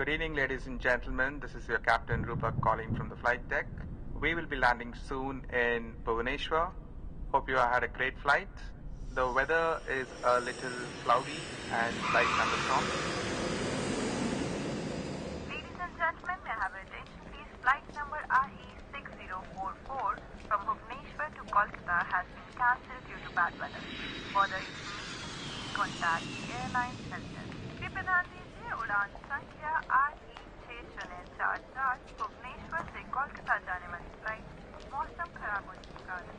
Good evening, ladies and gentlemen. This is your Captain Rupak calling from the flight deck. We will be landing soon in Bhubaneswar. Hope you had a great flight. The weather is a little cloudy and light thunderstorm. Ladies and gentlemen, may I have your attention please? Flight number RE6044 from Bhubaneswar to Kolkata has been cancelled due to bad weather. For the information, please contact the airline center. कृपया ध्यान दीजिए उड़ान संख्या RE6044 Bhubaneswar से कोलकाता जाने वाली flight मौसम खराब होने के कारण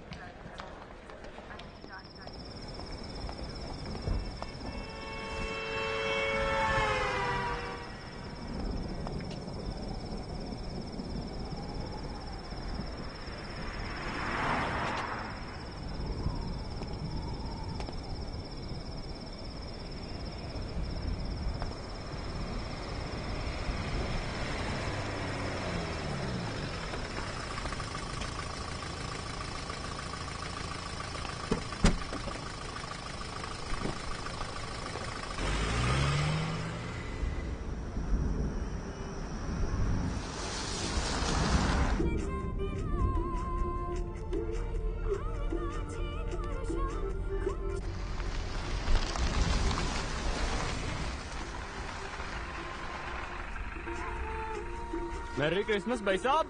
मैरी क्रिसमस भाई साहब।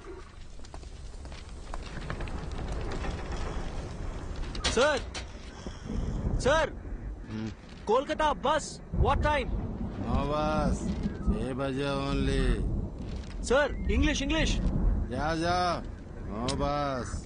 सर सर कोलकाता बस व्हाट टाइम? नो बस 6 बजे ओनली। Sir English English. जा जा नो बस।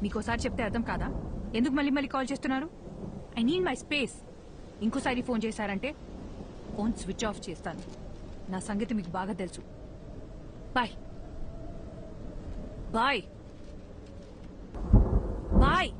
మీకోసారి చెప్తే అర్థం కాదా? ఎందుకు మళ్ళీ మళ్ళీ కాల్ చేస్తున్నారు? I need my space. ఇంకోసారి ఫోన్ చేశారంటే ఫోన్ స్విచ్ ఆఫ్ చేస్తాను. నా సంగతి మీకు బాగా తెలుసు. Bye bye bye.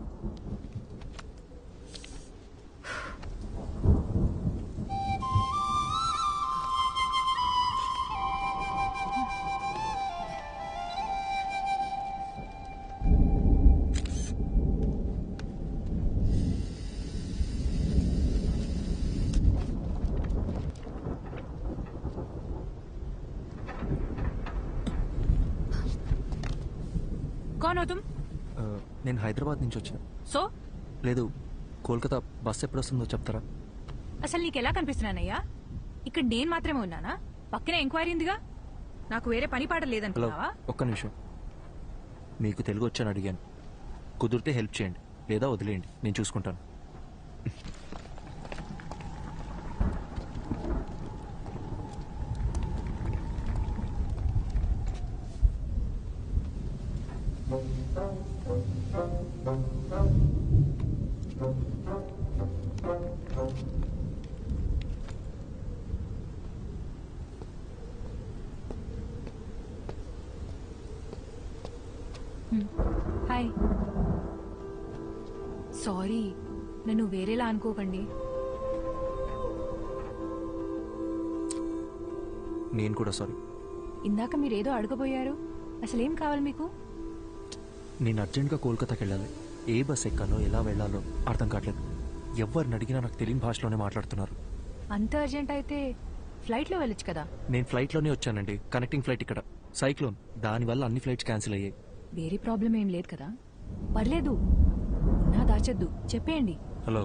कौन हो तुम? నేను హైదరాబాద్ నుంచి వచ్చాను. సో లేదు, కోల్కతా బస్ ఎప్పుడు వస్తుందో చెప్తారా? అసలు నీకెలా కనిపిస్తున్నానయ్యా? ఇక్కడ నేను మాత్రమే ఉన్నానా? పక్కనే ఎంక్వైరీ ఉందిగా. నాకు వేరే పని పాట హలో, లేదనుకున్నావా? ఒక్క నిమిషం. మీకు తెలుగు వచ్చని అడిగాను. కుదిరితే హెల్ప్ చేయండి, లేదా వదిలేయండి, నేను చూసుకుంటాను. హాయ్. సారీ, నన్ను వేరేలా అనుకోకండి. నేను కూడా సారీ. ఇందాక మీరేదో అడగబోయారు. అసలేం కావాలి మీకు? నేను అర్జెంట్గా కోల్కతాకి వెళ్ళాలి. ఏ బస్ ఎక్కాలో ఎలా వెళ్ళాలో అర్థం కావట్లేదు. ఎవరిని అడిగినా నాకు తెలియని భాషలోనే మాట్లాడుతున్నారు. అంత అర్జెంట్ అయితే ఫ్లైట్లో వెళ్ళొచ్చు కదా. నేను ఫ్లైట్లోనే వచ్చానండి. కనెక్టింగ్ ఫ్లైట్ ఇక్కడ. సైక్లోన్, దానివల్ల అన్ని ఫ్లైట్స్ క్యాన్సిల్ అయ్యాయి. వేరే ప్రాబ్లం ఏం లేదు కదా? పర్లేదు, నా దాచద్దు, చెప్పేయండి. హలో,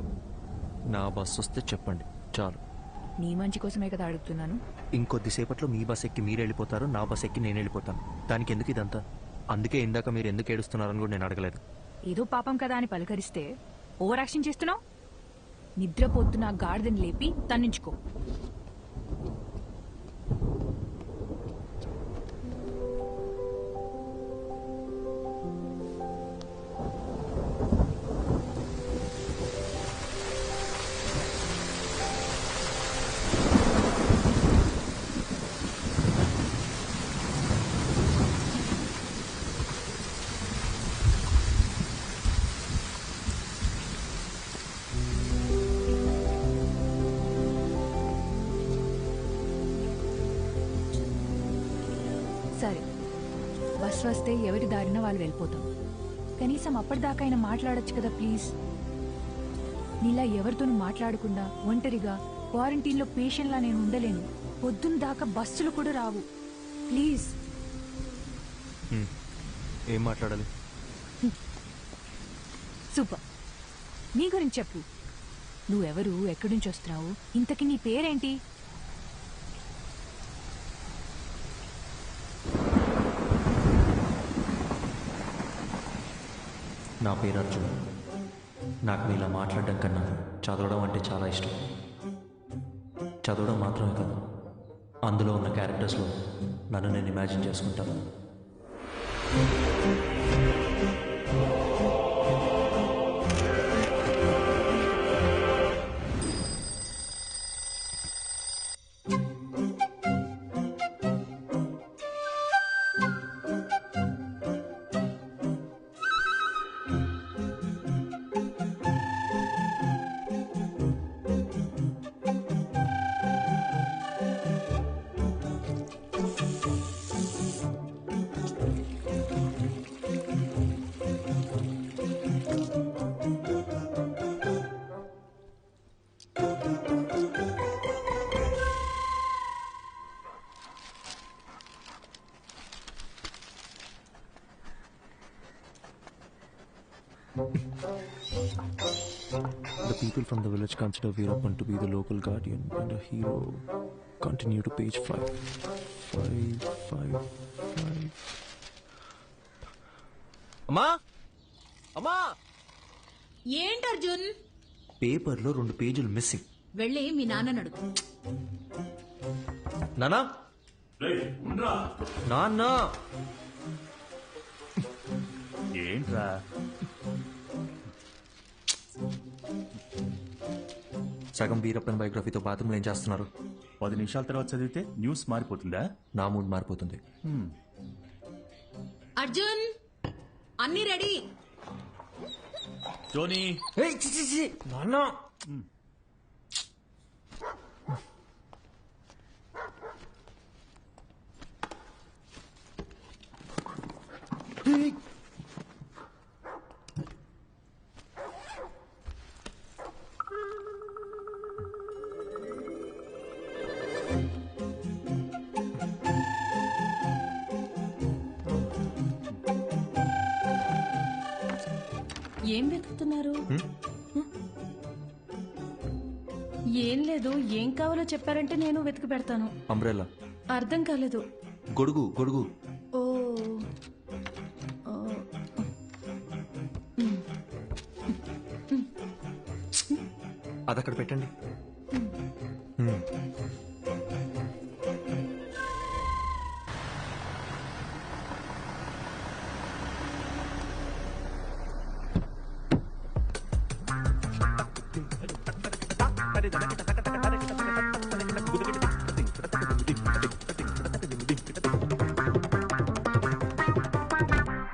నా బస్ వస్తే చెప్పండి చాలు. నీ మంచి కోసమే కదా అడుగుతున్నాను. ఇంకొద్దిసేపట్లో మీ బస్ ఎక్కి మీరు వెళ్ళిపోతారు, నా బస్ ఎక్కి నేను వెళ్ళిపోతాను. దానికి ఎందుకు ఇదంతా? అందుకే ఇందాక మీరు ఎందుకు ఏడుస్తున్నారని కూడా నేను అడగలేదు. ఏదో పాపం కదా అని పలకరిస్తే ఓవర్ యాక్షన్ చేస్తున్నావు. నిద్రపోతున్న గాడిదని లేపి తన్నించుకో. సరే, బస్ వస్తే ఎవరి దారిన వాళ్ళు వెళ్ళిపోతాం. కనీసం అప్పటిదాకా అయినా మాట్లాడొచ్చు కదా ప్లీజ్. నీలా ఎవరితోనూ మాట్లాడకుండా ఒంటరిగా క్వారంటైన్లో పేషెంట్లా నేను ఉండలేను. పొద్దున్న దాకా బస్సులు కూడా రావు. ప్లీజ్. ఏం మాట్లాడాలి? సూపర్. నీ గురించి చెప్పు. నువ్వెవరు, ఎక్కడి నుంచి వస్తున్నావు, ఇంతకీ నీ పేరేంటి? నా పేరు అర్జున్. నాకు మీలా మాట్లాడడం కన్నా చదవడం అంటే చాలా ఇష్టం. చదవడం మాత్రమే కాదు, అందులో ఉన్న క్యారెక్టర్స్లో నన్ను నేను ఇమాజిన్ చేసుకుంటాను. The people from the village consider Veerappan to be the local guardian and a hero. Continue to page 5. 5. అమ్మా, అమ్మా, ఏంటి అర్జున్? పేపర్లో 2 పేజీలు మిస్సింగ్. వెళ్ళి మీ నాన్నని అడుగు. నానా, నాన్న, ఏంట్రా? సగం వీరప్పన్ బయోగ్రఫీతో బాత్రూంలో ఏం చేస్తున్నారు? 10 నిమిషాల తర్వాత చదివితే న్యూస్ మారిపోతుందా? నా మూడ్ మారిపోతుంది. అర్జున్, అన్ని రెడీ. జోనీ, నాన్న, ఏం వెతుకుతున్నారు? ఏం లేదు, ఏం కావాలో చెప్పారంటే నేను వెతికి పెడతాను. అంబ్రెల్లా. అర్థం కాలేదు. గొడుగు, గొడుగు. ఓ, అదక్కడ పెట్టండి.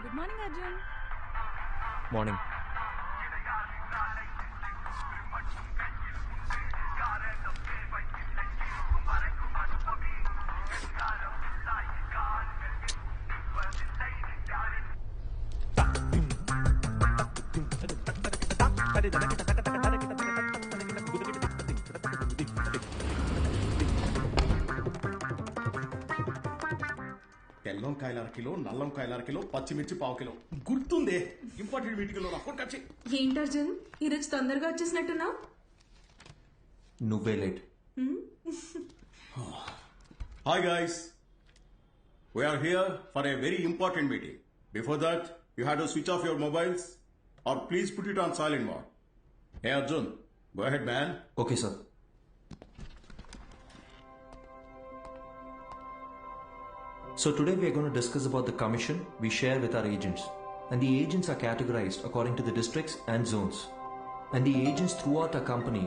Good morning Arjun. మార్నింగ్. తెల్లంకాయల అరకిలో, నల్లంకాయల అరకిలో, పచ్చిమిర్చి పావుకిలో. గుర్తుందే, ఇంపార్టెంట్ మీటింగ్ లో నాకు కచ్చి. ఏంటి అర్జున్, ఈరోజు తొందరగా వచ్చేసినట్టున్నావు? నువ్వే late. Hi guys, we are here for a very important meeting. Before that, you had to switch off your mobiles or please put it on silent mode. Hey Arjun, go ahead man. Okay sir. So today we are going to discuss about the commission we share with our agents. And the agents are categorized according to the districts and zones. And the agents throughout our company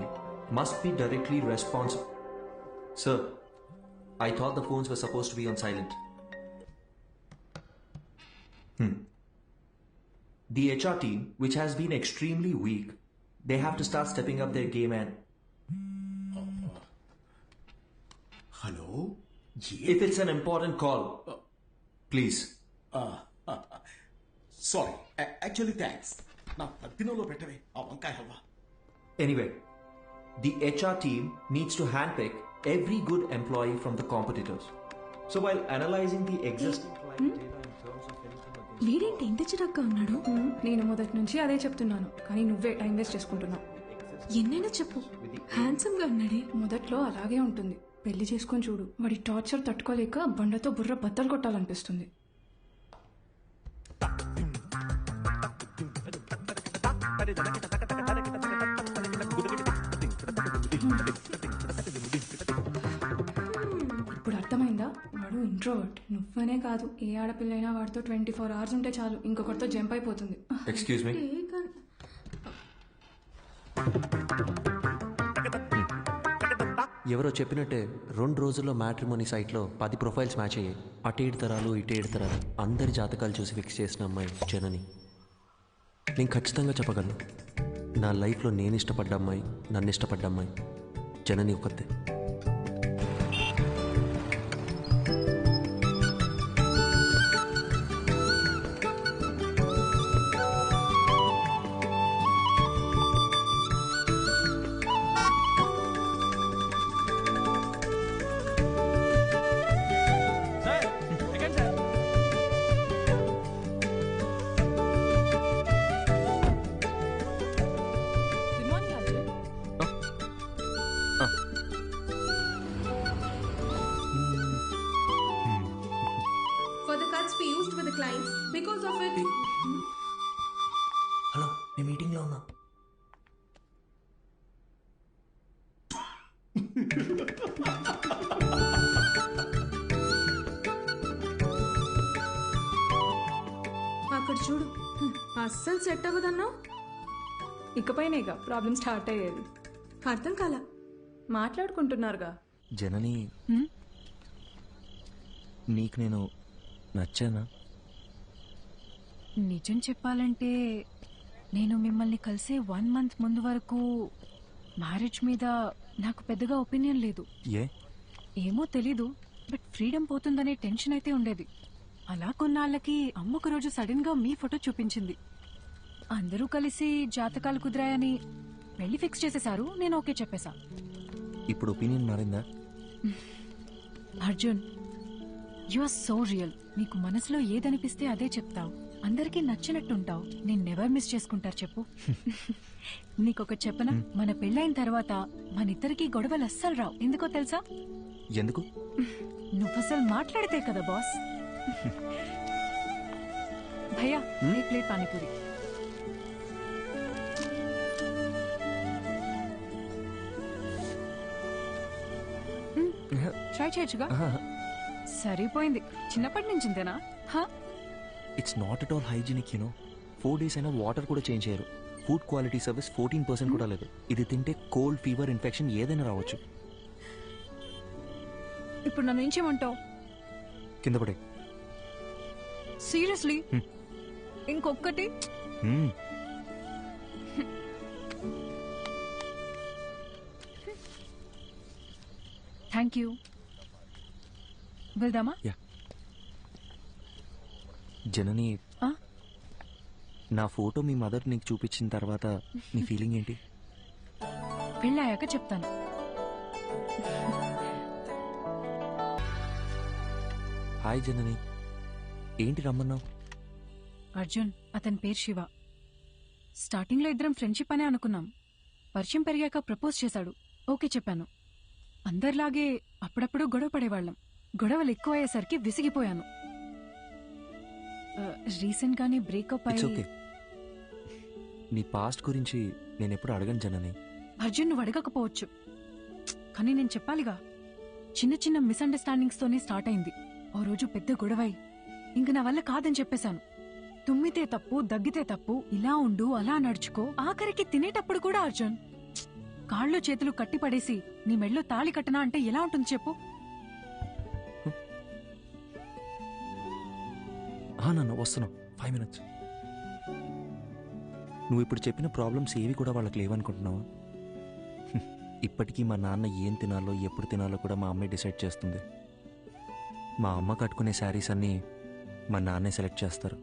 must be directly responsible. Sir, I thought the phones were supposed to be on silent. The HR team, which has been extremely weak, they have to start stepping up their game and... Hello? If it's an important call, please. Sorry, actually thanks. నా పద్దినంలో పెట్టవే ఆ వంకాయ halwa. Anyway, the HR team needs to handpick every good employee from the competitors. So while analyzing the existing client data in terms of income against... వీడేంటి ఇంటి చిరాగ్గా ఉన్నాడు? నేను మొదటి నుంచి అదే చెప్తున్నాను, కానీ నువ్వే టైం వేస్ట్ చేసుకుంటున్నావు. ఎన్నైనా చెప్పు, హ్యాండ్సమ్ గా ఉన్నాడే. మొదట్లో అలాగే ఉంటుంది, పెళ్లి చేసుకొని చూడు. వాడి టార్చర్ తట్టుకోలేక బండతో బుర్ర బద్దలు కొట్టాలనిపిస్తుంది. ఇప్పుడు అర్థమైందా? వాడు ఇంట్రోవర్ట్. నువ్వనే కాదు, ఏ ఆడపిల్లైనా వాడితో 24 hours ఉంటే చాలు, ఇంకొకరితో జంప్ అయిపోతుంది. Excuse me? ఎవరో చెప్పినట్టే 2 రోజుల్లో మ్యాట్రిమోనీ సైట్లో 10 ప్రొఫైల్స్ మ్యాచ్ అయ్యాయి. అటు 7 తరాలు ఇటు 7 తరాలు అందరి జాతకాలు చూసి ఫిక్స్ చేసిన అమ్మాయి జనని. నేను ఖచ్చితంగా చెప్పగలను, నా లైఫ్లో నేను ఇష్టపడ్డ అమ్మాయి, నన్ను ఇష్టపడ్డ అమ్మాయి జనని ఒక్కతే. హలో, నేను మీటింగ్లో ఉన్నా. అక్కడ చూడు, అస్సలు సెట్ అవ్వదన్నావు. ఇకపైనేగా ప్రాబ్లం స్టార్ట్ అయ్యేది. అర్థం కాలా, మాట్లాడుకుంటున్నారుగా. జనని, నీకు నేను నచ్చానా? నిజం చెప్పాలంటే నేను మిమ్మల్ని కలిసే 1 month ముందు వరకు మ్యారేజ్ మీద నాకు పెద్దగా ఒపీనియన్ లేదు. ఏమో తెలీదు, బట్ ఫ్రీడమ్ పోతుందనే టెన్షన్ అయితే ఉండేది. అలా కొన్నాళ్ళకి అమ్మ ఒక రోజు సడన్ గా మీ ఫోటో చూపించింది. అందరూ కలిసి జాతకాలు కుదిరాయని పెళ్లి ఫిక్స్ చేసేశారు. నేను ఓకే చెప్పేశా. ఇప్పుడు ఒపీనియన్ మారిందా? Arjun, you are so real. నీకు మనసులో ఏదనిపిస్తే అదే చెప్తావు, అందరికీ నచ్చినట్టుంటావు. నేను నెవర్ మిస్ చేసుకుంటారు చెప్పు. నీకొక చెప్పనా, మన పెళ్ళైన తర్వాత మనిద్దరికి గొడవలు అస్సలు రావు. ఎందుకో తెలుసా? ఎందుకు? నువ్వసలు మాట్లాడితే కదా బాస్. భయ్యా, ఏ ప్లేట్ పానీపూరి. ట్రై చేయొచ్చుగా. సరిపోయింది, చిన్నప్పటి నుంచి ఇంతేనా? It's not at all hygienic, you know. 4 days అయినా వాటర్ కూడా చేంజ్ చేయరు. ఫుడ్ క్వాలిటీ సర్వీస్ 14% కూడా లేదు. ఇది తింటే కోల్డ్, ఫీవర్, ఇన్ఫెక్షన్ ఏదైనా రావచ్చు. ఇప్పుడు నన్ను ఏం చేయమంటావు? కింద పడే. సీరియస్లీ? ఇంకొక్కటి. Thank you. వెళ్దామా? జనని, నా ఫోటో మీ మదర్ నీకు చూపించిన తర్వాత నీ ఫీలింగ్ ఏంటి? పెళ్ళాయాక చెప్తాను. హాయ్ జనని, ఏంటి రమ్మన్నావు? అర్జున్, అతని పేరు శివ. స్టార్టింగ్ లో ఇద్దరం ఫ్రెండ్షిప్ అనే అనుకున్నాం. పరిచయం పెరిగాక ప్రపోజ్ చేశాడు. ఓకే చెప్పాను. అందరిలాగే అప్పుడప్పుడు గొడవ పడేవాళ్ళం. గొడవలు ఎక్కువయ్యేసరికి విసిగిపోయాను. రీసెంట్ గానే బ్రేకప్ అయ్యి. నీ పాస్ట్ గురించి నేను ఎప్పుడు అడగను జనని. అర్జున్, నువ్వు అడగకపోవచ్చు, కానీ నేను చెప్పాలిగా. చిన్న చిన్న మిస్అండర్స్టాండింగ్స్ తోనే స్టార్ట్ అయింది. ఓ రోజు పెద్ద గొడవై ఇంక నా వల్ల కాదని చెప్పేశాను. తుమ్మితే తప్పు, దగ్గితే తప్పు, ఇలా ఉండు, అలా నడుచుకో. ఆఖరికి తినేటప్పుడు కూడా అర్జున్, కాళ్ళు చేతులు కట్టిపడేసి నీ మెళ్ళో తాళి కట్టనా అంటే ఎలా ఉంటుంది చెప్పు? నాన్న వస్తున్నావు, 5 minutes. నువ్వు ఇప్పుడు చెప్పిన ప్రాబ్లమ్స్ ఏవి కూడా వాళ్ళకి లేవనుకుంటున్నావా? ఇప్పటికీ మా నాన్న ఏం తినాలో, ఎప్పుడు తినాలో కూడా మా అమ్మే డిసైడ్ చేస్తుంది. మా అమ్మ కట్టుకునే శారీస్ అన్నీ మా నాన్నే సెలెక్ట్ చేస్తారు.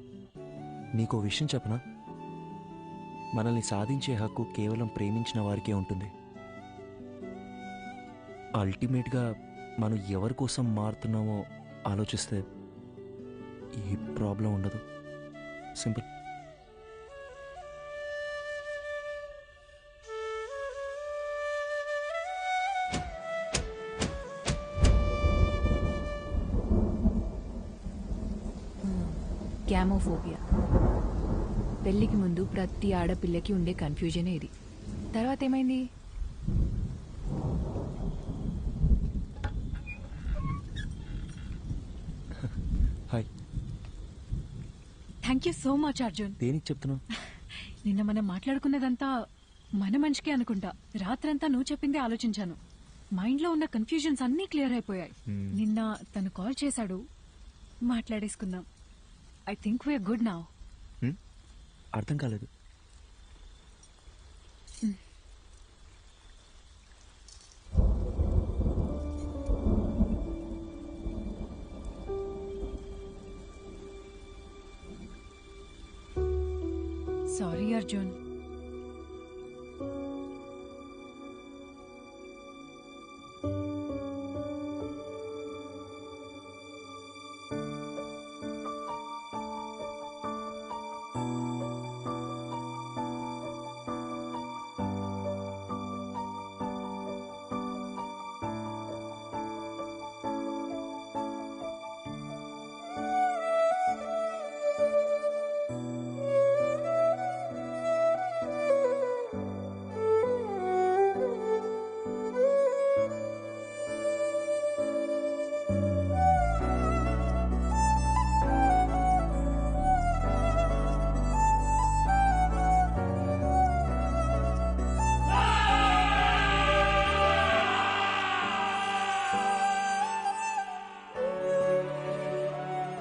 నీకో విషయం చెప్పనా, మనల్ని సాధించే హక్కు కేవలం ప్రేమించిన వారికే ఉంటుంది. అల్టిమేట్గా మనం ఎవరి కోసం మారుతున్నామో ఆలోచిస్తే ఏ ప్రాబ్లం ఉండదు. సింపుల్. గ్యామోఫోబియా. పెళ్లికి ముందు ప్రతి ఆడపిల్లకి ఉండే కన్ఫ్యూజనే ఇది. తర్వాత ఏమైంది? Hi. Thank you so much Arjun. దేనికి చెప్తున్నావు? నిన్న మనం మాట్లాడుకున్నదంతా మన మంచికే అనుకుంటా. రాత్రంతా నువ్వు చెప్పిందే ఆలోచించాను. మైండ్లో ఉన్న కన్ఫ్యూజన్స్ అన్నీ క్లియర్ అయిపోయాయి. నిన్న తను కాల్ చేశాడు, మాట్లాడేసుకుందాం. I think we are good now. అర్థం కాలేదు. సారీ అర్జున్.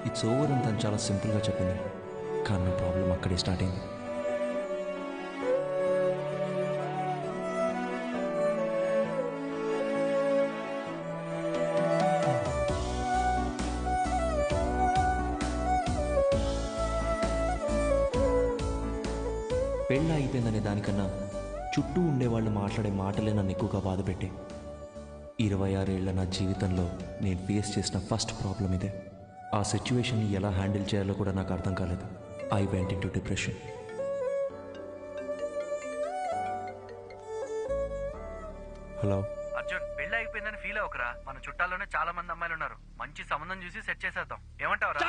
ఇట్స్ ఓవర్ అని తను చాలా సింపుల్గా చెప్పింది, కానీ నా ప్రాబ్లం అక్కడే స్టార్ట్ అయింది. పెళ్ళి అయిపోయిందనే దానికన్నా చుట్టూ ఉండేవాళ్ళు మాట్లాడే మాటలే నన్ను ఎక్కువగా బాధపెట్టే. 26 ఏళ్ల నా జీవితంలో నేను ఫేస్ చేసిన ఫస్ట్ ప్రాబ్లం ఇదే. ఆ సిచ్యువేషన్ని ఎలా హ్యాండిల్ చేయాలో కూడా నాకు అర్థం కాలేదు. I went in to depression. Hello Arjun, పెళ్లి అయిపోయిందని ఫీల్ అవ్వకరా. మన చుట్టాల్లోనే చాలా మంది అమ్మాయిలు ఉన్నారు. మంచి సంబంధం చూసి సెట్ చేసేద్దాం. ఏమంటావురా?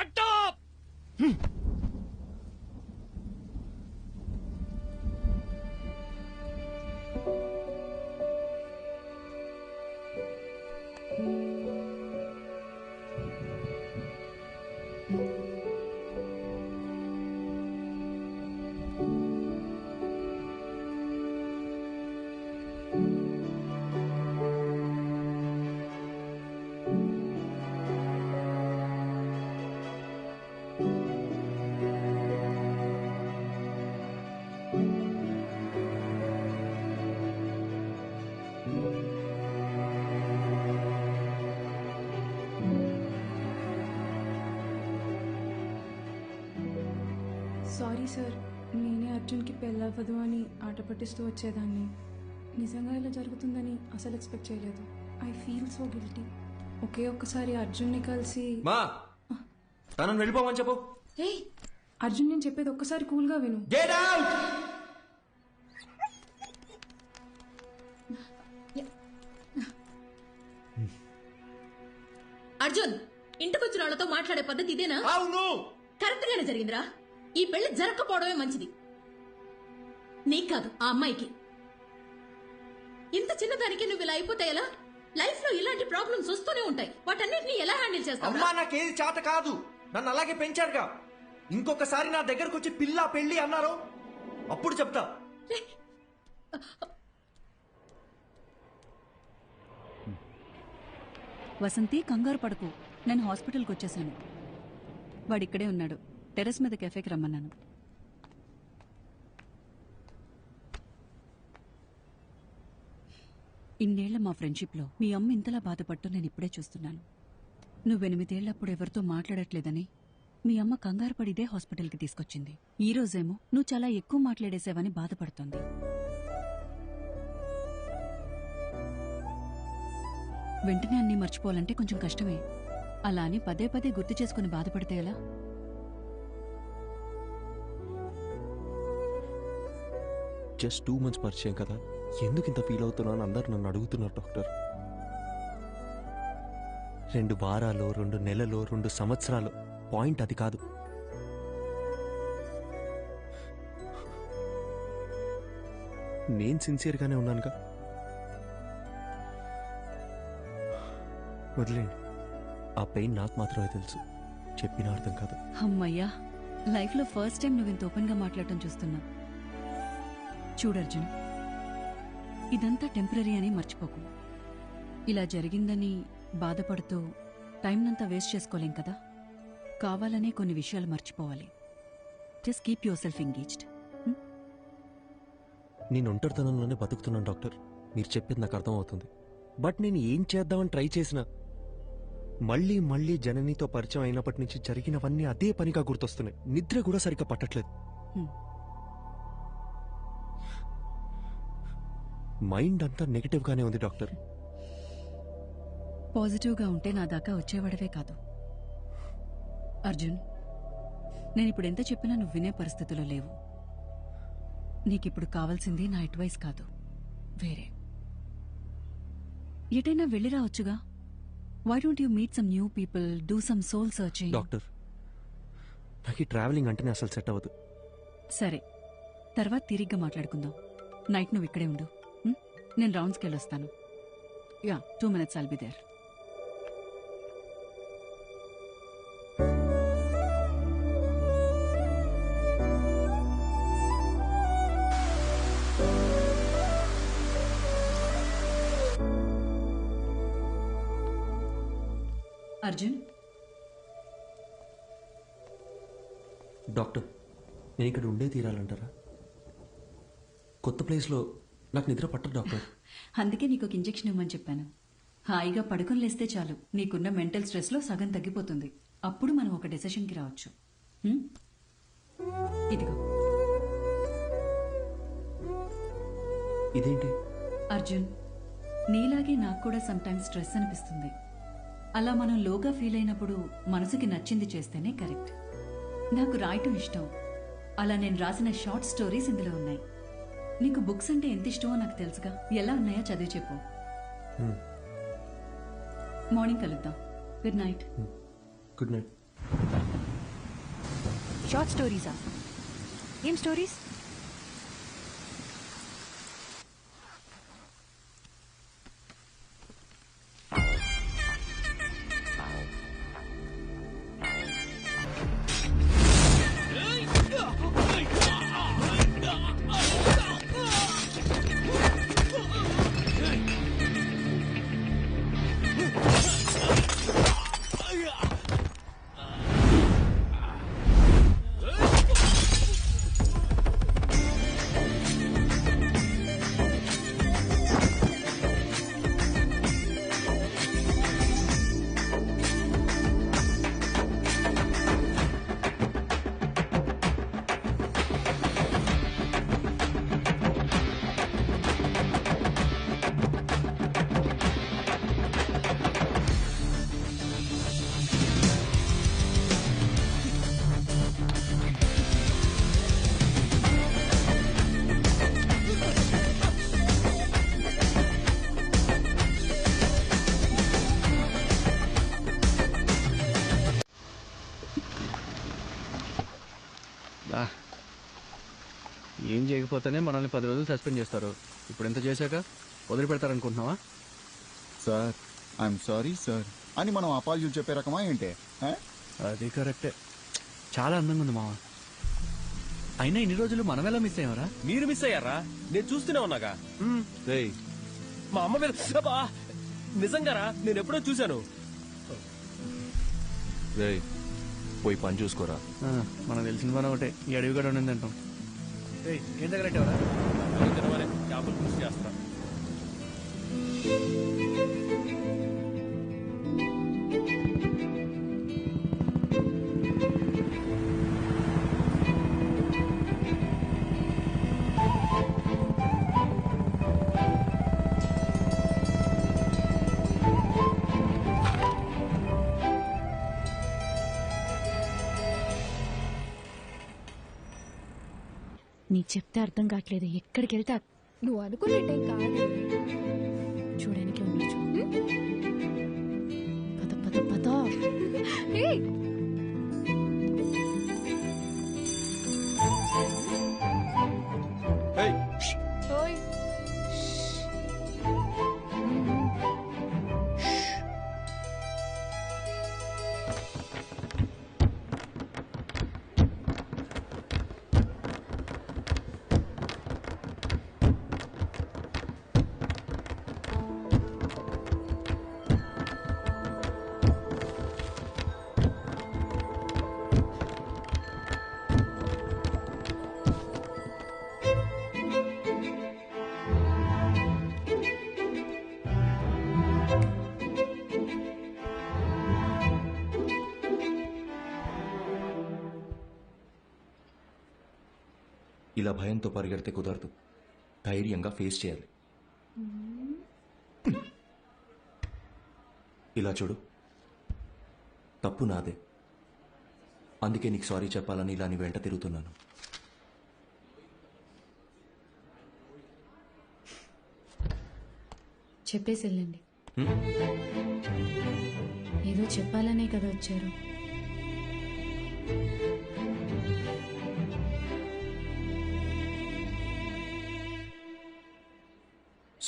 సారీ సార్, నేనే అర్జున్కి పెళ్ళవ్వదు అని ఆట పట్టిస్తూ వచ్చేదాన్ని. నిజంగా ఇలా జరుగుతుందని అసలు ఎక్స్పెక్ట్ చేయలేదు. I feel so guilty. ఒకే ఒక్కసారి అర్జున్ని కలిసి మా తనని వెళ్ళిపోమని చెప్పు. అర్జున్, నేను చెప్పేది ఒక్కసారి కూల్గా విను. Get out. అర్జున్, ఇంటికొచ్చిన వాళ్ళతో మాట్లాడే పద్ధతి ఇదేనా? అవును, కరెక్ట్ గానే జరిగిందిరా. ఈ పెళ్లి జరగకపోవడమే మంచిది. నీకు కాదు, ఆ అమ్మాయికి. ఇంత చిన్నదానికి నువ్వు ఇలా అయిపోతే ఎలా? లైఫ్ లో ఇలాంటి ప్రాబ్లమ్స్ వస్తూనే ఉంటాయి. వాటన్నిటిని ఎలా హ్యాండిల్ చేస్తావు? అమ్మా, నాకేది చేత కాదు. నన్ను అలాగే పెంచారుగా. ఇంకొకసారి నా దగ్గరకు వచ్చి పిల్ల పెళ్లి అన్నారు, అప్పుడు చెప్తా. వసంతి, కంగారు పడకు. నేను హాస్పిటల్కి వచ్చేసాను. వాడిక్కడే ఉన్నాడు. టెర్రస్ మీద కెఫేకి రమ్మన్నాను. ఇన్నేళ్ల మా ఫ్రెండ్షిప్లో మీ అమ్మ ఇంతలా బాధపడుతూ నేను ఇప్పుడే చూస్తున్నాను. నువ్వు 8 ఏళ్లప్పుడు ఎవరితో మాట్లాడట్లేదని మీ అమ్మ కంగారు పడిదే హాస్పిటల్కి తీసుకొచ్చింది. ఈ రోజేమో నువ్వు చాలా ఎక్కువ మాట్లాడేసావని బాధపడుతోంది. వెంటనే అన్నీ మర్చిపోవాలంటే కొంచెం కష్టమే. అలా అని పదే పదే గుర్తు చేసుకుని బాధపడితే ఎలా? జస్ట్ 2 months పరిచయం కదా, ఎందుకు ఇంత ఫీల్ అవుతున్నా అని అందరు నన్ను అడుగుతున్నారు డాక్టర్. 2 వారాలు, 2 నెలలు, 2 సంవత్సరాలు, పాయింట్ అది కాదు. నేను సిన్సియర్గానే ఉన్నానుగా. వదిలేండి, ఆ పెయిన్ నాకు మాత్రమే తెలుసు, చెప్పిన అర్థం కాదు. అమ్మయ్యా, లైఫ్లో ఫస్ట్ టైం నువ్వు ఇంత ఓపెన్గా మాట్లాడటం చూస్తున్నా. చూడు అర్జున్, ఇదంతా టెంపరీ అని మర్చిపోకు. ఇలా జరిగిందని బాధపడుతూ టైంనంతా వేస్ట్ చేసుకోలేం కదా. కావాలనే కొన్ని విషయాలు మర్చిపోవాలి. Just keep your self engaged. నేను ఒంటరితనంలోనే బతుకుతున్నాను డాక్టర్, మీరు చెప్పేది నాకు అర్థమవుతుంది. బట్ నేను ఏం చేద్దామని ట్రై చేసినా మళ్ళీ మళ్ళీ జననితో పరిచయం అయినప్పటి నుంచి జరిగినవన్నీ అదే పనిగా గుర్తొస్తున్నాయి. నిద్ర కూడా సరిగ్గా పట్టట్లేదు. మైండ్ అంతా నెగిటివ్గానే ఉంది డాక్టర్. పాజిటివ్గా ఉంటే నా దాకా వచ్చేవాడవే కాదు. అర్జున్, నేను ఇప్పుడు ఎంత చెప్పినా నువ్వు వినే పరిస్థితిలో లేవు. నీకిప్పుడు కావాల్సింది నా అడ్వైస్ కాదు, వేరే. ఎటైనా వెళ్ళి రావచ్చుగా. Why don't you meet some new people, do some soul searching? Doctor, నాకు ఈ ట్రావెలింగ్ అంటేనే అసలు సెట్ అవ్వదు. సరే, తర్వాత తిరిగ్గా మాట్లాడుకుందాం. నైట్ నువ్వు ఇక్కడే ఉండు, నేను రౌండ్స్కి వెళ్ళొస్తాను. Yeah, 2 minutes I'll be there. Arjun, doctor, నేను ఇక్కడ ఉండే తీరాలంటారా? కొత్త ప్లేస్లో నాకు నిద్ర పట్టదు డాక్టర్. అందుకే నీకు ఒక ఇంజెక్షన్ ఇవ్వమని చెప్పాను. హాయిగా పడుకొని లేస్తే చాలు, నీకున్న మెంటల్ స్ట్రెస్లో సగం తగ్గిపోతుంది. అప్పుడు మనం ఒక డెసిషన్కి రావచ్చు. ఇదిగో. ఇదేంటి? అర్జున్, నీలాగే నాకు కూడా సమ్టైమ్స్ స్ట్రెస్ అనిపిస్తుంది. అలా మనం లోగా ఫీల్ అయినప్పుడు మనసుకి నచ్చింది చేస్తేనే కరెక్ట్. నాకు రాయటం ఇష్టం. అలా నేను రాసిన షార్ట్ స్టోరీస్ ఇందులో ఉన్నాయి. నీకు బుక్స్ అంటే ఎంత ఇష్టమో నాకు తెలుసుగా. ఎలా ఉన్నాయో చదివి చెప్పు. మార్నింగ్ కలుద్దాం. Good night. Good night. Short స్టోరీసా? ఏం స్టోరీస్? ఏం చేయకపోతేనే మనల్ని 10 రోజులు సస్పెండ్ చేస్తారు. ఇప్పుడు ఎంత చేశాక వదిలిపెడతారనుకుంటున్నావా? సార్, ఐఎమ్ సారీ సార్ అని మనం అపాలజీ చెప్పే రకమా ఏంటే? అది కరెక్టే. చాలా అందంగా ఉంది మావా. అయినా ఇన్ని రోజులు మనం ఎలా మిస్ అయ్యారా? మీరు మిస్ అయ్యారా? నేను చూస్తూనే ఉన్నాగా. మా అమ్మ మీద నిజంగారా, నేను ఎప్పుడో చూశాను. పోయి పని చూసుకోరా. మనకు తెలిసిన పని ఒకటే, ఈ అడవి కూడా ఉండింది అంటాం. ఏం తగలెట్టావరా? చేపలు పులుసు చేస్తా. నీకు చెప్తే అర్థం కావట్లేదు. ఎక్కడికి వెళ్తా నువ్వు అనుకునేటేం కాదు. చూడడానికి ఉండొచ్చు. పద పద పద. ఇలా భయంతో పరిగెడితే కుదరదు. ధైర్యంగా ఫేస్ చేయాలి. ఇలా చూడు, తప్పు నాదే. అందుకే నీకు సారీ చెప్పాలని ఇలా నీ వెంట తిరుగుతున్నాను. చెప్పేసి వెళ్ళండి. ఏదో చెప్పాలనే కదా వచ్చారు.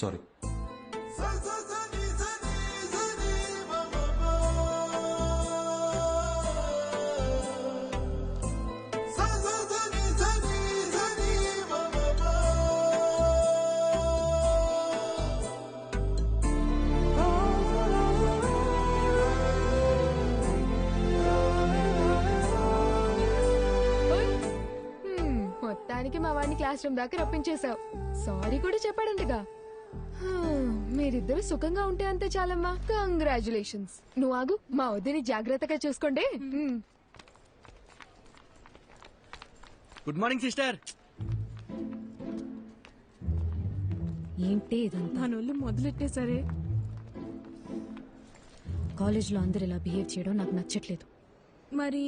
సారీ. మొత్తానికి మా వాడిని క్లాస్ రూమ్ దాకా రప్పించేశావు. సారీ కూడా చెప్పాడంటగా. మీరిద్దరు సుఖంగా ఉంటే అంతే చాలమ్మా. కంగ్రాచులేషన్స్. నువ్వు ఆగు, మా వద్దని జాగ్రత్తగా చూసుకోండి. Good morning sister. ఏంటి ఇదంతా? మనోళ్ళు మొదలెట్టేసరే. కాలేజ్లో అందరు ఇలా బిహేవ్ చేయడం నాకు నచ్చట్లేదు. మరి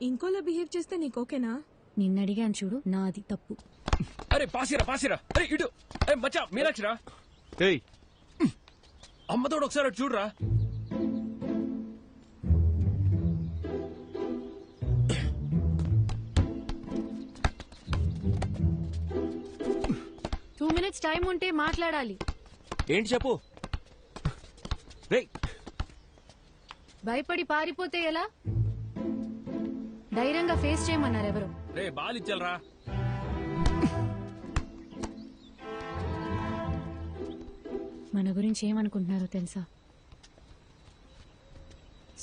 ఇంకోలా బిహేవ్ చేస్తే నీకు ఓకేనా? నిన్న అడిగాను చూడు, నాది తప్పు. అరే పాసిరా అరే ఇటు మచ్చా మీనాక్షిరా. అమ్మతోడు ఒకసారి అటు చూడరా. టూ మినిట్స్ టైం ఉంటే మాట్లాడాలి. ఏంటి చెప్పు. రే భయపడి పారిపోతే ఎలా? ధైర్యంగా ఫేస్ చేయమన్నారు ఎవరు? రే బాలిచ్చలరా. మన గురించి ఏమనుకుంటున్నారో తెలుసా?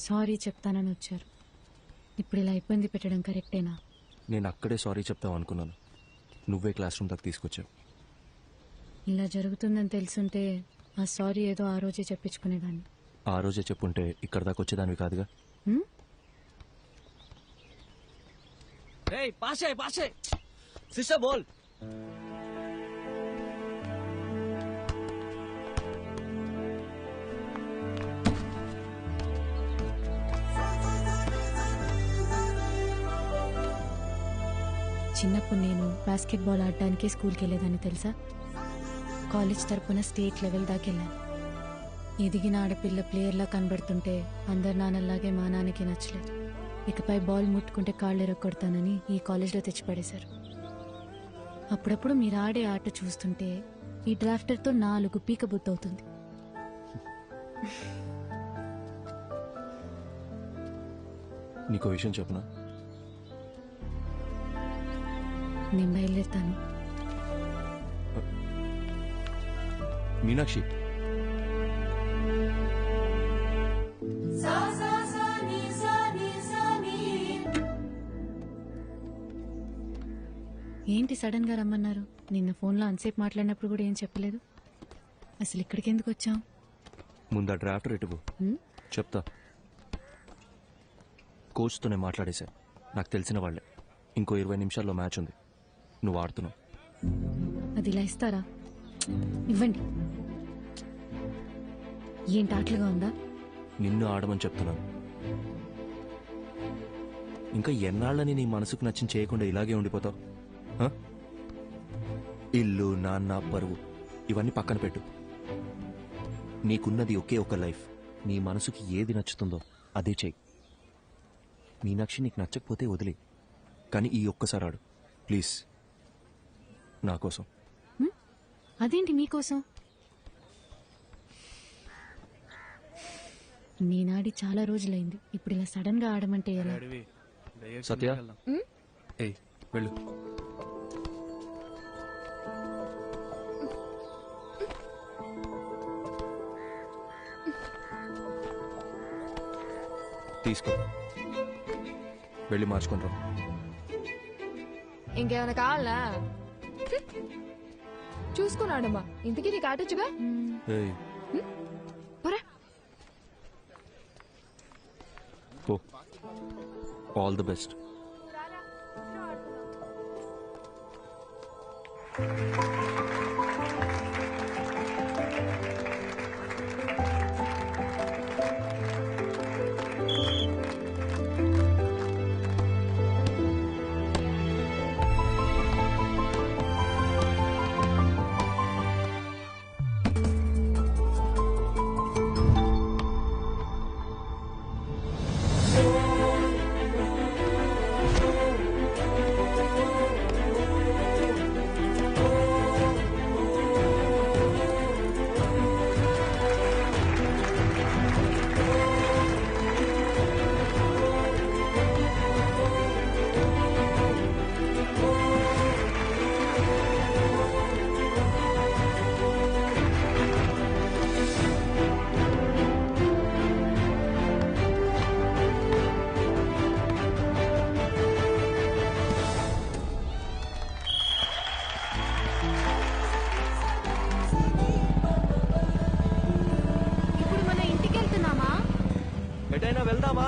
సారీ చెప్తానని వచ్చారు. ఇప్పుడు ఇలా ఇబ్బంది పెట్టడం కరెక్టేనా? నేను అక్కడే సారీ చెప్తావు అనుకున్నాను. నువ్వే క్లాస్ రూమ్ దాకా తీసుకొచ్చావు. ఇలా జరుగుతుందని తెలుసుంటే ఆ సారీ ఏదో ఆ రోజే చెప్పించుకునేదాన్ని. ఆ రోజే చెప్పుంటే ఇక్కడ దాకా వచ్చేదానివి కాదుగా. పాసే సిస్టర్ బోల్. చిన్నప్పుడు నేను బాస్కెట్బాల్ ఆడడానికి స్కూల్కి వెళ్ళేదాన్ని తెలుసా. కాలేజ్ తరపున స్టేట్ లెవెల్ దాకా వెళ్ళాను. ఎదిగిన ఆడపిల్ల ప్లేయర్లా కనబడుతుంటే అందరు నాన్నలాగే మా నాన్నకి నచ్చలేదు. ఇకపై బాల్ ముట్టుకుంటే కాళ్ళు ఎరగొడతానని ఈ కాలేజ్లో తెచ్చిపడేశారు. అప్పుడప్పుడు మీరు ఆడే ఆట చూస్తుంటే ఈ డ్రాఫ్టర్తో 4 పీక బుద్ధవుతుంది. నీకో విషయం చెప్పనా? నేను బయలుదేరుతాను. మీనాక్షి, ఏంటి సడన్ గా రమ్మన్నారు? నిన్న ఫోన్లో అంతసేపు మాట్లాడినప్పుడు కూడా ఏం చెప్పలేదు. అసలు ఇక్కడికి ఎందుకు వచ్చాం? ముందు ఆ డ్రాఫ్టర్ ఇటువు చెప్తా. కోచ్తోనే మాట్లాడేశా. నాకు తెలిసిన వాళ్ళే. ఇంకో 20 నిమిషాల్లో మ్యాచ్ ఉంది. నువ్వు ఆడుతున్నావు. అది ఇలా ఇస్తారా? ఇవ్వండి. ఏంటి ఆటలుగా ఉందా? నిన్ను ఆడమని చెప్తున్నాను. ఇంకా ఎన్నాళ్ళని నీ మనసుకు నచ్చిన చేయకుండా ఇలాగే ఉండిపోతావు? ఇల్లు, నాన్న, పరువు ఇవన్నీ పక్కన పెట్టు. నీకున్నది ఒకే ఒక లైఫ్. నీ మనసుకి ఏది నచ్చుతుందో అదే చెయ్యి. మీనాక్షి నీకు నచ్చకపోతే వదిలే, కానీ ఈ ఒక్కసారి ఆడు ప్లీజ్, నా కోసం. అదేంటి మీకోసం? నేనాడి చాలా రోజులైంది. ఇప్పుడు ఇలా సడన్ గా ఆడమంటే ఎలా? సత్య ఏయ్ వెళ్ళు. తీసుకో, వెళ్ళి మార్చుకుంటాం. ఇంకేమైనా కావాలా? చూసుకున్నాడమ్మా. ఇంతకీ నీకు ఆటొచ్చుగా? All the best. ఎటైనా వెళ్దామా?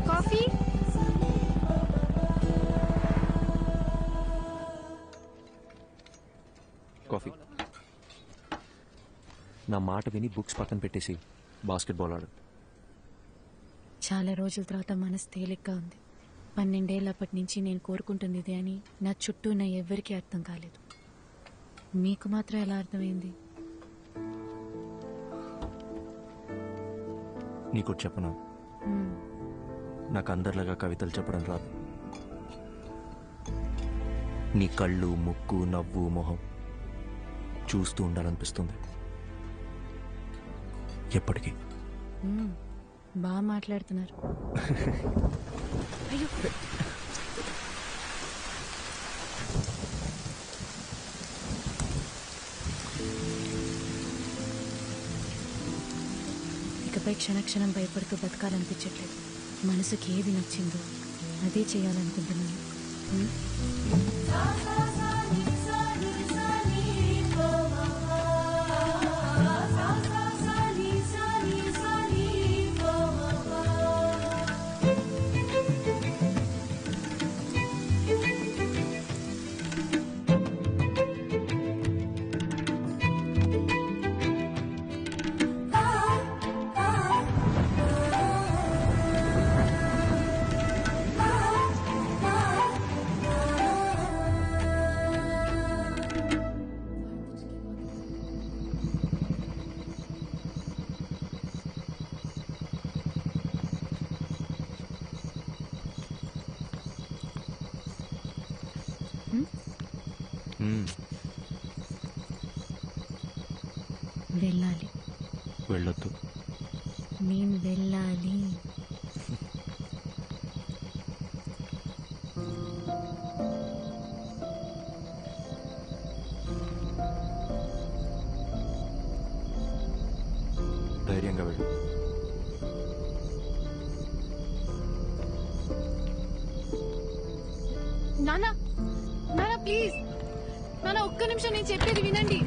కాఫీ? కాఫీ. నా మాట విని బుక్స్ పక్కన పెట్టేసి బాస్కెట్బాల్ ఆడు. చాలా రోజుల తర్వాత మనసు తేలిగ్గా ఉంది. 12 ఏళ్ళప్పటి నుంచి నేను కోరుకుంటుంది ఇదే అని నా చుట్టూ ఉన్న ఎవ్వరికీ అర్థం కాలేదు. మీకు మాత్రం ఎలా అర్థమైంది? నీకు చెప్పనా, నాకు అందరిలాగా కవితలు చెప్పడం రాదు. నీ కళ్ళు, ముక్కు, నవ్వు, మొహం చూస్తూ ఉండాలనిపిస్తుంది ఎప్పటికీ. బాగా మాట్లాడుతున్నారు. అయ్యో, ఇకపై క్షణక్షణం భయపడుతూ బతకాలనిపించట్లేదు. మనసుకి ఏది నచ్చిందో అదే చేయాలనుకుంటున్నాను. వెళ్ళాలి. వెళ్ళొద్దు. నేను వెళ్ళాలి. ధైర్యంగా వెళ్ళు. నానా, నానా ప్లీజ్, నానా ఒక్క నిమిషం నేను చెప్పేది వినండి.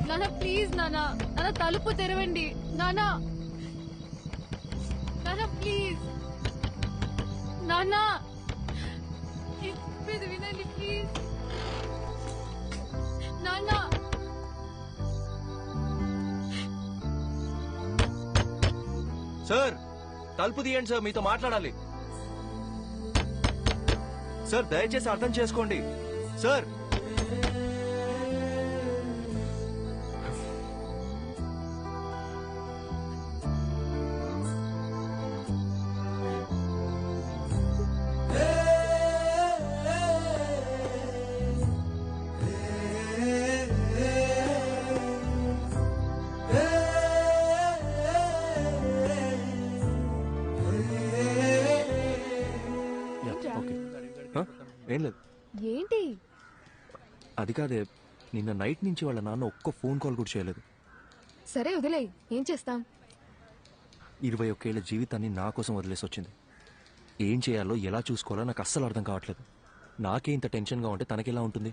నానా ప్లీజ్, నానా, నానా తలుపు తెరవండి. నానా, నానా ప్లీజ్, నానా చెప్పేది వినండి ప్లీజ్. నానా, సార్ తలుపు తీయండి సార్, మీతో మాట్లాడాలి. సార్ దయచేసి అర్థం చేసుకోండి సార్. ఏం లేదు. ఏంటి? అది కాదే, నిన్న నైట్ నుంచి వాళ్ళ నాన్న ఒక్క ఫోన్ కాల్ కూడా చేయలేదు. సరే వదిలే, ఏం చేస్తాం? 21 ఏళ్ల జీవితాన్ని నా కోసం వదిలేసి వచ్చింది. ఏం చేయాలో ఎలా చూసుకోవాలో నాకు అస్సలు అర్థం కావట్లేదు. నాకే ఇంత టెన్షన్గా ఉంటే తనకెలా ఉంటుంది?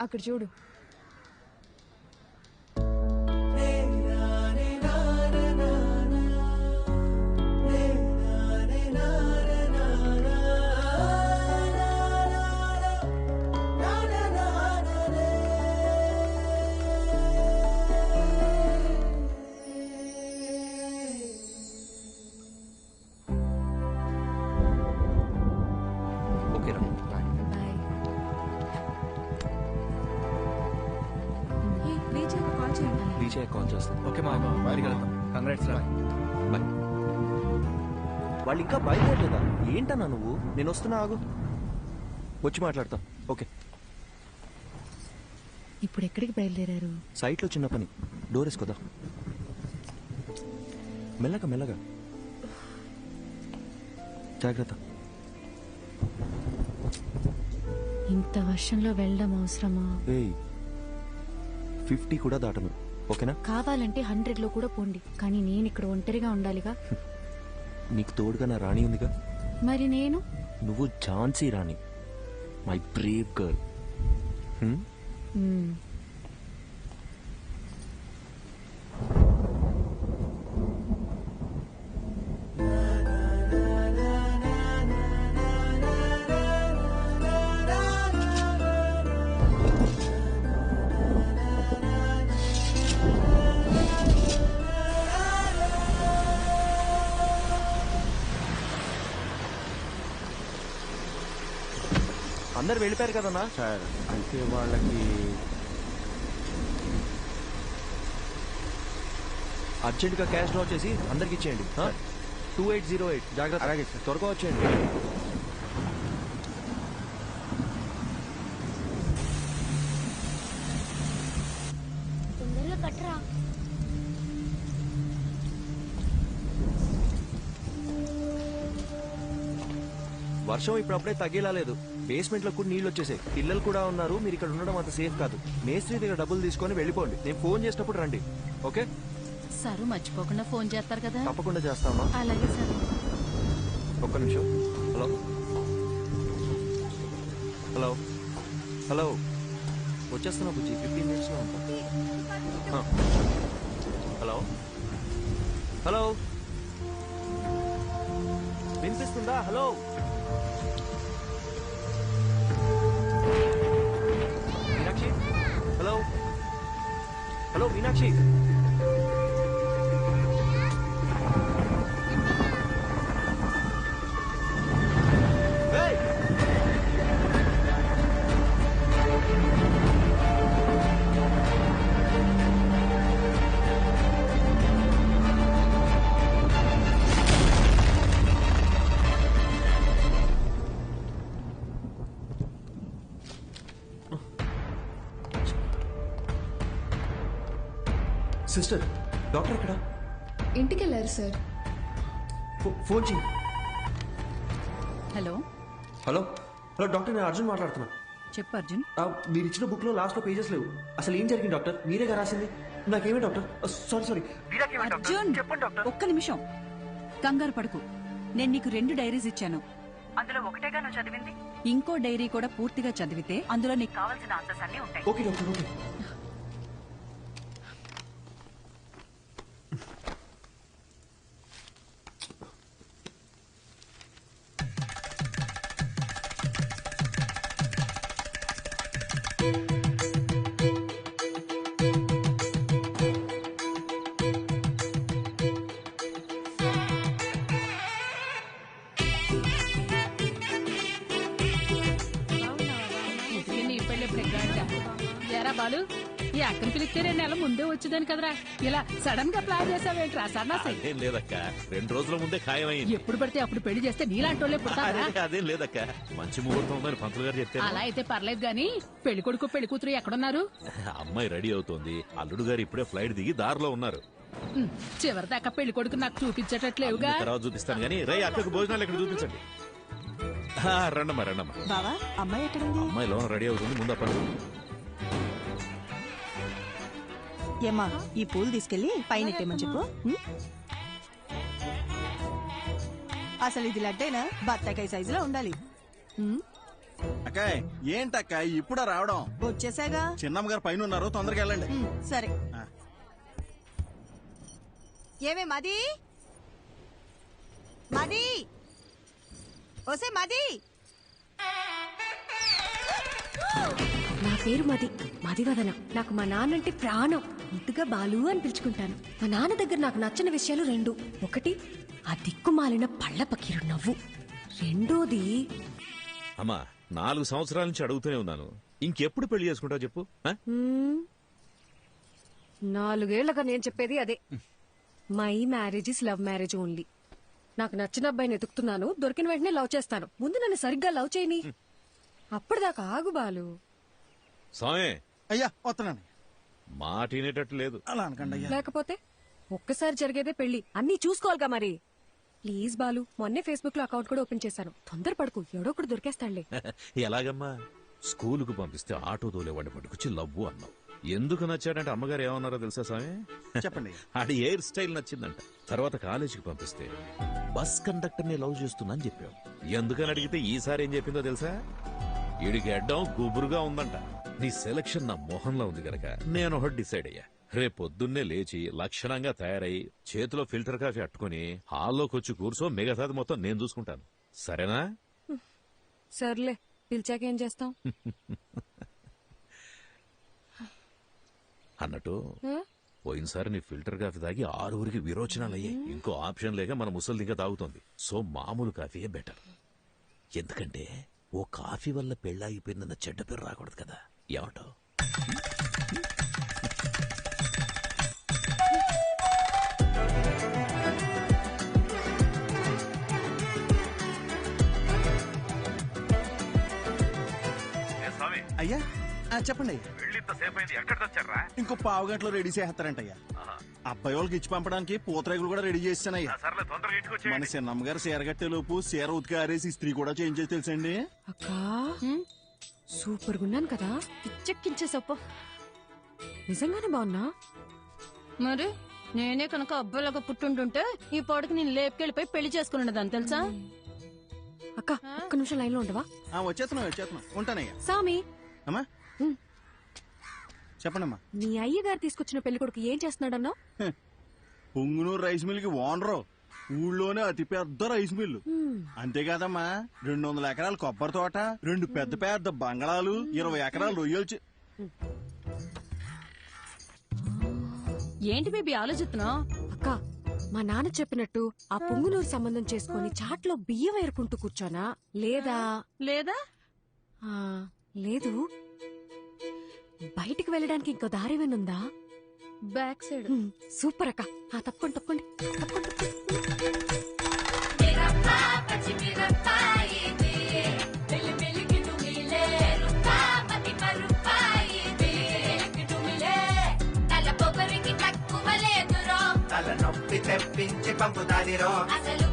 అక్కడ చూడు. కాల్ చేస్తాను. ఓకే మా బయటికి వెళ్తాం. కంగ్రాట్స్ రా. బాయ్. వాళ్ళు ఇంకా బయలుదేరలేదా? ఏంటన్నా నువ్వు? నేను వస్తున్నా, ఆగు, వచ్చి మాట్లాడతా. ఓకే. ఇప్పుడు ఎక్కడికి బయలుదేరారు? సైట్లో చిన్న పని, డోర్ వేసుకోదా. మెల్లగా మెల్లగా, జాగ్రత్త. ఇంత వర్షంలో వెళ్ళడం అవసరమా? 50 కూడా దాటను. ఓకేనా? కావాలంటే 100లో కూడా పోండి, కానీ నేను ఇక్కడ ఒంటరిగా ఉండాలిగా. నీకు తోడుగా నా రాణి ఉందిగా. మరి నేను? నువ్వు ఝాన్సీ రాణి, మై బ్రేవ్ గర్ల్. అందరు వెళ్ళిపోయారు కదన్నా? సార్ అంటే వాళ్ళకి అర్జెంట్గా క్యాష్ డ్రా చేసి అందరికి ఇచ్చేయండి. 2808. జాగ్రత్త. అలాగే సార్, త్వరగా వచ్చేయండి. తొందరగా కట్టరా. వర్షం ఇప్పుడప్పుడే తగ్గేలా లేదు. బేస్మెంట్ లో కూడా నీళ్ళు వచ్చేసాయి. పిల్లలు కూడా ఉన్నారు. మీరు ఇక్కడ ఉండడం అంత సేఫ్ కాదు. మేస్త్రి దగ్గర డబ్బులు తీసుకొని వెళ్ళిపోండి. నేను ఫోన్ చేసినప్పుడు రండి. Okay sir? మర్చిపోకుండా ఫోన్ చేస్తారు కదా? తప్పకుండా చేస్తామా? అలాగే సార్. ఒక్క నిమిషం. హలో హలో హలో, వచ్చేస్తున్నా బుజ్జి, 15 minutes లో ఉంటా. హలో హలో, వినిపిస్తుందా? Hello Meenakshi. Hello hello Meenakshi. Sister, doctor ఎక్కడ? ఇంటికి వెళ్ళారు సార్. ఫోన్ చేయి. హలో హలో హలో డాక్టర్, నేను అర్జున్ మాట్లాడుతున్నా. చెప్పు అర్జున్. మీరు ఇచ్చిన బుక్ లో లాస్ట్ లో పేజెస్ లేవు. అసలు ఏం జరిగింది డాక్టర్? మీరేగా రాసింది. నాకేమే డాక్టర్? సారీ. అర్జున్, ఒక్క నిమిషం, కంగారు పడుకు. నేను నీకు 2 డైరీస్ ఇచ్చాను. అందులో ఒకటేగా నువ్వు చదివింది. ఇంకో డైరీ కూడా పూర్తిగా చదివితే అందులో నీకు కావాల్సిన ఆన్సర్స్ అన్ని ఉంటాయి. Okay doctor, okay. బాలు, ఈ అక్కని పిలిస్తే 2 నెలల ముందే వచ్చేదాని కదరా. ఇలా సడన్ గా ప్లాన్ చేసావేంట్రా సన్నాసి? అదేం లేదక్క, 2 రోజుల ముందే ఖాయమైంది. ఎప్పుడు పడితే అప్పుడు పెళ్లి చేస్తే నీలాంటి వాళ్ళే పుడతారా? అదేం లేదక్క, మంచి ముహూర్తం ఉందని పంతులు గారు చెప్పారు. అలా అయితే పర్లేదు గాని పెళ్లి కొడుకు పెళ్లి కూతురు ఎక్కడున్నారు? అమ్మాయి రెడీ అవుతోంది. అల్లుడు గారు ఇప్పుడే ఫ్లైట్ దిగి దారిలో ఉన్నారు. చివరిదాకా పెళ్లి కొడుకు నాకు చూపించేటట్లేవుగా. తర్వాత చూపిస్తాను గానీ రై అక్కకు భోజనాలు ఇక్కడ చూపించండి. రండమ్మా రండమ్మా. బావా అమ్మాయి ఎక్కడుంది? అమ్మాయి లోన రెడీ అవుతుంది, ముందు పని. ఏమ్మా ఈ పూలు తీసుకెళ్లి పైన ఎట్టేమని చెప్పు. అసలు ఇది లడ్డైనా బత్తాకాయ సైజులో ఉండాలి. అక్కాయ్ ఏంటక్కాయ్ ఇప్పుడా రావడం? వచ్చేసాగా. చిన్నమ్మ గారు పైన ఉన్నారు, తొందరగా వెళ్ళండి. సరే. ఏమే మది మది ఓసే మది. నా పేరు మది, మదివదన. నాకు మా నాన్నంటే ప్రాణం. ముద్దుగా బాలు అని పిలుచుకుంటాను. మా నాన్న దగ్గర నాకు నచ్చిన విషయాలు 2. ఒకటి, ఆ దిక్కుమాలిన పళ్ళ పకీరు నవ్వు. రెండోది, అమ్మా 4 సంవత్సరాల నుంచి అడుగుతూనే ఉన్నాను, ఇంకెప్పుడు పెళ్లి చేసుకుంటావు చెప్పు. 4 ఏళ్లగా నేను చెప్పేది అదే. My marriage is love marriage only. నాకు నచ్చిన అబ్బాయిని ఎతుకుతున్నాను, దొరికిన వెంటనే లవ్ చేస్తాను. ముందు నన్ను సరిగ్గా లవ్ చేయని, అప్పటిదాకా ఆగు బాలు. సామే అయ్యా వస్తున్నాను. మాట వినేటట్టు లేదు. అలా అనకండి అయ్యా. లేకపోతే ఒక్కసారి జరిగేదే పెళ్లి, అన్నీ చూసుకోవాలిగా మరి. ప్లీజ్ బాలు, మొన్నే ఫేస్బుక్ లో అకౌంట్ కూడా ఓపెన్ చేశాను. తొందరపడకు, ఎవడో ఒకటి దొరికేస్తాడులే. ఎలాగమ్మా? స్కూలుకు పంపిస్తే ఆటో తోలేవాడిని పట్టుకొచ్చి లవ్వు అన్నావు. ఎందుకు నచ్చాడంటే అమ్మగారు ఏమన్నారో తెలుసా స్వామి? చెప్పండి. ఆడి హెయిర్ స్టైల్ నచ్చిందంట. తర్వాత కాలేజీకి పంపిస్తే బస్ కండక్టర్ ని లవ్ చేస్తున్నా అని చెప్పావు. ఎందుకని అడిగితే ఈసారి ఏం చెప్పిందో తెలుసా? ఈడికి అడ్డం గుబురుగా ఉందంట. నీ సెలక్షన్ నా మొహంలో ఉంది గనక నేను ఒకటి డిసైడ్ అయ్యా. రేపొద్దున్నే లేచి లక్షణంగా తయారై చేతిలో ఫిల్టర్ కాఫీ అట్టుకుని హాల్లోకి వచ్చి కూర్చో, మిగతాది మొత్తం నేను చూసుకుంటాను. సరేనా? సర్లే, పిలిచాకేం చేస్తాం? అన్నట్టు పోయినసారి నీ ఫిల్టర్ కాఫీ తాగి 6 విరోచనాలయ్యాయి. ఇంకో ఆప్షన్ లేక మన ముసలి ఇంకా తాగుతోంది. సో మామూలు కాఫీయే బెటర్. ఎందుకంటే ఓ కాఫీ వల్ల పెళ్ళాగిపోయిందన్న చెడ్డ పేరు రాకూడదు కదా. ఏమంటావు? అయ్యా చెప్పండి అయ్యా. ఇంకో 1/2 గంటలో రెడీ చేస్తారంటయ్యా. అబ్బాయి వాళ్ళకి ఇచ్చి పంపడానికి పూతరేగులు కూడా రెడీ చేస్తానయ్యా. మన చిన్నమ్మ గారు చీర కట్టే లోపు చీర ఉతికి ఆరేసి స్త్రీ కూడా చేంజ్ చేసి తెలుసండి. అక్కా సూపర్ గున్నాను కదా, పిచ్చెక్కించేసప్ప. నిజంగానే బాగున్నా? మరి నేనే కనుక అబ్బాయిలాగా పుట్టుంటుంటే ఈ పాడుకు నేను లేపుకెళ్ళిపోయి పెళ్లి చేసుకున్నదాన్ని తెలుసా? అక్క ఒక్క నిమిషం లైన్ లో ఉండవా? వచ్చేస్తున్నా ఉంటానయ్యా. సామి అమ్మా చెప్పండమ్మా. నీ అయ్యగారు తీసుకొచ్చిన పెళ్లి కొడుకు ఏం చేస్తున్నాడన్నావు? పొంగునూరు రైస్ మిల్ కి ఓనరు, ఊళ్ళోనే అతి పెద్ద రైస్ మిల్లు. అంతేకాదమ్మా 200 ఎకరాల కొబ్బరి తోట, 2 పెద్ద పెద్ద బంగళాలు, 20 ఎకరాల రొయ్యలు. ఏంటి బేబీ ఆలోచిస్తున్నావు? అక్క మా నాన్న చెప్పినట్టు ఆ పొంగునూరు సంబంధం చేసుకుని చాట్లో బియ్యం ఏరుకుంటూ కూర్చోనా, లేదా లేదు బయటికి వెళ్ళడానికి ఇంకో దారేమేనుందా? Back side. సూపర్ అక్క. తప్పకుండా. తలనొప్పి తెప్పించి పంపుతాదిరో, అసలు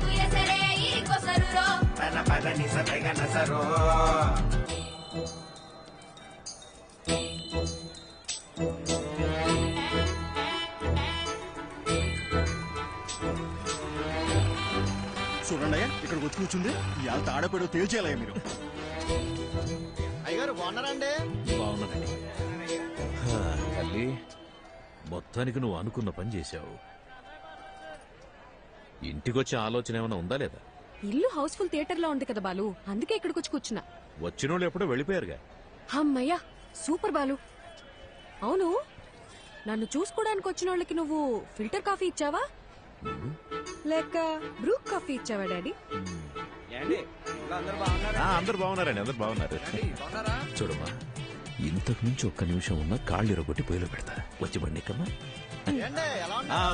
తన పదని సతగనసరో. చూడండి అయ్యా, ఇక్కడికి వచ్చి కూర్చుంది. ఇవాళ తాడపేడో తేల్చేయాలయ్యా మీరు. అయ్యగారు బాగున్నారండి? బాగున్నానండి. తల్లి, మొత్తానికి నువ్వు అనుకున్న పని చేశావు. ఇంటికొచ్చే ఆలోచన ఏమైనా ఉందా లేదా? ఇల్లు హౌస్ఫుల్ థియేటర్ లో ఉంది కదా బాలు, అందుకే ఇక్కడికి వచ్చి కూర్చున్నా. వచ్చినోళ్ళు ఎప్పుడో వెళ్ళిపోయారుగా. అమ్మయ్యా సూపర్ బాలు. అవును, నన్ను చూసుకోవడానికి వచ్చిన వాళ్ళకి నువ్వు ఫిల్టర్ కాఫీ ఇచ్చావా లేక బ్రూ కాఫీ ఇచ్చావా డాడీ? అందరు బాగున్నారండి, అందరు బాగున్నారు. చూడమ్మా, ఇంతకు మించి ఒక్క నిమిషం ఉన్న కాళ్ళు ఇరగొట్టి పొయ్యిలో పెడతా. వచ్చి బండి ఎక్కమ్మా.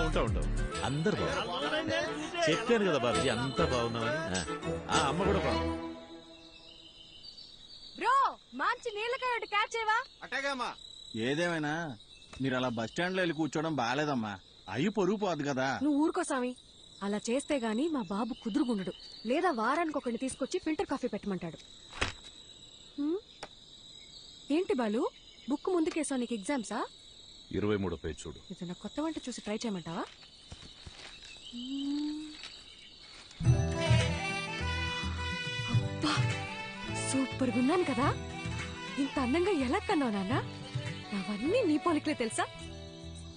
ఉంటాం. అందరు బాగున్నారు. చెప్పాను కదా బాబు, అంతా బాగున్నామని. అమ్మ కూడా బాగుంది. బ్రో మంచి నీళ్ళకాయ క్యాచ్ చేయవా? అట్టేగామా. ఏదేమైనా మీరు అలా బస్ స్టాండ్ లో వెళ్ళి కూర్చోవడం బాగాలేదమ్మా. అయ్యి పొరుగు పోదు కదా. నువ్వు ఊరుకో సామి. అలా చేస్తే గాని మా బాబు కుదురుగుండడు. లేదా వారానికి ఒకరిని తీసుకొచ్చి ఫిల్టర్ కాఫీ పెట్టమంటాడు. ఏంటి బాలు, బుక్ ముందుకేసా? నీకు ఎగ్జామ్సా? 23వ పేజ్ చూడు. ఏదైనా కొత్త వంట చూసి ట్రై చేయమంటావా? అబ్బా, సూపర్గా ఉన్నాను కదా. ఇంత అందంగా ఎలా కన్నావు నాన్న? అవన్నీ నీ పోలికలే తెలుసా?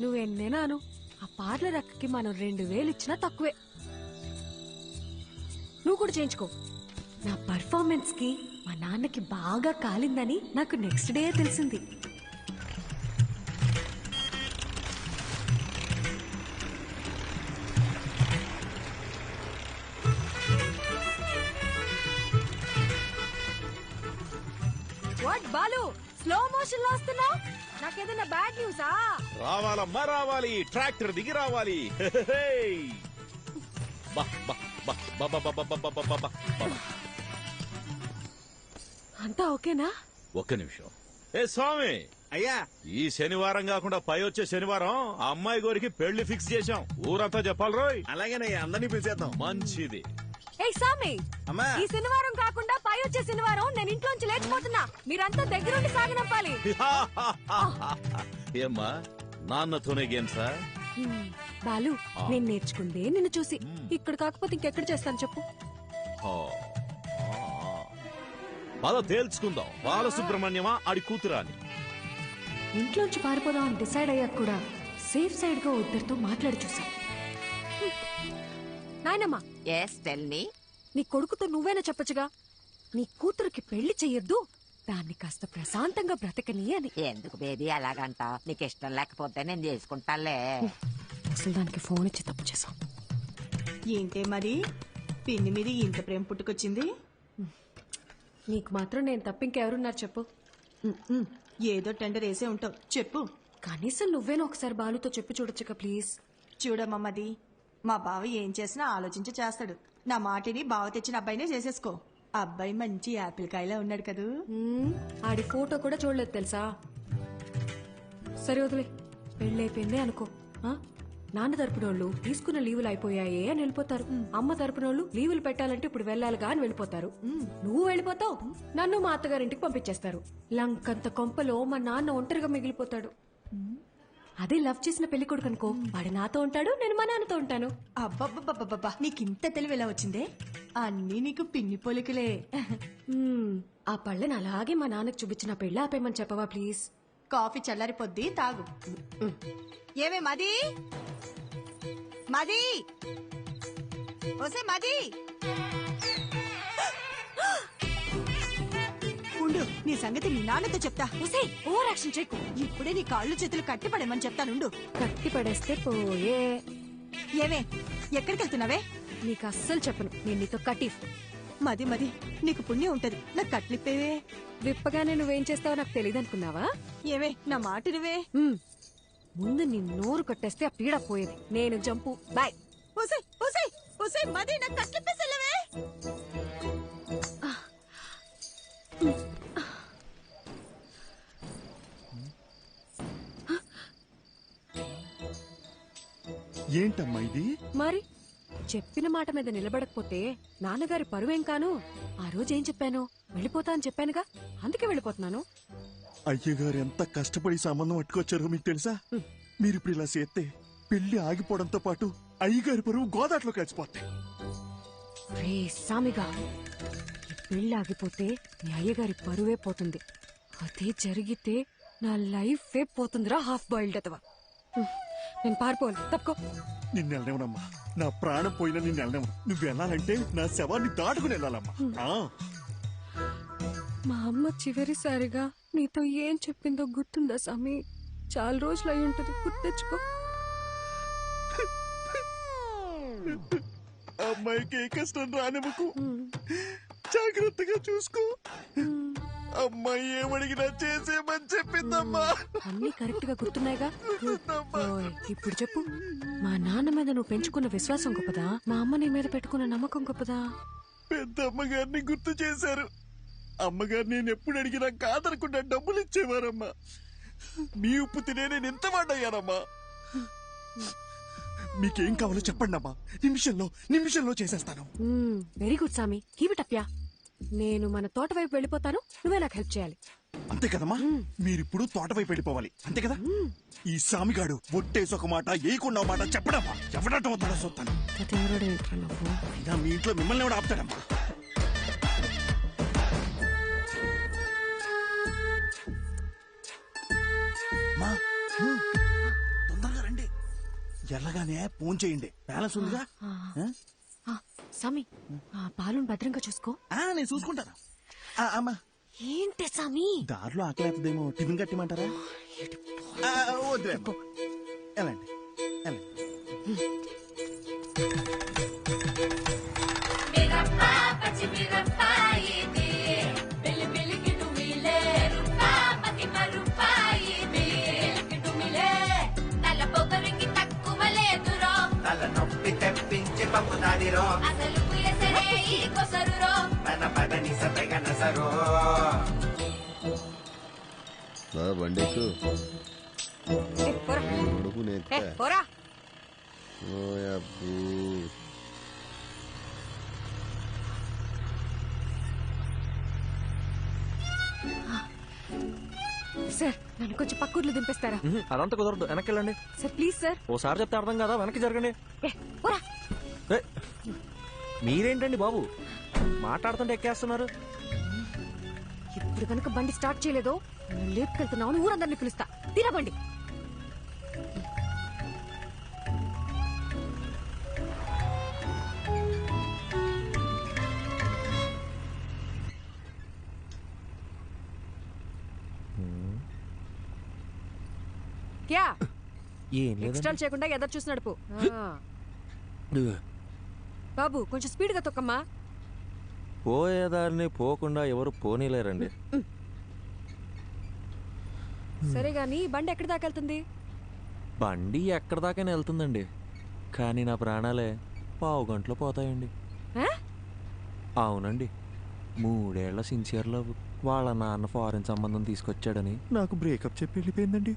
నువ్వెన్నేనాను ఆ పార్లర్ అక్కకి మనం 2000 ఇచ్చినా తక్కువే. నువ్వు కూడా చేయించుకో. నా పర్ఫార్మెన్స్ కి మా నాన్నకి బాగా కాలిందని నాకు నెక్స్ట్ డే తెలిసింది. వాట్ బాలు, స్లో మోషన్ లో వస్తున్నావు? నాకేదైనా బ్యాడ్ న్యూసా? రావాలమ్మా రావాలి, ట్రాక్టర్ దిగి రావాలి. అంతా ఓకేనా? ఒక్క నిమిషం. ఏ స్వామి, అయ్యా, ఈ శనివారం కాకుండా పై వచ్చే శనివారం ఆ అమ్మాయి గోరికి పెళ్లి ఫిక్స్ చేశాం. ఊరంతా చెప్పాలి రోయ్. అలాగేనయ్యా, అందరినీ పిలిచేద్దాం. మంచిది. ఏ సామి, అమ్మా, ఈ శనివారం కాకుండా పై వచ్చే శనివారం నేను ఇంట్లోంచి లేకపోతున్నా. మీరంతా దగ్గరుండి సాగనంపాలి. ఏమ్మా, నాన్నతోనే గేమ్సా? బాలు, నేను నేర్చుకుందే నిన్ను చూసి. ఇక్కడ కాకపోతే ఇంకెక్కడ చేస్తాను చెప్పు? పద తేల్చుకుందాం. బాలసుబ్రహ్మణ్యమా ఆడి కూతురా అని. ఇంట్లోంచి పారిపోదాం అని డిసైడ్ అయ్యాక కూడా సేఫ్ సైడ్ గా ఇద్దరితో మాట్లాడి చూసా. నాయనమ్మా, నీ కొడుకుతో నువ్వేనా చెప్పచ్చుగా, నీ కూతురికి పెళ్లి చెయ్యొద్దు, దాన్ని కాస్త ప్రశాంతంగా బ్రతకని అని. ఎందుకు బేబీ అలాగంటా? నీకు ఇష్టం లేకపోతే నేను చేసుకుంటాలే. అసలు దానికి ఫోన్ ఇచ్చి తప్పు చేసాం. ఏంటే మరి పిన్ని మీద ఇంత ప్రేమ పుట్టుకొచ్చింది? నీకు మాత్రం నేను తప్ప ఇంకెవరున్నారు చెప్పు? ఏదో టెండర్ వేసే ఉంటావు, చెప్పు. కనీసం నువ్వేనా ఒకసారి బాలుతో చెప్పి చూడొచ్చుగా ప్లీజ్. చూడమ్మది, మా బావ ఏం చేసినా ఆలోచించి చేస్తాడు. నా మాటిని బావ తెచ్చిన అబ్బాయినే చేసేసుకో. అబ్బాయి మంచి యాపిల్ కాయలా ఉన్నాడు కదూ. ఆడి ఫోటో కూడా చూడలేదు తెలుసా. సరే వదిలే, పెళ్ళైపోయిందే అనుకో. నాన్న తరపునోళ్ళు తీసుకున్న లీవులు అయిపోయాయే అని వెళ్ళిపోతారు. అమ్మ తరపునోళ్ళు లీవులు పెట్టాలంటే ఇప్పుడు వెళ్ళాలిగా అని వెళ్ళిపోతారు. నువ్వు వెళ్ళిపోతావు, నన్ను మా అత్తగారింటికి పంపించేస్తారు. లంకంత కొంపలో మా నాన్న ఒంటరిగా మిగిలిపోతాడు. అదే లవ్ చేసిన పెళ్లి కొడుకు అనుకో, వాడు నాతో ఉంటాడు, నేను మా నాన్నతో ఉంటాను. అబ్బబ్బబ్బబ్బబ్బా, నీకింత తెలివి ఎలా వచ్చిందే? అన్నీ నీకు పిన్ని పోలికలే. ఆ పళ్ళని అలాగే మా నాన్నకు చూపించిన పెళ్ళి ఆపేయమని చెప్పవా ప్లీజ్? కాఫీ చల్లారిపోద్ది, తాగు. ఏమే మది, మది, ఓసే మది, ఉండు, నీ సంగతి నీ నాన్నతో చెప్తా. ఓసే, ఓవర్ యాక్షన్ చేయకు. ఇప్పుడే నీ కాళ్ళు చేతులు కట్టి పడేమని చెప్తానుండు. కట్టి పడేస్తే పోయే. ఏమే, ఎక్కడికి వెళ్తున్నావే? నీకు అస్సలు చెప్పను, నేను నీతో కట్టి. మది మది, నీకు పుణ్యం ఉంటది, నాకు కట్లిప్పేవే. విప్పగానే నువ్వేం చేస్తావో నాకు తెలియదు అనుకున్నావా? ఏమే, నా మాట నువ్వే. ముందు నీ నోరు కట్టేస్తే ఆ పీడ పోయేది. నేను జంపు, బాయ్. ఓసే ఓసే ఓసే మది, నాకు కట్లిప్పేసలేవే. ఏంటమ్మా ఇది? మరి చెప్పిన మాట మీద నిలబడకపోతే నాన్నగారి పరువేం కాను. ఆ రోజు ఏం చెప్పాను? వెళ్ళిపోతా అని చెప్పానుగా, అందుకే వెళ్ళిపోతున్నాను. అయ్యగారు ఎంత కష్టపడి సంబంధం పట్టుకొచ్చారో మీకు తెలుసా? మీరు ఇప్పుడు ఇలా చేస్తే పెళ్లి ఆగిపోవడంతో పాటు అయ్యగారి పరువు గోదాట్లో కలిసిపోతాయి. రే సామిగా, ఈ పెళ్లి ఆగిపోతే నీ అయ్యగారి పరువే పోతుంది. అదే జరిగితే నా లైఫ్ పోతుందిరా, హాఫ్ బాయిల్డ్ అతవా. నేను పారిపోవాలి, తప్పుకో. నిన్ను వెళ్ళనివ్వనమ్మా, నా ప్రాణం పోయినా నిన్ను వెళ్ళనివ్వను. నువ్వు వెళ్ళాలంటే నా శవాన్ని దాటుకుని వెళ్ళాలమ్మా. మా అమ్మ చివరిసారిగా నీతో ఏం చెప్పిందో గుర్తుందా సామి? చాలా రోజులు అయి ఉంటుంది, గుర్తెచ్చుకో. అమ్మాయికి ఏ కష్టం రానివ్వకు, జాగ్రత్తగా చూసుకో. అమ్మాయి ఏమడిగినా చేసేమని చెప్పిందమ్మా. అన్ని కరెక్ట్ గా గుర్తున్నాయిగా. ఇప్పుడు చెప్పు, మా నాన్న మీద నువ్వు పెంచుకున్న విశ్వాసం గొప్పదా, మా అమ్మ నీ మీద పెట్టుకున్న నమ్మకం గొప్పదా? పెద్ద అమ్మగారిని గుర్తు చేశారు. అమ్మగారు నేను ఎప్పుడు అడిగినా కాదనకుండా డబ్బులు ఇచ్చేవారమ్మా. మీ ఉప్పు తినే నేను ఎంత వాడయ్యానమ్మా. మీకేం కావాలో చెప్పండి అమ్మా, నిమిషంలో చేసేస్తాను. వెరీ గుడ్ సామి, కీప్ ఇట్ అప్ యా. నేను మన తోట వైపు వెళ్ళిపోతాను, నువ్వే నాకు హెల్ప్ చేయాలి. అంతే కదమ్మా, మీరిప్పుడు తోట వైపు వెళ్ళిపోవాలి, అంతే కదా? ఈ సామిగాడు ఒట్టేసి ఒక మాట ఏయకుండా మాట చెప్పడమ్మా, ఎవడట అవుతాడో చూస్తాను. అయినా మీ ఇంట్లో మిమ్మల్ని ఎవడు ఆపుతాడమ్మా? తొందరగా రండి, ఎల్లగానే ఫోన్ చేయండి, బ్యాలెన్స్ ఉందిగా. సామి, పాలుని భద్రంగా చూసుకో. నేను చూసుకుంటాను. అమ్మా ఏంటి సామి, దారిలో ఆకలేతదేమో, టిఫిన్ కట్టిమంటారా? వద్దులే, వెళ్ళండి. తలనొప్పి తెప్పించి పంపుతాదిరో, తన పదని సతగనసరో. బండెక్కు సార్, నన్ను కొంచెం పక్కూర్లు దింపేస్తారా? అదంతా కుదరదు, వెనక్కి వెళ్ళండి. Sir please sir. ఓసారి చెప్తే అర్థం కదా, వెనక్కి జరగండి. మీరేంటండి బాబు, మాట్లాడుతుంటే ఎక్కేస్తున్నారు. ఇప్పుడు కనుక బండి స్టార్ట్ చేయలేదో లేపుకెళ్తున్నావు, ఊరందరినీ పిలుస్తా. తినబండి. క్యా ఎక్స్ట్రా చేయకుండా ఎదురు చూసి నడుపు. బాబు కొంచెం స్పీడ్ గా తొక్కమ్మా. పోయేదారిని పోకుండా ఎవరు పోనీలేరండి. సరే గాని బండి ఎక్కడి దాకా వెళ్తుంది? బండి ఎక్కడి దాకైనా వెళ్తుందండి, కానీ నా ప్రాణాలే పావు గంటలో పోతాయండి. అవునండి, 3 ఏళ్ల సిన్సియర్ లవ్ వాళ్ళ నాన్న ఫారెన్ సంబంధం తీసుకొచ్చాడని నాకు బ్రేకప్ చెప్పి వెళ్ళిపోయిందండి.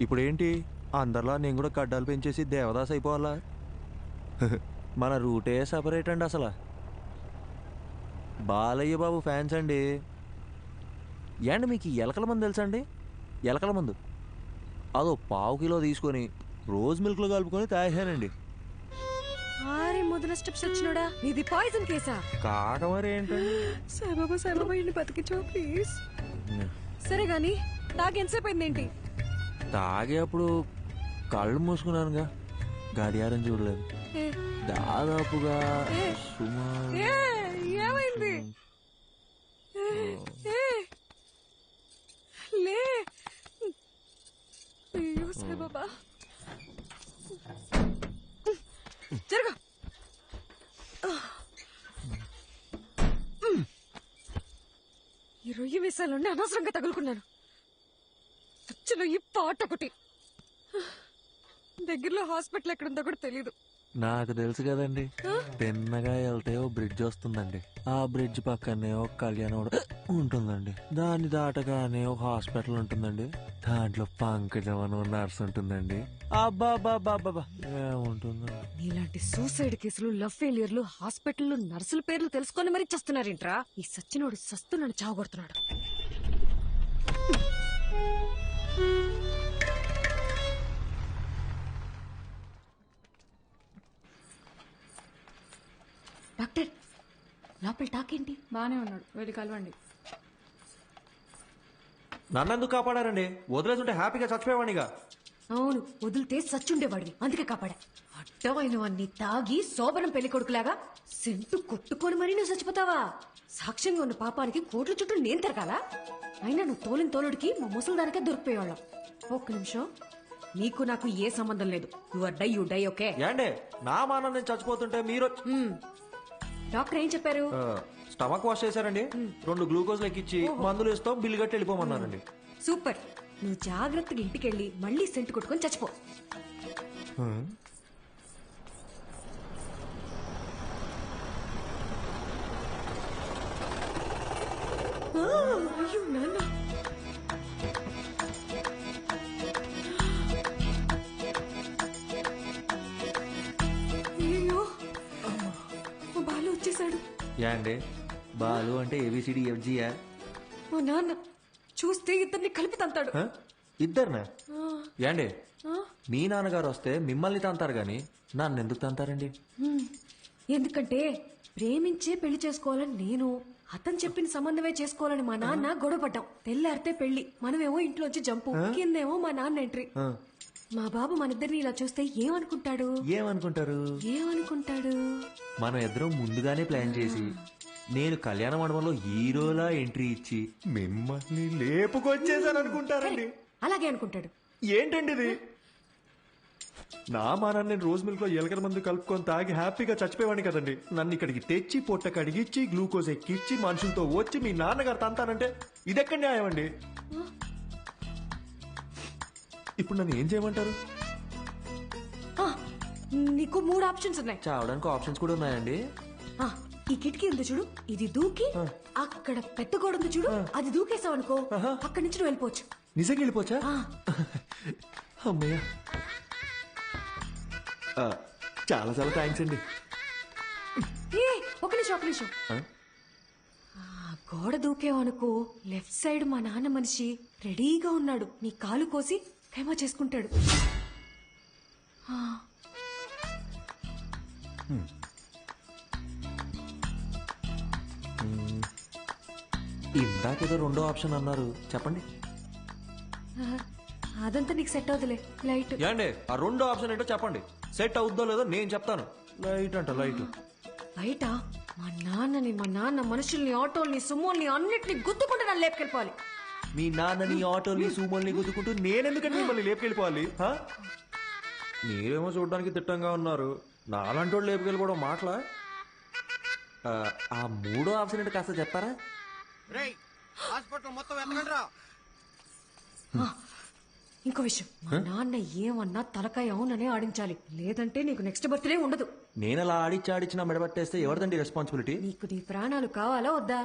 ఇప్పుడేంటి, అందరిలా నేను కూడా గడ్డాలు పెంచేసి దేవదాస్ అయిపోవాలా? మన రూటే సపరేట్ అండి. అసలు బాలయ్య బాబు ఫ్యాన్స్ అండి. ఏండి మీకు ఎలకల మందు తెలుసా అండి? ఎలకల మందు అదో 1/2 కిలో తీసుకొని రోజ్ మిల్క్లో కలుపుకొని తాగానండి. మొదల స్టెప్స్ వచ్చినోడా, ఇది పాయిజన్ కేసా? కాక మరి ఏంటండి. సాయిబాబా ఇల్లు బతికించో ప్లీజ్. సరే గాని తాగి ఎంతసేపు అయిందేంటి? తాగేప్పుడు కళ్ళు మూసుకున్నానుగా, గడియారం చూడలేదు. దాదాపుగా ఏమైంది? లే, అయ్యో సాయిబాబా, జరగ. ఈ రొయ్యి మీసాలుండి అనవసరంగా తగులుకున్నాను. చచ్చిన ఈ పాట ఒకటి. దగ్గరలో హాస్పిటల్ ఎక్కడుందో కూడా తెలీదు. నాకు తెలుసు కదండి, తిన్నగా వెళ్తే ఓ బ్రిడ్జ్ వస్తుందండి, ఆ బ్రిడ్జ్ పక్కనే ఒక కళ్యాణం ఉంటుందండి, దాన్ని దాటగానే ఒక హాస్పిటల్ ఉంటుందండి, దాంట్లో పంకజం అని నర్స్ ఉంటుందండి. అబ్బాబాబాబా ఏముంటుందండి. నీలాంటి సూసైడ్ కేసులు, లవ్ ఫెయిలియర్లు, హాస్పిటల్ నర్సుల పేర్లు తెలుసుకొని మరీ చస్తున్నారేంట్రా? ఈ సచ్చినోడు సస్తున్నాడు, చావగొడుతున్నాడు. డాక్టర్, లోపల టాకేంటి? బానే ఉన్నాడు, వెళ్ళి కలవండి. నన్నెందుకు కాపాడారండి? వదిలేసుంటే హ్యాపీగా చచ్చిపోయేవాడిగా. అవును, వదిలితే సచ్చుండేవాడివి, అందుకే కాపాడా. అడ్డమైనవన్నీ తాగి శోభనం పెళ్లి కొడుకులాగా సెంటు కొట్టుకొని మరీ నువ్వు చచ్చిపోతావా? సాక్ష్యంగా ఉన్న పాపానికి కోట్ల చుట్టూ నేను తిరగాలా? అయినా నువ్వు తోలిన తోలుడికి మా ముసలిదానికే దొరికిపోయేవాళ్ళం. ఒక్క నిమిషం, నీకు నాకు ఏ సంబంధం లేదు. You die okay? ఏండే నా మానం నేను చచ్చిపోతుంటే మీరు? డాక్టర్ ఏం చెప్పారు? స్టమక్ వాష్ చేశారండి, 2 గ్లూకోజ్ లెక్కిచ్చి మందులు ఇస్తాం, బిల్లు కట్టి వెళ్ళిపోమన్నారండి. సూపర్. నువ్వు జాగ్రత్తగా ఇంటికెళ్ళి మళ్ళీ సెంటు కొట్టుకొని చచ్చిపో. అయ్యో నాన్న, బాలు వచ్చేసాడు. యా అండి బాలు అంటే ఏబిసిడి ఎఫ్జియా? మా నాన్న చూస్తే ఇద్దరిని కలిపి తంతాడు. ఇద్దరునా? ఆ, యాండి ఆ, మీ నాన్నగారు వస్తే మిమ్మల్ని తంతారు గాని నన్ను ఎందుకు తంతారండి? ఎందుకంటే ప్రేమించే పెళ్లి చేసుకోవాలని నేను, అతను చెప్పిన సంబంధమే చేసుకోవాలని మా నాన్న గొడవపడ్డాం. తెల్లారితే పెళ్లి, మనమేమో ఇంట్లోంచి జంపు, కిందేమో మా నాన్న ఎంట్రీ. మా బాబు మనిద్దరిని ఇలా చూస్తే ఏమనుకుంటాడు? ఏమనుకుంటాడు? మనం ఇద్దరం ముందుగానే ప్లాన్ చేసి నేను కళ్యాణ మండపంలో హీరోలా ఎంట్రీ ఇచ్చి మిమ్మల్ని లేపుకొచ్చేసాను అనుకుంటారండి. అలాగే అనుకుంటాడు. ఏంటండి ఇది? నా మానాన్ని నేను రోజు మిల్క్ లో ఎలకల మందు కలుపుకొని తాగి హ్యాపీగా చచ్చిపోయేవాడిని కదండి. నన్ను ఇక్కడికి తెచ్చి పొట్ట కడిగిచ్చి గ్లూకోజ్ ఎక్కిచ్చి మనుషులతో వచ్చి మీ నాన్నగారు తంతానంటే ఇదెక్కడ న్యాయం అండి? ఇప్పుడు నన్ను ఏం చేయమంటారు? ఆ, నీకు 3 ఆప్షన్స్ ఉన్నాయి. చావడానికి ఆప్షన్స్ కూడా ఉన్నాయండి? ఆ, ఈ కిటికీ ఉంది చూడు, ఇది దూకి అక్కడ పెద్ద గోడ ఉంది చూడు, అది దూకేసావు అనుకో అక్కడి నుంచి నువ్వు వెళ్ళిపోవచ్చు. నిజంగా వెళ్ళిపోవచ్చా? అమ్మయ్య, చాలా చాలా థ్యాంక్స్ అండి. ఒక నిమిషం. గోడ దూకేవనుకో లెఫ్ట్ సైడ్ మా నాన్న మనిషి రెడీగా ఉన్నాడు. నీ కాలు కోసి ఖైమా చేసుకుంటాడు. ఇందాకేదో రెండో ఆప్షన్ అన్నారు, చెప్పండి. అదంతా నీకు సెట్ అవుతులే. లైట్ ఏండి ఆ రెండో ఆప్షన్ ఏంటో చెప్పండి. సెట్ అవుద్దో లేదో నేను చెప్తాను. లైట్ అంట లైట్. బయట మా నాన్న మనుషుల్ని, ఆటోల్ని, సుమోల్ని అన్నిటిని గుద్దుకుంటే నన్ను లేపుకెళ్ళిపోవాలి. మీ నాన్నని, ఆటోల్ని, సూమోల్ని గుద్దుకుంటూ నేనెందుకంటే మిమ్మల్ని లేపుకెళ్ళిపోవాలి? మీరేమో చూడడానికి తిట్టంగా ఉన్నారు, నాలంటి వాళ్ళు లేపుకెళ్ళిపోవడం మాటలా? ఆ మూడో ఆప్షన్ ఏంటో కాస్త చెప్తారా? హాస్పిటల్ మొత్తం వెళ్ళండిరా. ఇంకో విషయం, మా నాన్న ఏమన్నా తలకాయ అవుననే ఆడించాలి, లేదంటే నీకు నెక్స్ట్ బర్త్డే ఉండదు. నేను అలా ఆడిచ్చి మెడబట్టేస్తే ఎవరిదండి రెస్పాన్సిబిలిటీ? నీకు నీ ప్రాణాలు కావాలా వద్దా?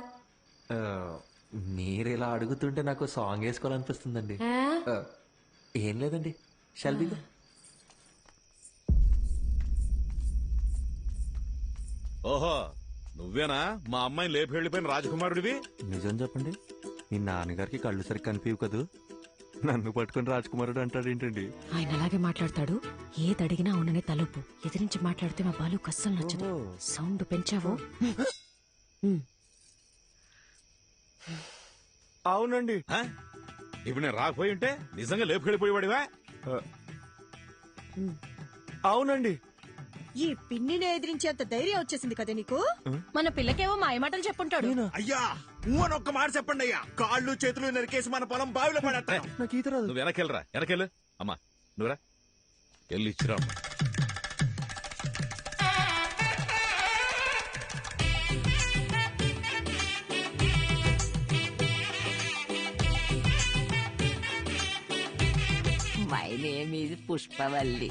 మీరిలా అడుగుతుంటే నాకు సాంగ్ వేసుకోవాలనిపిస్తుందండి. ఏం లేదండి, షల్బిగా. ఓహో, నువ్వేనా మా అమ్మాయిని లేపి వెళ్ళిపోయిన రాజకుమారుడివి? నిజం చెప్పండి, మీ నాన్నగారికి కళ్ళు సరిగ్గా కనిపించవు కదూ, నన్ను పట్టుకుని రాజకుమారుడు అంటాడేంటండి? ఆయన అలాగే మాట్లాడతాడు. ఏది అడిగినా అవుననే తలుపు. ఎదిరించి మాట్లాడితే మా బాలు కస్సలు నచ్చదు. సౌండ్ పెంచావో? అవునండి. ఇప్పుడు నేను రాకపోయి ఉంటే నిజంగా లేపుకెళ్ళిపోయేవాడివా? అవునండి. ఈ పిన్నిని ఎదిరించేంత ధైర్యం వచ్చేసింది కదా నీకు? మన పిల్లకేమో మాయమాటలు చెప్పుంటాడు. అయ్యా అని ఒక్క మాట చెప్పండి అయ్యా, కాళ్ళు చేతులు నరికేసి మన పొలం బావిలో పడేస్తాను. నువ్వు వెనకెళ్ళరా, వెనకెళ్ళు. అమ్మా నువ్వురా, వెళ్ళి ఇచ్చిరా. My name is Pushpavalli.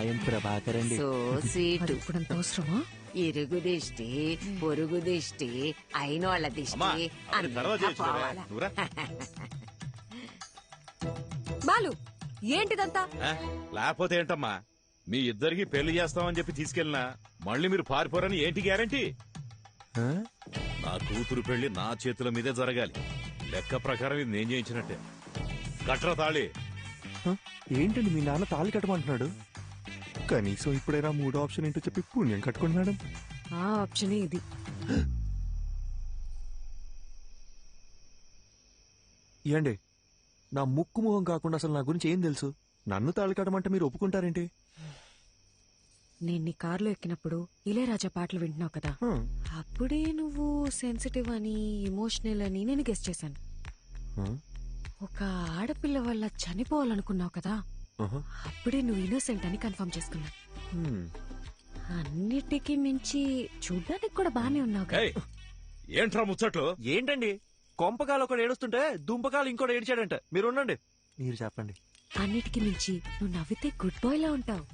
I'm Prabhakar అండి. So sweet. ఇప్పుడంత అవసరమా? ఇరుగు దిష్టి, పొరుగు దిష్టి, అయినోళ్ళ దిష్టి అంతా పోవాలా? బాలు ఏంటిదంతా? లేకపోతే ఏంటమ్మా, మీ ఇద్దరికి పెళ్లి చేస్తామని చెప్పి తీసుకెళ్ళినా మళ్ళీ మీరు పారిపోరని ఏంటి గ్యారంటీ? నా కూతురు పెళ్లి నా చేతుల మీదే జరగాలి. లెక్క ప్రకారం ఇది నేను చేయించినట్టే. కట్ర తాళి. ఏంటండి మీ నాన్న తాళి కట్టమంటున్నాడు? కనీసం ఇప్పుడైనా మూడో ఆప్షన్ ఏంటో చెప్పి పుణ్యం కట్టుకోండి మేడం. ఆ ఆప్షనే ఇది. ఏండి నా ముక్కు ముఖం కాకుండా అసలు నా గురించి ఏం తెలుసు? నన్ను తాళి కట్టమంటే మీరు ఒప్పుకుంటారేంటి? నేను నీ కారులో ఎక్కినప్పుడు ఇళయరాజా పాటలు వింటున్నావు కదా, అప్పుడే నువ్వు సెన్సిటివ్ అని, ఎమోషనల్ అని నేను గెస్ చేశాను. ఒక ఆడపిల్ల వల్ల చనిపోవాలనుకున్నావు కదా, అప్పుడే నువ్వు ఇన్నోసెంట్ అని కన్ఫర్మ్ చేసుకున్నా. అన్నిటికీ మించి చూడ్డానికి కూడా బానే ఉన్నావు కదా. ఏంట్రా ముచ్చట్లు? ఏంటండి కొంపకాలు ఒకడు ఏడుస్తుంటే దుంపకాలు ఇంకోటి ఏడిచాడంట. మీరు ఉండండి, మీరు చెప్పండి. అన్నిటికీ మించి నువ్వు నవ్వితే గుడ్ బాయ్ లా ఉంటావు.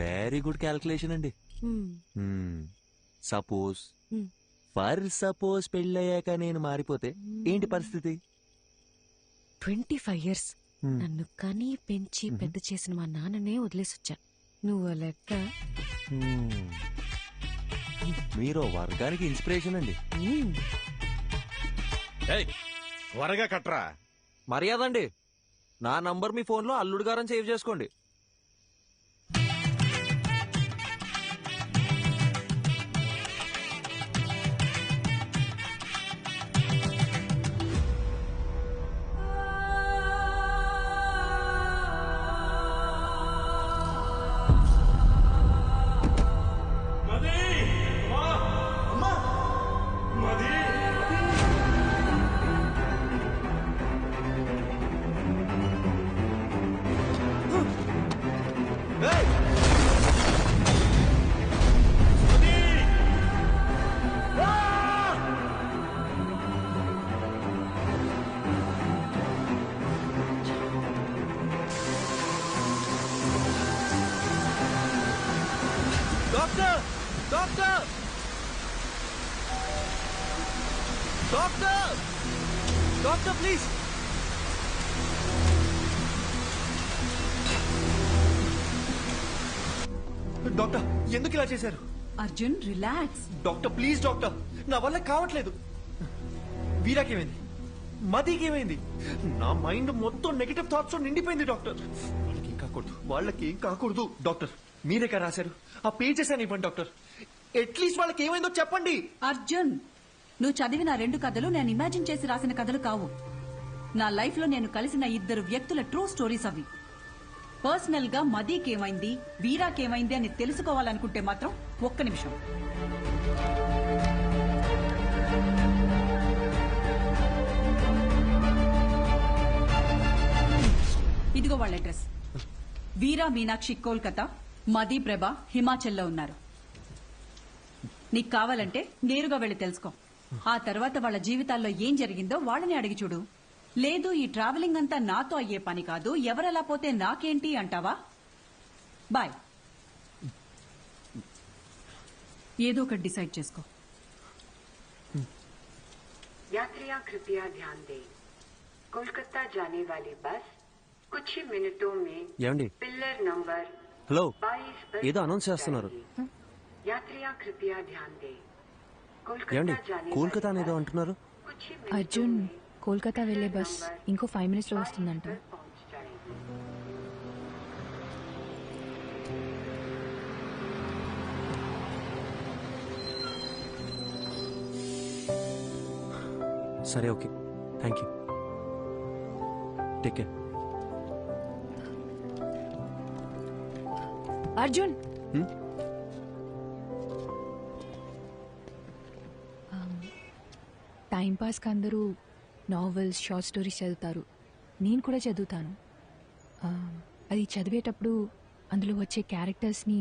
వెరీ గుడ్ క్యాల్కులేషన్ అండి. సపోజ్ ఫర్ సపోజ్ పెళ్ళయ్యాక నేను మారిపోతే ఏంటి పరిస్థితి? 25 years నన్ను కని పెంచి పెద్ద చేసిన మా నాన్ననే వదిలేసొచ్చా. నువ్వు లెక్క. మీరు వర్గానికి ఇన్స్పిరేషన్ అండి. త్వరగా కట్రా. మర్యాద అండి, నా నంబర్ మీ ఫోన్లో అల్లుడు గారని సేవ్ చేసుకోండి. Doctor doctor doctor doctor please. Doctor ఎందుకు ఇలా చేశారు? Arjun relax. Doctor please doctor, నా వల్ల కావట్లేదు. వీరాకేమైంది? మదికేమైంది? నా మైండ్ మొత్తం నెగటివ్ థాట్స్ నిండిపోయింది డాక్టర్. వాళ్ళకి ఏం కాకూడదు, వాళ్ళకి ఏం కాకూడదు. డాక్టర్ మీరే కదా రాశారు, ఆ పేజెస్ అని ఇవ్వండి డాక్టర్. అట్లీస్ట్ వాళ్ళకి ఏమైందో చెప్పండి. అర్జున్, నువ్వు చదివిన 2 కథలు నేను ఇమాజిన్ చేసి రాసిన కథలు కావు. నా లైఫ్ లో నేను కలిసిన 2 వ్యక్తుల ట్రూ స్టోరీస్ అవి. పర్సనల్ గా మదీకేమైంది, వీరాకేమైంది అని తెలుసుకోవాలనుకుంటే మాత్రం ఒక్క నిమిషం. ఇదిగో వాళ్ళ అడ్రస్. వీరా మీనాక్షి కోల్కతా, మదీ ప్రభ హిమాచల్లో ఉన్నారు. నీకు కావాలంటే నేరుగా వెళ్ళి తెలుసుకో. ఆ తర్వాత వాళ్ళ జీవితాల్లో ఏం జరిగిందో వాళ్ళని అడిగి చూడు. లేదు ఈ ట్రావెలింగ్ అంతా నాతో అయ్యే పని కాదు, ఎవరెలా పోతే నాకేంటి అంటావా? బాయ్. ఏదో ఒకటి డిసైడ్ చేసుకో. यात्रियां कृपया ध्यान दें, कोलकाता जाने वाली बस कुछ ही मिनटों में ఏమండి? पिलर नंबर హలో, 22 पर ఏదో అనౌన్స్ చేస్తున్నారు. यात्रियां कृपया ध्यान दें, ఏమండి? कोलकाता जाने కోల్కతా అనేదో అంటున్నారు. అర్జున్, కోల్కతా వెళ్లే బస్ ఇంకో 5 minutes లో వస్తుందంట. సరే okay, thank you. Take care. Arjun, time పాస్కి అందరూ నావెల్స్, షార్ట్ స్టోరీస్ చదువుతారు. నేను కూడా చదువుతాను. అది చదివేటప్పుడు అందులో వచ్చే క్యారెక్టర్స్ని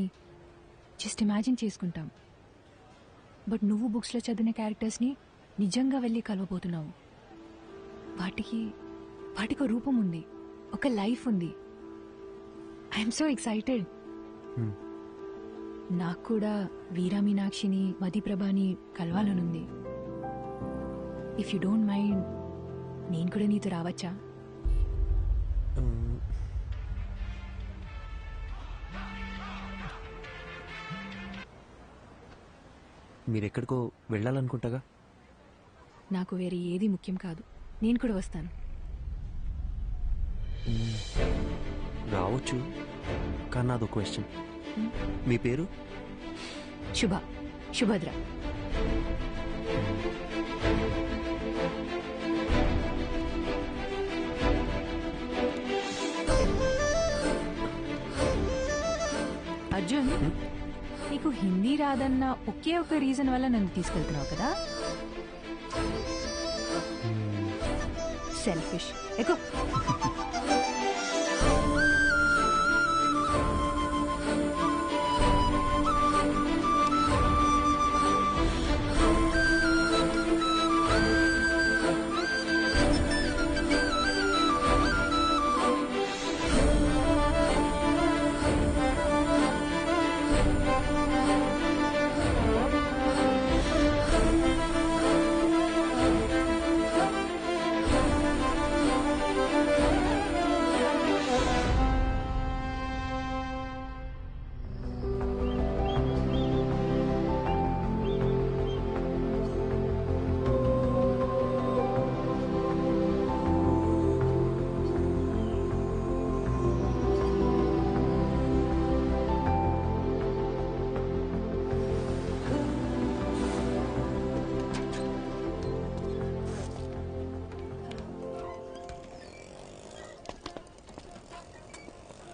జస్ట్ ఇమాజిన్ చేసుకుంటాం. బట్ నువ్వు బుక్స్లో చదివిన క్యారెక్టర్స్ని నిజంగా వెళ్ళి కలవబోతున్నావు. వాటికి ఒక రూపం ఉంది, ఒక లైఫ్ ఉంది. I'm so excited. నాకు కూడా వీరా మీనాక్షిని, మదీప్రభని కలవాలనుంది. ఇఫ్ యూ డోంట్ మైండ్, నేను కూడా నీతో రావచ్చా? మీరెక్కడికో వెళ్ళాలనుకుంటాగా. నాకు వేరే ఏది ముఖ్యం కాదు, నేను కూడా వస్తాను. రావచ్చు, కానీ నాదో క్వశ్చన్. మీ పేరు? శుభద్ర. అర్జున్, నీకు హిందీ రాదన్న ఒకే ఒక రీజన్ వల్ల నన్ను తీసుకెళ్తున్నావు కదా? సెల్ఫిష్. ఎక్కువ.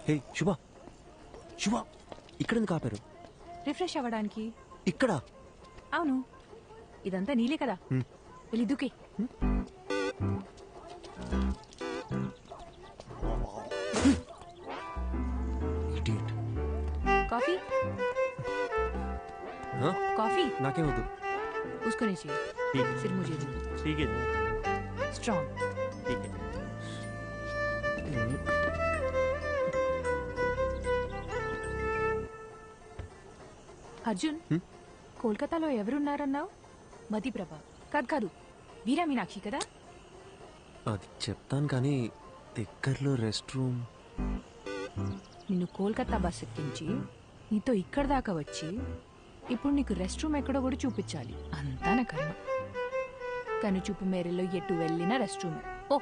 హే శుభ శుభ ఇక్కడ ఎందుకు ఆపారు? రిఫ్రెష్ అవ్వడానికి. ఇక్కడ? అవును, ఇదంతా నీలే కదా. వెళ్ళి దూకే. కాఫీ? कॉफी? नाके वदू उसको नहीं चाहिए, सिर्फ मुझे दो। ठीक है स्ट्रॉन्ग। ठीक है। అర్జున్, కోల్కతాలో ఎవరున్నారన్నావు? మధుప్రభ కాదు కాదు, వీరా మీనాక్షి కదా? అది చెప్తాను కానీ దగ్గరలో రెస్ట్ రూమ్. నిన్ను కోల్కతా బస్ ఎక్కించి నీతో ఇక్కడ దాకా వచ్చి ఇప్పుడు నీకు రెస్ట్ రూమ్ ఎక్కడో కూడా చూపించాలి. అంతా నా కర్మ. కను చూపు మేరలో ఎటు వెళ్ళినా రెస్ట్ రూమ్. ఓ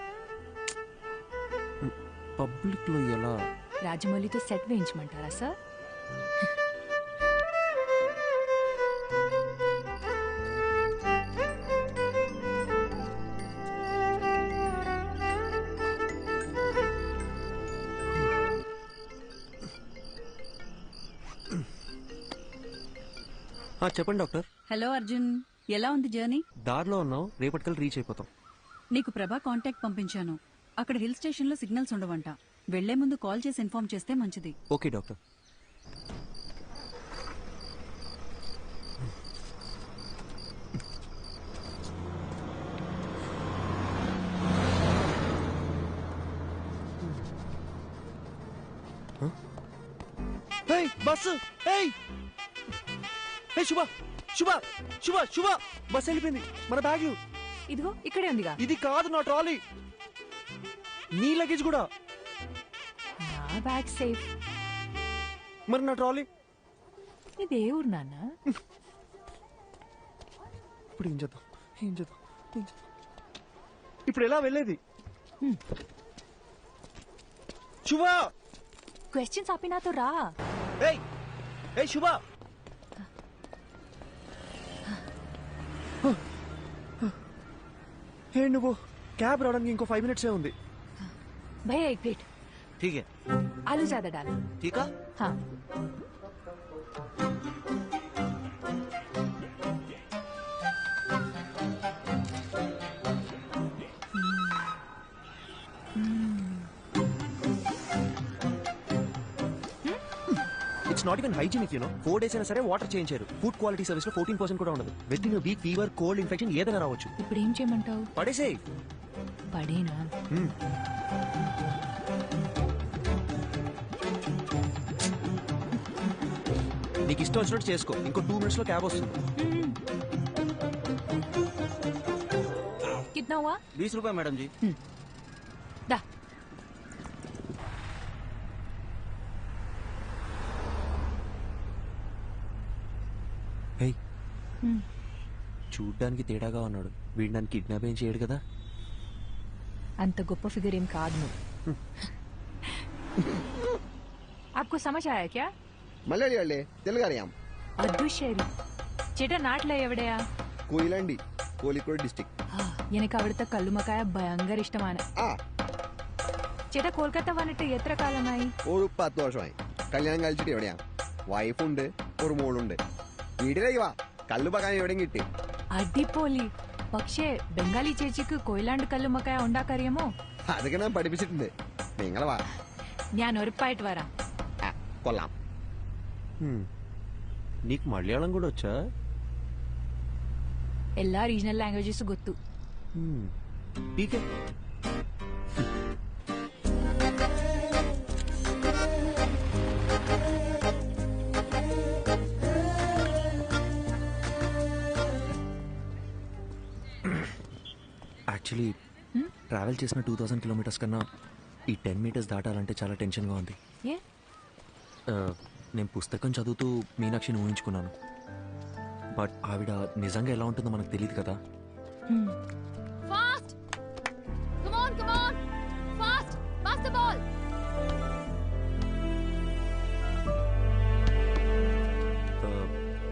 పబ్లిక్ లో ఎలా? రాజమౌళితో సెట్ వేయించమంటారా సార్? చెప్పండి డాక్టర్. హలో అర్జున్, ఎలా ఉంది జర్నీ? దారిలో ఉన్నావు, రేపటికల్ రీచ్ అయిపోతాం. నీకు ప్రభా కాంటాక్ట్ పంపించాను. అక్కడ హిల్ స్టేషన్ లో సిగ్నల్స్ ఉండవంట. వెళ్లే ముందు కాల్ చేసి ఇన్ఫార్మ్ చేస్తే మంచిది. Okay doctor. బస్సు శుభ శుభ శుభ శుభ బస్ వెళ్ళిపోయింది. మన బ్యాగ్లు ఇదిగో ఇక్కడే ఉందిగా. ఇది కాదు నా ట్రాలీ, నీ లగేజ్ కూడా. నా బ్యాగ్ సేఫ్. మరి నా ట్రాలీ? ఇదే ఊరు నాన్న. ఇప్పుడు ఏం చేద్దాం? ఇప్పుడు ఎలా వెళ్ళేది? శుభ క్వశ్చన్స్ ఆపి నాతో రా. శుభ నువ్వు క్యాబ్ రావడానికి ఇంకో 5 minutes ఉంది. भैया एक प्लेट। ठीक है। आलू ज्यादा डालो। ठीक है। हाँ। It's not even hygienic, you know. 4 days అయినా సరే వాటర్ చేంజ్ చేయరు. ఫుడ్ క్వాలిటీ సర్వీస్ లో 14% కూడా ఉండదు. With in week fever, cold, infection ఏదైనా రావచ్చు. ఇప్పుడు ఏం చేయమంటావు? పడేసేయ్. పడేనా? నీకు ఇష్టం వచ్చినట్టు చేసుకో. ఇంకో 2 minutes లో క్యాబ్ వస్తుంది. कितना हुआ? 20 रुपए मैडम जी। दा। చూడ్డానికి తేడాగా ఉన్నాడు. వీడు నన్ను కిడ్నాప్ ఏం చేయడు కదా? అంత గొప్ప ఫిగర్ ఏం కాదు నువ్వు. आपको समझ आया क्या? മലയാളിയല്ലേ? തെലുങ്കറിയാം. ಅದು ശരി. ചേട്ടാ നാട്ടിലെ എവിടെയാ? കൊയിലാണ്ടി, കോഴിക്കോട് ഡിസ്ട്രിക്ട്. എനിക്ക് അവിടുത്തെ കല്ലുമക്കായ ഭയങ്കര ഇഷ്ടമാണ്. ചേട്ടാ കൊൽക്കത്ത വന്നിട്ട് എത്ര കാലമായി? ഒരു 10 വർഷമായി. കല്യാണം കഴിച്ചിട്ട് എവിടെയാ? വൈഫുണ്ട്, ഒരു മോളുണ്ട്. വീട്ടിലേക്ക് വാ, കല്ലുമക്കായ എവിടെയും കിട്ടി. അടിപൊളി. പക്ഷേ ബംഗാളി ചേച്ചിക്ക് കൊയിലാണ്ട് കല്ലുമക്കായ ഉണ്ടാക്കറിയാമോ? അതൊക്കെ ഞാൻ പഠിപ്പിച്ചിട്ടുണ്ട്. നിങ്ങൾ വാ, ഞാൻ ഉറപ്പായിട്ട് വരാം. കൊള്ളാം. నీకు మలయాళం కూడా వచ్చా? എല്ലാ రీజనల్ లాంగ్వేజెస్ ಗೊತ್ತು. ठीक है. యాక్చువల్లీ ట్రావెల్ చేసిన 2000 kilometers కన్నా ఈ 10 meters దాటాలంటే చాలా టెన్షన్గా ఉంది. నేను పుస్తకం చదువుతూ మీనాక్షిని ఊహించుకున్నాను. బట్ ఆవిడ నిజంగా ఎలా ఉంటుందో మనకు తెలియదు కదా. Fast come on fast pass the ball.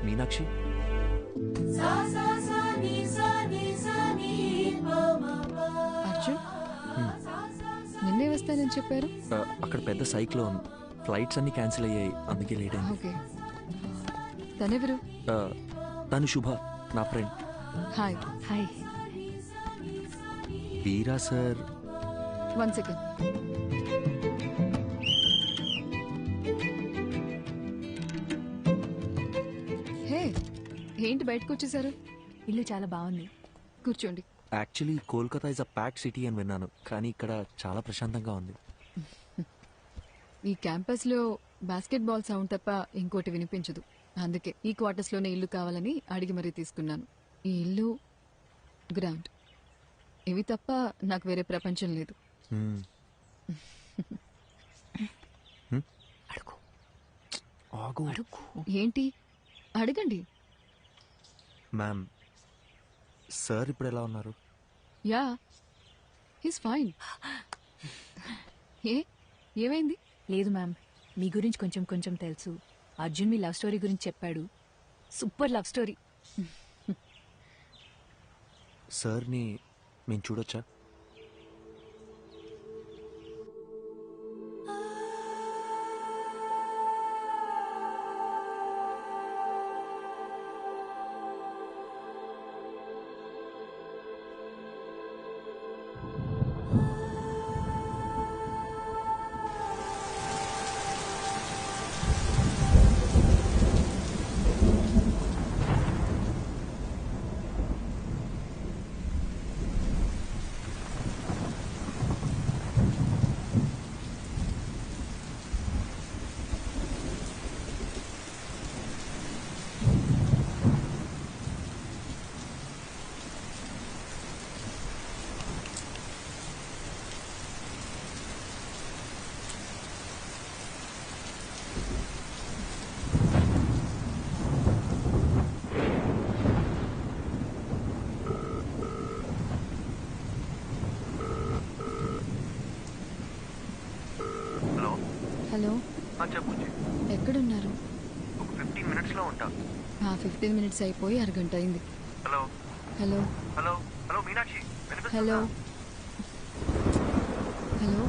Meenakshi, Arjun నిన్నే వస్తానని చెప్పారు. అక్కడ పెద్ద సైక్లోన్ ఫ్లైట్స్ అన్ని క్యాన్సిల్ అయ్యాయి, అందుకే లేట్ అయింది. ఓకే, తనెవరు? తను శుభ, నా ఫ్రెండ్. హాయ్. హాయ్. వీరా సార్. 1 సెకండ్. హే, ఏంటి బయటకు వచ్చేసారు? ఇల్లు చాలా బాగుంది, కూర్చోండి. Actually Kolkata is a pack city అని విన్నాను, కానీ ఇక్కడ చాలా ప్రశాంతంగా ఉంది. ఈ క్యాంపస్ లో బాస్కెట్ బాల్ సౌండ్ తప్ప ఇంకోటి వినిపించదు. అందుకే ఈ క్వార్టర్స్ లోనే ఇల్లు కావాలని అడిగి మరీ తీసుకున్నాను. ఈ ఇల్లు, గ్రౌండ్, ఇవి తప్ప నాకు వేరే ప్రపంచం లేదు. ఏంటి? అడగండి. మ్యామ్, సార్ ఇప్పుడు ఎలా ఉన్నారు? Yeah, he's fine. ఏమైంది? లేదు మ్యామ్, మీ గురించి కొంచెం కొంచెం తెలుసు. అర్జున్ మీ లవ్ స్టోరీ గురించి చెప్పాడు. Super love story. సార్ని మేము చూడొచ్చా? హలో, చెప్పు. ఎక్కడున్నారు? ఒక 15 మినిట్స్లో ఉంటా. 15 మినిట్స్ అయిపోయి అరగంట అయింది. Hello hello hello hello Meenakshi, hello hello.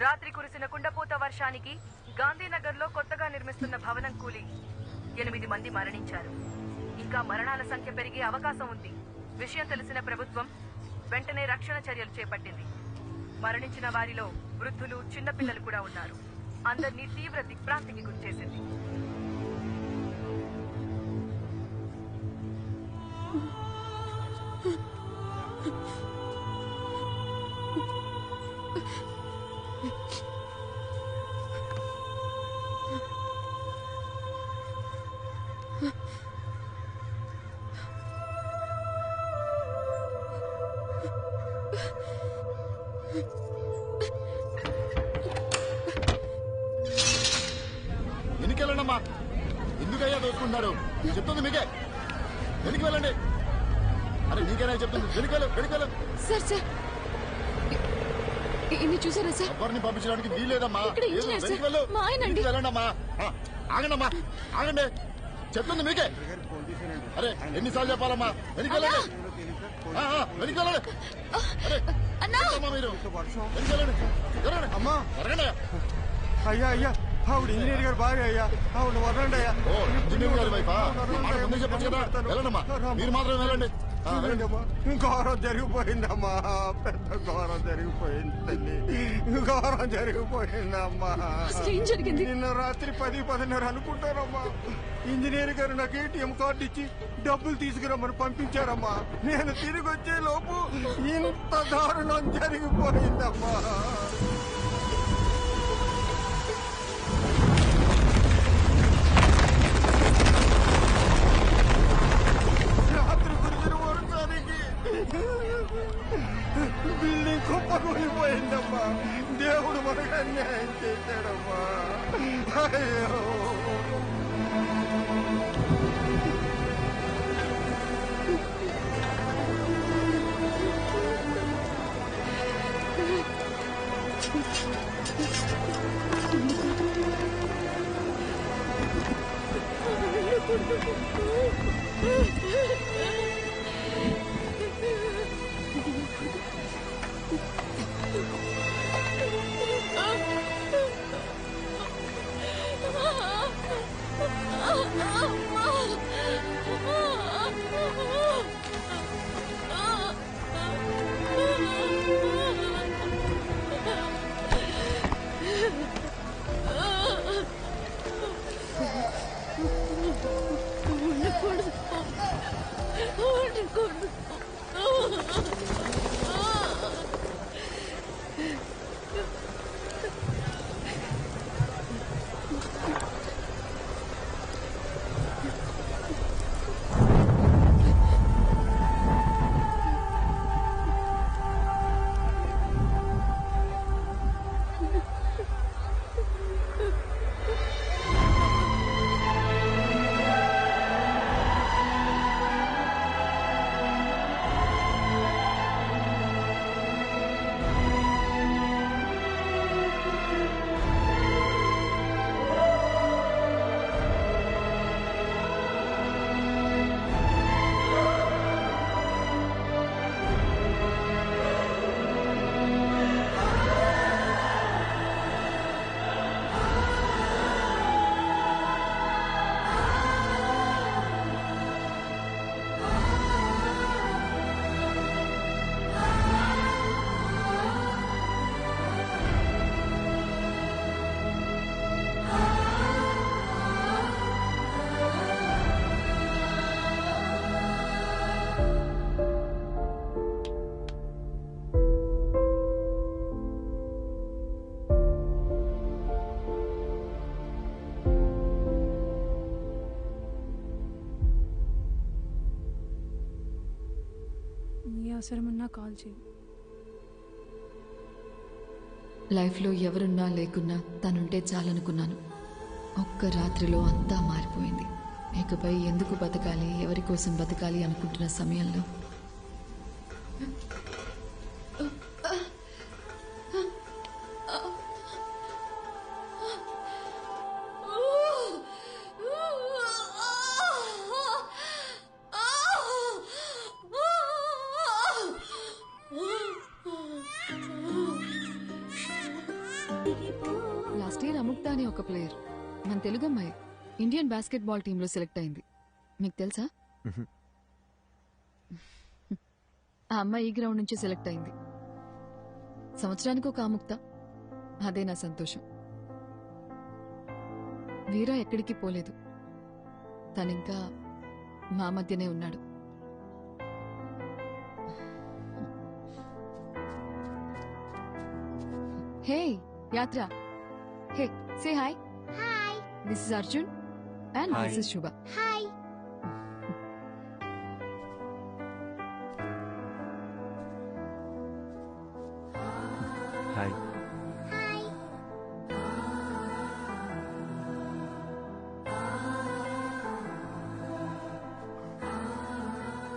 రాత్రి కురిసిన కుండపోత వర్షానికి గాంధీనగర్లో కొత్తగా నిర్మిస్తున్న భవనం కూలి 8 మంది మరణించారు. ఇంకా మరణాల సంఖ్య పెరిగే అవకాశం ఉంది. విషయం తెలిసిన ప్రభుత్వం వెంటనే రక్షణ చర్యలు చేపట్టింది. మరణించిన వారిలో వృద్ధులు, చిన్నపిల్లలు కూడా ఉన్నారు. అందరినీ తీవ్ర దిగ్భ్రాంతికి గురిచేసింది. ఎన్నికెళ్ళండమ్మా. ఎందుకయ్యా దోచుకుంటున్నారు? చెప్తుంది మీకే. వెనక్కి వెళ్ళండి. అరే నీకేనా చెప్తుంది? వెనుకలు వెనుకలు. సార్ సార్, ఇన్ని చూసారా సార్? ఎవరిని పంపించడానికి వీల్లేదమ్మా. ఇక్కడ ఇంజనీర్ సార్, వెళ్ళు. మా ఆయన అండి. వెళ్ళండమ్మా. ఆగండమ్మా, ఆగండి. చెప్తుంది మీకే. అరే ఎన్నిసార్లు చెప్పాలమ్మా? వెనక్కి వెళ్ళండి. వెనక్కి వెళ్ళండి. అరే అమ్మా, మీరు వెనక్కి వెళ్ళండి. జరగండి అమ్మా, జరగండి. అయ్యా అయ్యా, ఆవిడ ఇంజనీర్ గారు బాగా అయ్యా, ఆవిడ వదలండి అయ్యా. ఓ ఇంజనీర్ గారి వైఫా? ముందే చెప్పచ్చు కదా. వెళ్ళండమ్మా, మీరు మాత్రం వెళ్ళండి. ఘోరం జరిగిపోయిందమ్మా, పెద్ద ఘోరం జరిగిపోయింది తల్లి, ఘోరం జరిగిపోయిందమ్మా. ఏం జరిగింది? నిన్న రాత్రి 10-10:30 అనుకుంటారమ్మా. ఇంజనీర్ గారు నాకు ATM కార్డు ఇచ్చి డబ్బులు తీసుకురమ్మని పంపించారమ్మా. నేను తిరిగి వచ్చే లోపు ఇంత దారుణం జరిగిపోయిందమ్మా. రాత్రి కురిసిన వర్షానికి బిల్డింగ్ కుప్పకూలిపోయిందమ్మా. దేవుడు మనకు అన్యాయం చేశాడమ్మా. అయ్యో అవసరం ఉన్నా కాల్ చేయి. లైఫ్లో ఎవరున్నా లేకున్నా తనుంటే చాలనుకున్నాను. ఒక్క రాత్రిలో అంతా మారిపోయింది. ఇకపై ఎందుకు బతకాలి, ఎవరి కోసం బతకాలి అనుకుంటున్న సమయంలో లాస్ట్ ఇయర్ అముక్త అని ఒక ప్లేయర్, మన తెలుగు అమ్మాయి, ఇండియన్ బాస్కెట్ బాల్ టీంలో సెలెక్ట్ అయింది. మీకు తెలుసా? ఆ అమ్మాయి ఈ గ్రౌండ్ నుంచి సెలెక్ట్ అయింది. సంవత్సరానికి ఒక అముక్త, అదే నా సంతోషం. వీరా ఎక్కడికి పోలేదు, తనింకా మా మధ్యనే ఉన్నాడు. Hey Yatra, hey say hi. Hi, this is Arjun and Hi. This is Shubha. Hi. Hi.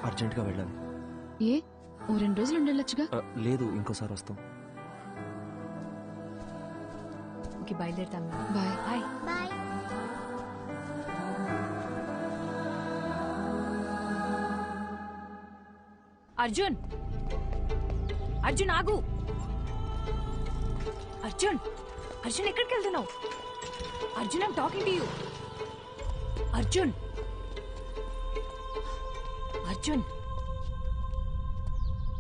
అర్జెంట్గా వెళ్ళాలి. ఏ ఓ 2 రోజులు ఉండొచ్చుగా. లేదు, ఇంకోసారి వస్తాం. ఓకే, బయలుదేరుతాం. Bye. Hi. Bye. Arjun, Arjun ఆగు. అర్జున్, అర్జున్ ఎక్కడికి వెళ్తున్నావు? Arjun, I'm talking to you. Arjun, Arjun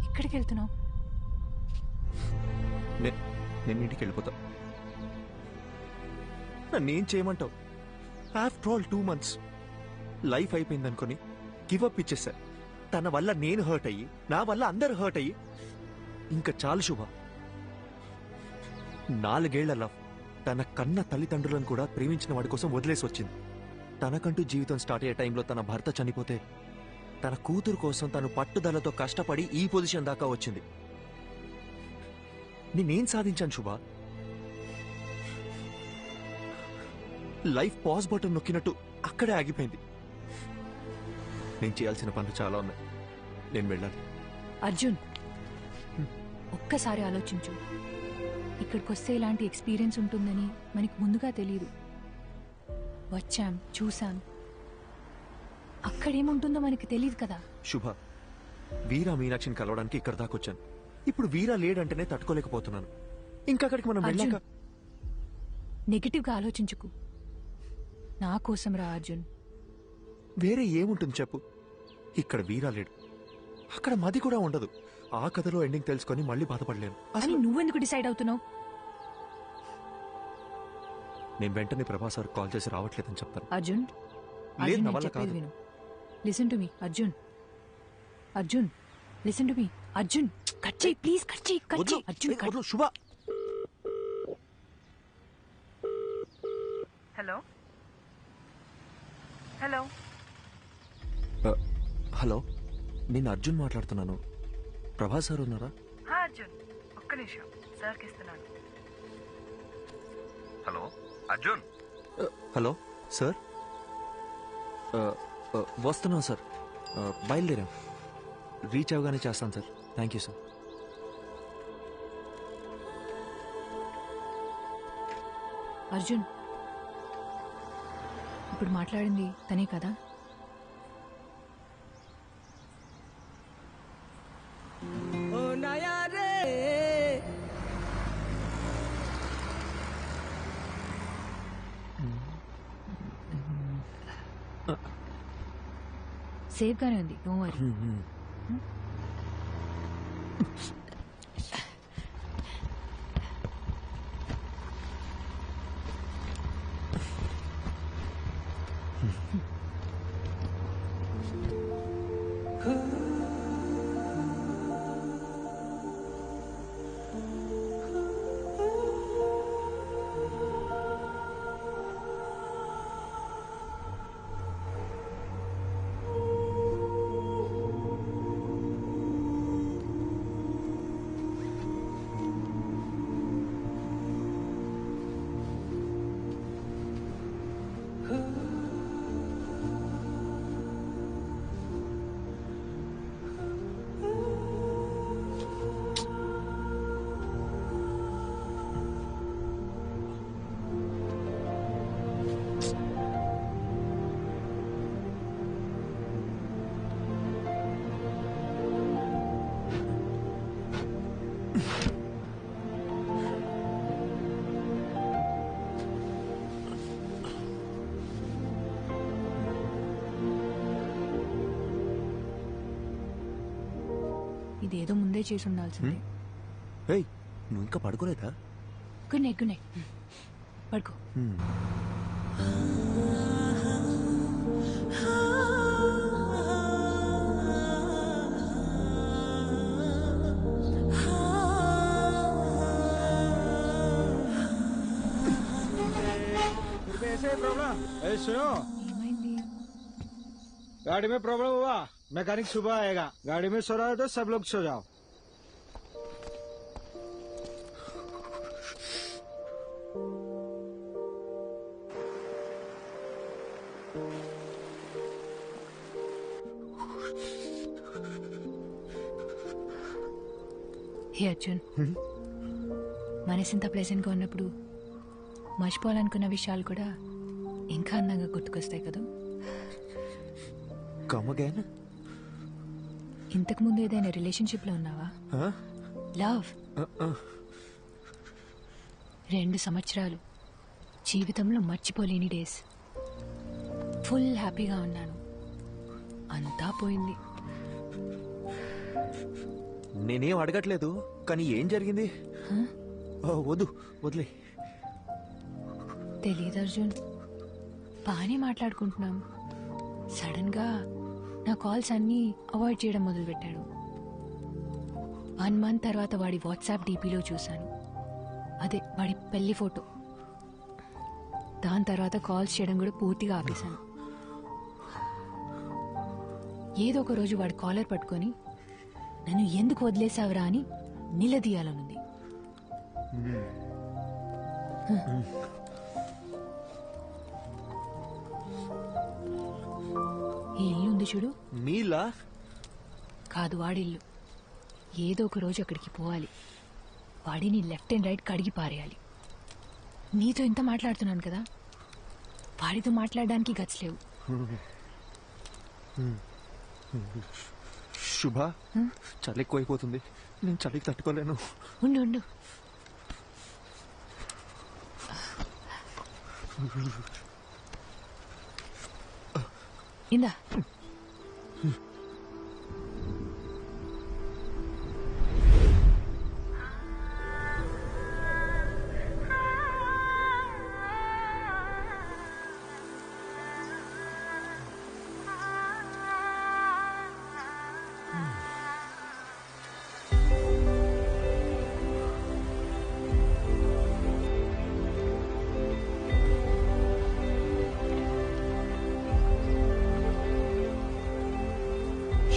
ఎక్కడికి వెళ్తున్నావు? నేను ఇంటికి వెళ్ళిపోతా. నన్నేం చేయమంటావు? ఆఫ్టర్ ఆల్ 2 months లైఫ్ అయిపోయింది అనుకుని గివప్ ఇచ్చేసా. తన వల్ల నేను హర్ట్ అయ్యి, నా వల్ల అందరు హర్ట్ అయ్యి, ఇంకా చాలు శుభ. 4 ఏళ్ల లవ్ తన కన్న తల్లిదండ్రులను కూడా ప్రేమించిన వాడి కోసం వదిలేసి వచ్చింది. తనకంటూ జీవితం స్టార్ట్ అయ్యే టైంలో తన భర్త చనిపోతే తన కూతురు కోసం తను పట్టుదలతో కష్టపడి ఈ పొజిషన్ దాకా వచ్చింది. నేనేం సాధించాను శుభ? లైఫ్ పాజ్ బటన్ నొక్కినట్టు అక్కడే ఆగిపోయింది. నేను చేయాల్సిన పనులు చాలా ఉన్నాయి. నేను వెళ్ళాలి. అర్జున్, ఒక్కసారి ఆలోచించు. ఇక్కడికి వస్తే ఇలాంటి ఎక్స్పీరియన్స్ ఉంటుందని మనకి ముందుగా తెలియదు. వచ్చాం, చూసాం, అక్కడేముంటుందో మనకి తెలియదు కదా. శుభ, వీరా మీనాక్షిని కలవడానికి ఇక్కడ దాకా వచ్చాను. ఇప్పుడు వీరా లేడంటేనే తట్టుకోలేకపోతున్నాను. ఇంకక్కడికి మనం వెళ్ళాక నెగిటివ్ గా ఆలోచించుకు. నా కోసం రా అర్జున్. వేరే ఏముంటుంది చెప్పు? ఇక్కడ వీరా లేడు, అక్కడ మది కూడా ఉండదు. ఆ కథలో ఎండింగ్ తెలుసుకొని మళ్ళీ బాధపడలేను. అని నువ్వెందుకు డిసైడ్ అవుతున్నావు? నేను వెంటనే ప్రభాస్ సార్ కాల్ చేసి రావట్లేదని చెప్తాను. అర్జున్, లేదు, అర్జున్, నా నేను వల్ల చెప్పేది కాదు. విను. Listen to me Arjun. Arjun, listen to me Arjun. Cut చేయి ప్లీజ్, కట్ చేయి, కట్ చేయి. అర్జున్, కట్. శుభ. హలో హలో హలో, నేను అర్జున్ మాట్లాడుతున్నాను. ప్రభాస్ సార్ ఉన్నారా? అర్జున్, ఒక్క నిమిషం, సార్కి ఇస్తున్నాను. హలో అర్జున్. హలో సార్, వస్తున్నాం సార్. బయలుదేరాం. రీచ్ అవగానే చేస్తాను sir. Thank you sir. Arjun, ఇప్పుడు మాట్లాడింది తనే కదా? సేఫ్ గానే ఉంది, డోంట్ వరీ. ఇదేదో ముందే చేసి ఉండాల్సిందే. నువ్వు ఇంకా పడుకోలేదా? Good night, good night. పడుకో. सुनो, गाड़ी में प्रॉब्लम हुआ, मैकेनिक सुबह आएगा. गाड़ी में सो रहा है तो सब लोग सो जाओ. హే అర్జున్, మనసింత ప్లెజెంట్గా ఉన్నప్పుడు మర్చిపోవాలనుకున్న విషయాలు కూడా ఇంకా అందంగా గుర్తుకొస్తాయి కదా. ఇంతకు ముందు ఏదైనా రిలేషన్షిప్ లో ఉన్నావా? లవ్ 2 సంవత్సరాలు జీవితంలో మర్చిపోలేని డేస్. ఫుల్ హ్యాపీగా ఉన్నాను. అంతా పోయింది. నేనేం అడగట్లేదు, కానీ ఏం జరిగింది? వద్దు, వదిలే. తెలీదు అర్జున్, బాగానే మాట్లాడుకుంటున్నాం. సడన్ గా నా కాల్స్ అన్నీ అవాయిడ్ చేయడం మొదలుపెట్టాడు. 1 మంత్ తర్వాత వాడి వాట్సాప్ డీపీలో చూశాను. అదే వాడి పెళ్లి ఫోటో. దాని తర్వాత కాల్స్ చేయడం కూడా పూర్తిగా ఆపేశాను. ఏదో ఒక రోజు వాడి కాలర్ పట్టుకొని నన్ను ఎందుకు వదిలేసావురా అని నిలదీయాలనుంది. ఈ ఇల్లు ఉంది చూడు, మీలా కాదు వాడిల్లు. ఏదో ఒక రోజు అక్కడికి పోవాలి. వాడిని లెఫ్ట్ అండ్ రైట్ కడిగి పారేయాలి. నీతో ఇంత మాట్లాడుతున్నాను కదా, వాడితో మాట్లాడడానికి గట్స్ లేవు. శుభ, చలి ఎక్కువైపోతుంది. నేను చలికి తట్టుకోలేను. ఉండు ఉండు. ఇందా.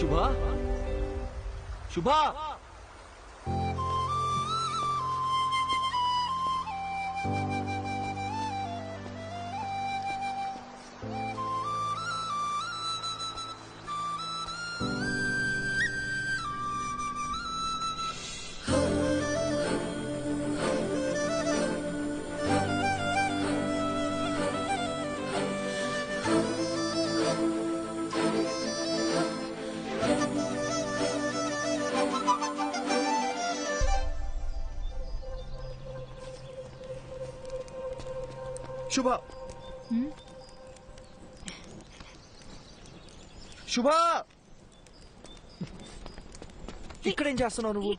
శుభా, శుభా, శుభా, శుభా, ఇక్కడేం చేస్తున్నావు నువ్వు?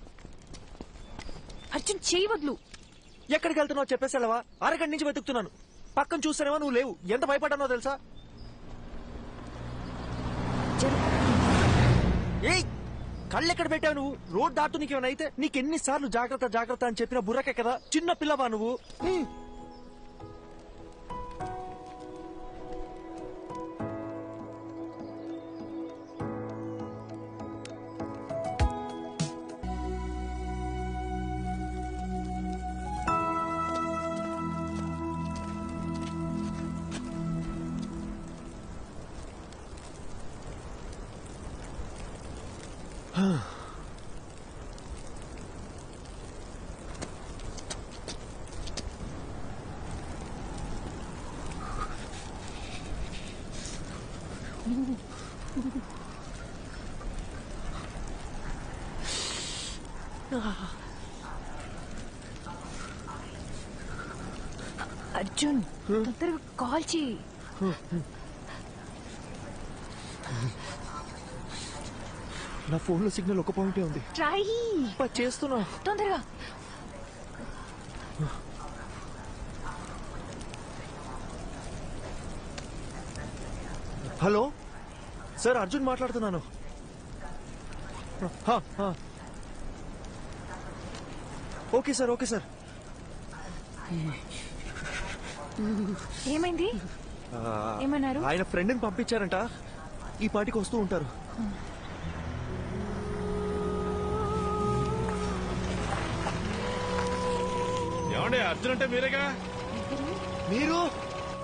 అర్జున్, చేయి వదులు. ఎక్కడికి వెళ్తున్నావు చెప్పేసావా? అరగంట నుంచి వెతుకుతున్నాను. పక్కన చూస్తానేమో నువ్వు లేవు. ఎంత భయపడ్డానో తెలుసా? ఏయ్, కళ్ళెక్కడ పెట్టావు నువ్వు? రోడ్ దాటు నీకేమైనా అయితే నీకెన్నిసార్లు జాగ్రత్త జాగ్రత్త అని చెప్పిన బుర్రకే కదా. చిన్న పిల్లవా నువ్వు? అర్జున్ తొందరగా కాల్ చేయి. నా ఫోన్లో సిగ్నల్ ఒక పాయింటే ఉంది. ట్రై చేస్తున్నా తొందరగా. హలో సార్, అర్జున్ మాట్లాడుతున్నాను. Okay sir, okay sir. ఏమైంది? ఏమన్నారు? ఆయన ఫ్రెండ్ని పంపించారంట, ఈ పాటికి వస్తూ ఉంటారు. ఏమండి అర్జున్ అంటే మీరేగా? మీరు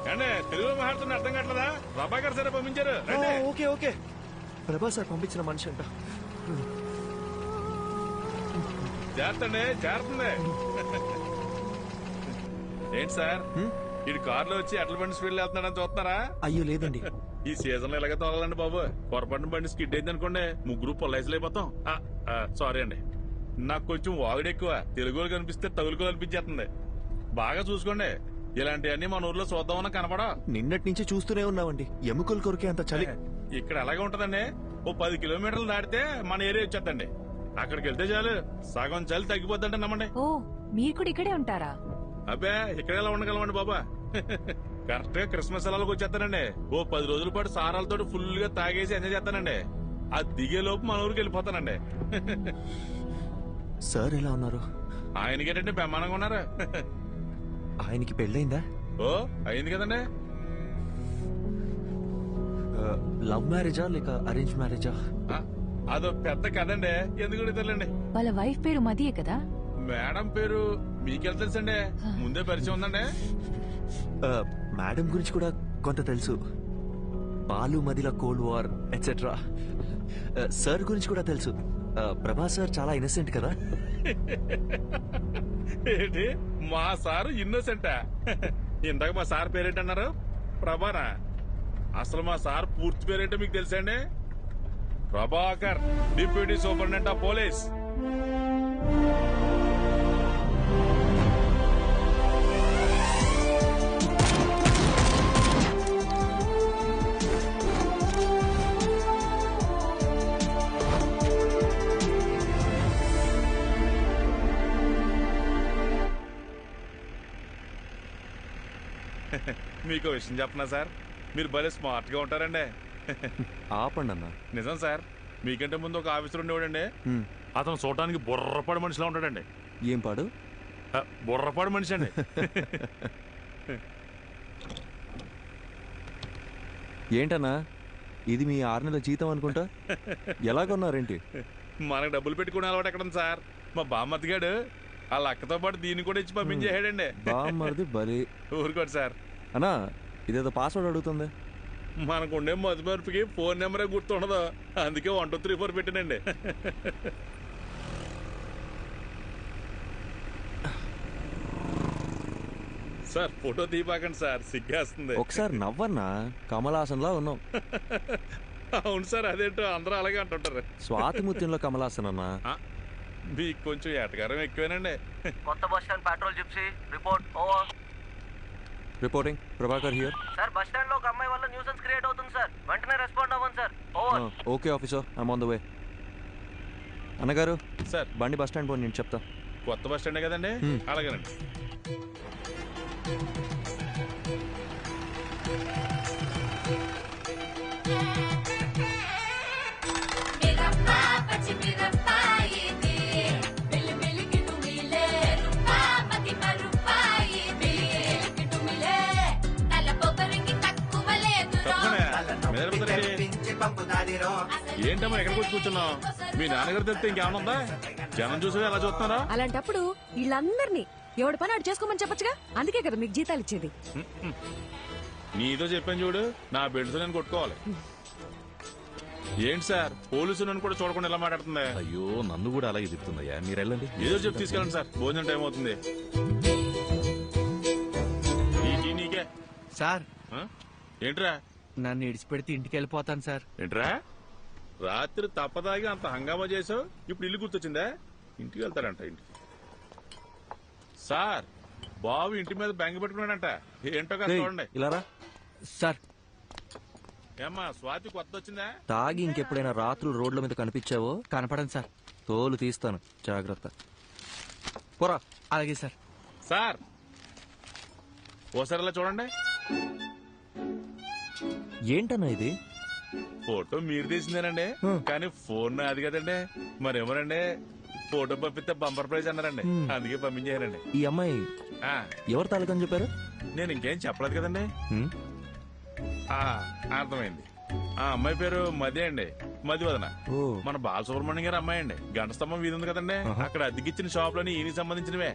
ఏండి తెలుగులో మాట్లాడుతున్న అర్థం కావట్లేదా? ప్రభాకర్ సార్ పంపించారు. రండి. ఓకే ఓకే, ప్రభా సార్ పంపించిన మనిషి అంట. చేస్తండి, చేరుతుంది. ఏంటి సార్ ఇటు కారులో వచ్చి ఎట్ల బండి స్పీడ్ వెళ్తున్నాడని చూస్తున్నారా? అయ్యో లేదండి, ఈ సీజన్ లో ఎలాగ తోలాలండి బాబు. పొరపాటున బండి స్కిడ్ అయింది అనుకోండి, ముగ్గురు పొల్లైజులు అయిపోతాం. సారీ అండి, నాకు కొంచెం వాగుడు ఎక్కువ. తెలుగులో కనిపిస్తే తగులుకో అనిపించేస్తుంది. బాగా చూసుకోండి, ఇలాంటివన్నీ మన ఊర్లో చూద్దామన్నా కనపడా. నిన్నటి నుంచి చూస్తూనే ఉన్నామండి, ఎముకలు కొరికే అంత చలి. ఇక్కడ అలాగే ఉంటదండి. ఓ 10 కిలోమీటర్లు దాటితే మన ఏరియా వచ్చేద్దండి. అక్కడికి వెళ్తే చాలు సగం చలి తగ్గిపోద్దంటే నమ్మండి. ఓ మీరు కూడా ఇక్కడే ఉంటారా? అబ్బే ఇక్కడ ఎలా ఉండగలమండి బాబా. కరెక్ట్ గా క్రిస్మస్ సెలవులకు వచ్చేస్తానండి. ఓ 10 రోజుల పాటు సారాలతో ఫుల్ గా తాగేసి ఎంజాయ్ చేస్తానండి. ఆ దిగే లోపు మన ఊరికి వెళ్ళిపోతానండి. సార్ ఎలా ఉన్నారు? ఆయనకేంటంటే బ్రహ్మాండంగా ఉన్నారు. ఆయనకి పెళ్ళైందా? ఓ అయింది కదండి. లవ్ మ్యారేజా లేక అరేంజ్ మ్యారేజా? అదో పెద్ద కదండి, ఎందుకు తెలియండి. వాళ్ళ వైఫ్ పేరు మదియే కదా? మేడం పేరు మీకెళ్ళ తెలుసండి, ముందే పరిచయం ఉందండి. మేడం గురించి కూడా కొంత తెలుసు, బాలు మదిల కోల్డ్ వార్ ఎట్సెట్రా. సార్ గురించి కూడా తెలుసు, ప్రభా సార్ చాలా ఇన్నసెంట్ కదా. ఏంటి మా సారు ఇన్నోసెంటా? ఇందాక మా సార్ పేరేంటన్నారు? ప్రభానా? అసలు మా సార్ పూర్తి పేరేంటో మీకు తెలుసండి? Prabhakar, deputy superintendent of police. మీకు విషయం చెప్పనా సార్, మీరు భలే స్మార్ట్ గా ఉంటారండి. ఆపండి అన్న. నిజం సార్, మీకంటే ముందు ఒక ఆఫీసర్ ఉండేవాడండి. అతను చూడటానికి బుర్రపాడు మనిషిలా ఉంటాడండి. ఏం పాడు? బుర్రపాడు మనిషి అండి. ఏంటన్నా ఇది మీ 6 నెలల జీతం అనుకుంటా, ఎలా కొన్నారేంటి? మనకు డబ్బులు పెట్టుకునే అలవాటు ఎక్కడుంది సార్? మా బామ్మతిగాడు వాళ్ళ అక్కతో పాటు దీన్ని కూడా ఇచ్చి పంపించేసాడండి. బామ్మది బలి. ఊరుకోండి సార్. అన్నా ఇదేదో పాస్వర్డ్ అడుగుతుంది. మనకుండే మధుమర్పుకి ఫోన్ నెంబరే గుర్తుండదు, అందుకే 1 2 3 4 పెట్టానండి. సార్ ఫోటో తీపాకండి సార్, సిగ్గేస్తుంది. ఒకసారి నవ్వన్నా, కమలాసన్లా ఉన్నాం. అవును సార్, అదేంటో అందరూ అలాగే అంటుంటారు. స్వాతిముత్యంలో కమలాసన్ అన్నా. మీకు కొంచెం ఎటకారం ఎక్కువేనండి. కొత్త bus stand petrol gypsy report over. Reporting Prabhakar here. Sir bus stand లో ఒక అమ్మాయి వల్ల న్యూసెన్స్ క్రియేట్ అవుతుంది సార్, వెంటనే రెస్పాండ్ అవ్వండి sir. Over. Okay officer, I'm on the way. అన్నగారు సార్ బండి బస్ స్టాండ్ పోయి నేను చెప్తా. కొత్త బస్ స్టాండే కదండి, అలాగేనండి. ఏంటమ్మా ఎక్కడికి వచ్చి కూర్చున్నావు? మీ నాన్నగారు తెలిస్తే ఇంకేమన్నా ఉందా? జనం చూసి ఎలా చూస్తున్నారా? అలాంటప్పుడు వీళ్ళందరినీ ఎవడి పని ఆడు చేసుకోమని చెప్పొచ్చుగా, అందుకే కదా మీకు జీతాలు ఇచ్చేది. నీతో చెప్పాను చూడు, నా బెడ్స్ నేను కొట్టుకోవాలి. ఏంటి సార్ పోలీసు నన్ను కూడా చూడకుండా ఎలా మాట్లాడుతుందా? అయ్యో నన్ను కూడా అలాగే చెప్తుందయ్యా, మీరు వెళ్ళండి. ఏదో చెప్పి తీసుకెళ్ళండి సార్, భోజనం టైం అవుతుంది. నీకే సార్. ఏంట్రా? నన్ను ఇడిచిపెడితే ఇంటికి వెళ్ళిపోతాను సార్. ఏంట్రా రాత్రి తప్పదాగి అంత హంగామా చేసావు, ఇప్పుడు ఇల్లు గుర్తొచ్చిందా? ఇంటికి వెళ్తారంట. ఇంటికి సార్ బాబు ఇంటి మీద బెంగ పెట్టుకున్నాడంట. ఏంటో కదా చూడండి. ఇలారా సార్. ఏమ్మా స్వాతి కొత్త వచ్చిందా? తాగి ఇంకెప్పుడైనా రాత్రులు రోడ్ల మీద కనిపించావో కనపడండి సార్. తోలు తీస్తాను, జాగ్రత్త. పోరా. అలాగే సార్. సార్ ఓసారి ఇలా చూడండి. ఏంటన్నా ఇది? ఫోటో మీరు తీసిందేనండి, కానీ ఫోన్ అది కదండి. మరేమోనండి ఫోటో పంపిస్తే బంపర్ ప్రైజ్ అన్నారండి, అందుకే పంపించానండి. ఈ అమ్మాయి ఎవరు తాలూకని చెప్పారు? నేను ఇంకేం చెప్పలేదు కదండి. అర్థమైంది. ఆ అమ్మాయి పేరు మది అండి, మదివదన. మన బాలసుబ్రహ్మణ్యం గారి అమ్మాయి అండి. గంట స్తంభం వీధి ఉంది కదండి, అక్కడ అద్దెకిచ్చిన షాప్ లోని ఈయనకి సంబంధించినవే.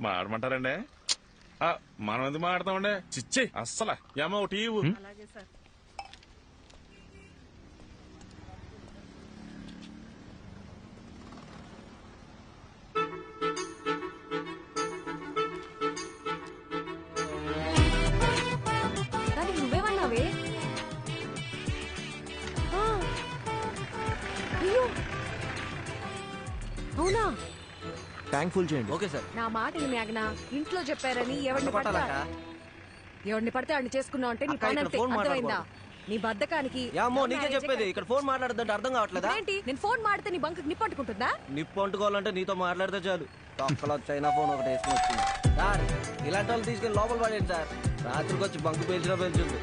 మాడమంటారండి? మనం ఎందుకు మాడతామండి? చిచ్చి అస్సలు ఏమో ఒకటి. నువ్వేమన్నావే? అవునా? థ్యాంక్ఫుల్ చేయండి. Okay sir. నా మాట మేఘనా, ఇంట్లో చెప్పారని ఎవరిని పడితే అన్ని చేసుకున్నావు అంటే నీ పని అంతే, అర్థమైందా? నీ బద్దకానికి నీకే చెప్పేది, ఇక్కడ ఫోన్ మాట్లాడదంటే అర్థం కావట్లేదా? ఏంటి నేను ఫోన్ మాడితే నీ బంకు నిప్పు అంటుకుంటుందా? నిప్పు అంటుకోవాలంటే నీతో మాట్లాడితే చాలు. తొక్కలో చైనా ఫోన్ ఒకటి వేసుకుని వచ్చింది సార్. ఇలాంటి వాళ్ళు తీసుకెళ్ళి లోపల పడేయండి సార్. రాత్రికి వచ్చి బంకు పేల్చినా పేల్చింది.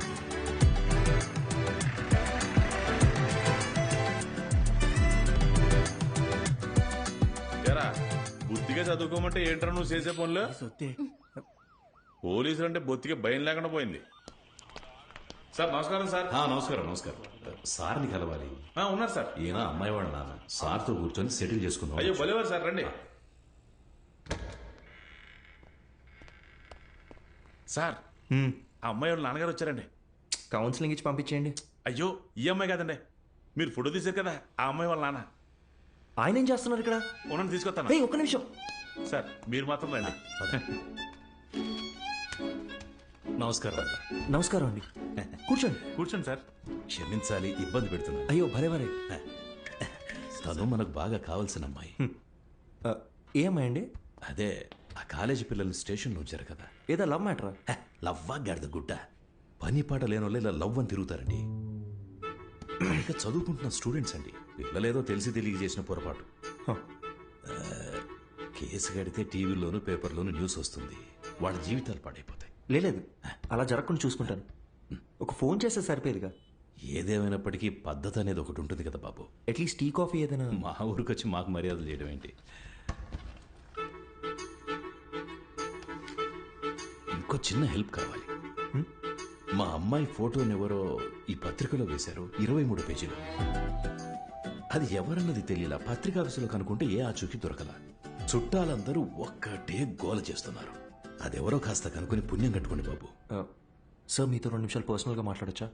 బుద్ధిగా చదువుకోమంటే ఏంట్రా నువ్వు చేసే పనులు? పోలీసులు అంటే బొత్తిగా భయం లేకుండా పోయింది. సార్ నమస్కారం. సార్ నమస్కారం. నమస్కారం. సార్ని కలవాలి. ఉన్నారు సార్. ఈయన అమ్మాయి వాళ్ళ నాన్న. సార్తో కూర్చొని సెటిల్ చేసుకుందాం. అయ్యో భలేవారు సార్, రండి. సార్ ఆ అమ్మాయి వాళ్ళ నాన్నగారు వచ్చారండి. కౌన్సిలింగ్ ఇచ్చి పంపించేయండి. అయ్యో ఈ అమ్మాయి కాదండి, మీరు ఫోటో తీశారు కదా ఆ అమ్మాయి వాళ్ళ నాన్న. ఆయన ఏం చేస్తున్నారు ఇక్కడ? ఉన్నది తీసుకొస్తాను. ఒక్క నిమిషం సార్, మీరు మాత్రం రండి. నమస్కారం. నమస్కారం అండి. కూర్చోండి. కూర్చోండి సార్. క్షమించాలి, ఇబ్బంది పెడుతున్నా. అయ్యో భలే భలే. తను మనకు బాగా కావాల్సిన అమ్మాయి. ఏ అమ్మాయి అండి? అదే ఆ కాలేజీ పిల్లల్ని స్టేషన్లో ఉంచారు కదా. ఏదో లవ్ మ్యాటరా? లవ్వా గాడిద గుడ్డ. పని పాట లేని వాళ్ళు ఇలా లవ్ అని తిరుగుతారండి. ఇంకా చదువుకుంటున్న స్టూడెంట్స్ అండి. పిల్లలేదో తెలిసి తెలియ చేసిన పొరపాటు. కేసు కడితే టీవీలోను పేపర్లోను న్యూస్ వస్తుంది, వాళ్ళ జీవితాలు పాడైపోతాయి. లేదు అలా జరగకుండా చూసుకుంటాను. ఒక ఫోన్ చేస్తే సరిపోయేదిగా. ఏదేమైనప్పటికీ పద్ధతి అనేది ఒకటి ఉంటుంది కదా బాబు. అట్లీస్ట్ టీ కాఫీ ఏదైనా. మా ఊరికి వచ్చి మాకు మర్యాదలు చేయడం ఏంటి? ఇంకో చిన్న హెల్ప్ కావాలి. మా అమ్మాయి ఫోటోని ఎవరో ఈ పత్రికలో వేశారు, 23 పేజీలు. అది ఎవరన్నది తెలియలా. పత్రికాఫీసులో కనుక్కుంటే ఏ ఆచూకీ దొరకలా. చుట్టాలందరూ ఒక్కటే గోల చేస్తున్నారు. అదెవరో కాస్త కనుక్కొని పుణ్యం కట్టుకోండి బాబు. సార్ మీతో 2 నిమిషాలు పర్సనల్గా మాట్లాడచ్చా?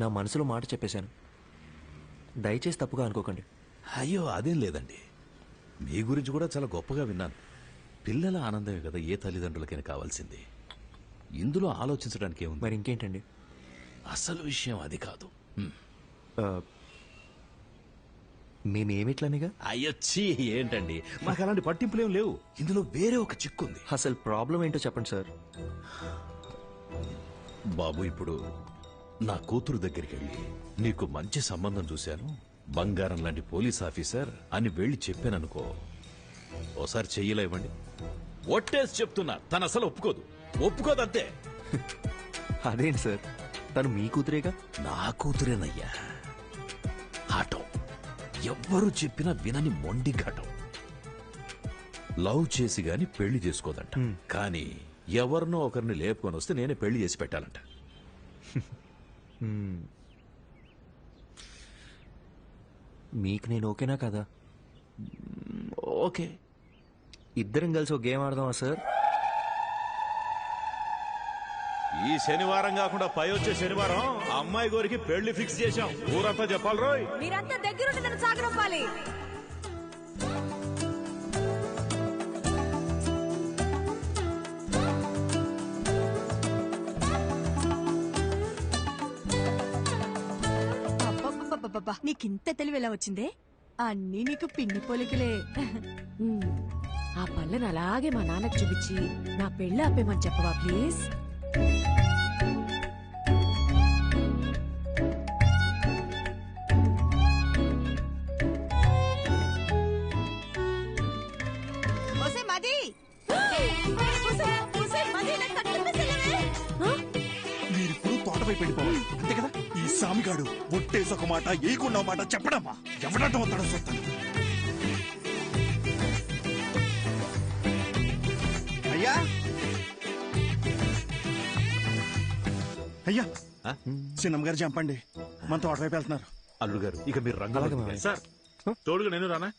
నా మనసులో మాట చెప్పేశాను, దయచేసి తప్పుగా అనుకోకండి. అయ్యో అదేం లేదండి, మీ గురించి కూడా చాలా గొప్పగా విన్నాను. పిల్లల ఆనందమే కదా ఏ తల్లిదండ్రులకైనా కావాల్సింది. ఇందులో ఆలోచించడానికి ఏముంది? మరి ఇంకేంటండి? అసలు విషయం అది కాదు. మేమేమిట్లనిగా? అయ్యొచ్చి ఏంటండి, మాకు అలాంటి పట్టింపులేం లేవు. ఇందులో వేరే ఒక చిక్కుంది. అసలు ప్రాబ్లం ఏంటో చెప్పండి సార్. బాబు, ఇప్పుడు నా కూతురు దగ్గరికి వెళ్ళి నీకు మంచి సంబంధం చూశాను, బంగారం లాంటి పోలీస్ ఆఫీసర్ అని వెళ్ళి చెప్పాననుకో, ఓసారి చెయ్యిలా ఇవ్వండి. ఒట్టేసి చెప్తున్నా, తను అసలు ఒప్పుకోదంతే. అదేంటి సార్, తను మీ కూతురేగా? నా కూతురేనయ్యా. ఆటో ఎవ్వరూ చెప్పినా వినని మొండి ఘటం. లవ్ చేసి గాని పెళ్లి చేసుకోదంట. కానీ ఎవరినో ఒకరిని లేపుకొని వస్తే నేనే పెళ్లి చేసి పెట్టాలంట. మీకు నేను ఓకేనా కదా? ఓకే. ఇద్దరం కలిసి ఒక గేమ్ ఆడదామా సార్? ఈ శనివారం కాకుండా పై వచ్చే శనివారం అమ్మాయి గోరికి పెళ్లి ఫిక్స్ చేశాం. ఊరంతా చెప్పాలి రోయ్. మీరంతా దగ్గరుండి నన్ను సాగనంపాలి. నీకింత తెలివి ఎలా వచ్చిందే? అన్నీ నీకు పిన్ని పొలికలే. ఆ పళ్ళని అలాగే మా నాన్నకు చూపించి నా పెళ్ళి ఆపేమని చెప్పవా ప్లీజ్? మీరిప్పుడు తోటపై పెడిపోవాలి అంతే కదా. ఈ సామిగాడు ఒట్టేసి ఒక మాట ఏకున్న మాట చెప్పడమ్మా. ఎవడటం వస్తాడో చూస్తాను. అయ్యా అయ్యా చిన్నమ్మ గారు చంపండి, మన తోటవైపు వెళ్తున్నారు. అల్లుడు గారు ఇక మీరు రంగు సార్ తోడుగా నేను రానా?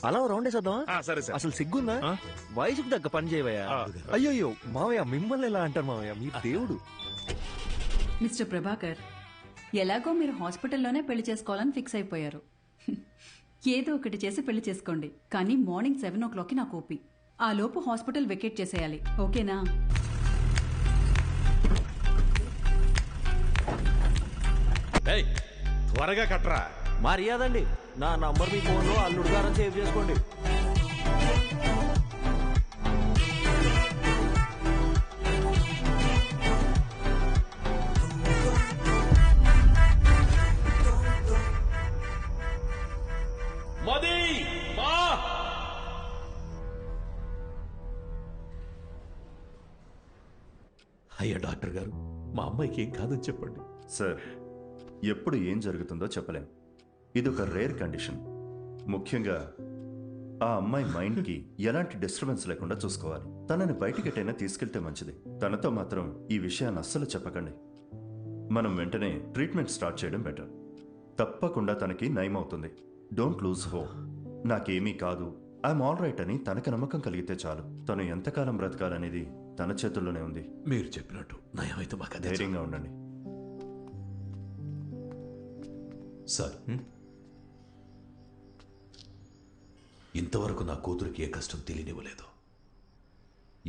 అలా రౌండ్ వేసేద్దాం. సరే సార్. అసలు సిగ్గుందా? వయసుకు తగ్గ పని చేయవయ్యా. అయ్యో మావయ్య, మిమ్మల్ని ఎలా అంటారు మావయ్య, మీ దేవుడు. మిస్టర్ ప్రభాకర్, ఎలాగో మీరు హాస్పిటల్లోనే పెళ్లి చేసుకోవాలని ఫిక్స్ అయిపోయారు. ఏదో ఒకటి చేసి పెళ్లి చేసుకోండి, కానీ మార్నింగ్ 7 o'clockకి నాకు ఓపీ. ఆ లోపు హాస్పిటల్ వెకేట్ చేసేయాలి, ఓకేనా? త్వరగా కట్రా. మర్యాదండి, నా నంబర్ మీ ఫోన్లో అల్లుడు గారని సేవ్ చేసుకోండి. అయ్యా డాక్టర్ గారు, మా అమ్మాయికి ఏం కాదని చెప్పండి. సార్, ఎప్పుడు ఏం జరుగుతుందో చెప్పలేం. ఇదొక రేర్ కండిషన్. ముఖ్యంగా ఆ అమ్మాయి మైండ్కి ఎలాంటి డిస్టర్బెన్స్ లేకుండా చూసుకోవాలి. తనని బయటికెటైనా తీసుకెళ్తే మంచిది. తనతో మాత్రం ఈ విషయాన్ని అస్సలు చెప్పకండి. మనం వెంటనే ట్రీట్మెంట్ స్టార్ట్ చేయడం బెటర్. తప్పకుండా తనకి నయం అవుతుంది. Don't lose hope. నాకేమీ కాదు, ఐఎమ్ ఆల్ రైట్ అని తనకు నమ్మకం కలిగితే చాలు. తను ఎంతకాలం బ్రతకాలనేది తన చేతుల్లోనే ఉంది. మీరు చెప్పినట్టు నయమైతే మాకు ధైర్యంగా ఉండండి. సార్, ఇంతవరకు నా కూతురికి ఏ కష్టం తెలియనివ్వలేదు.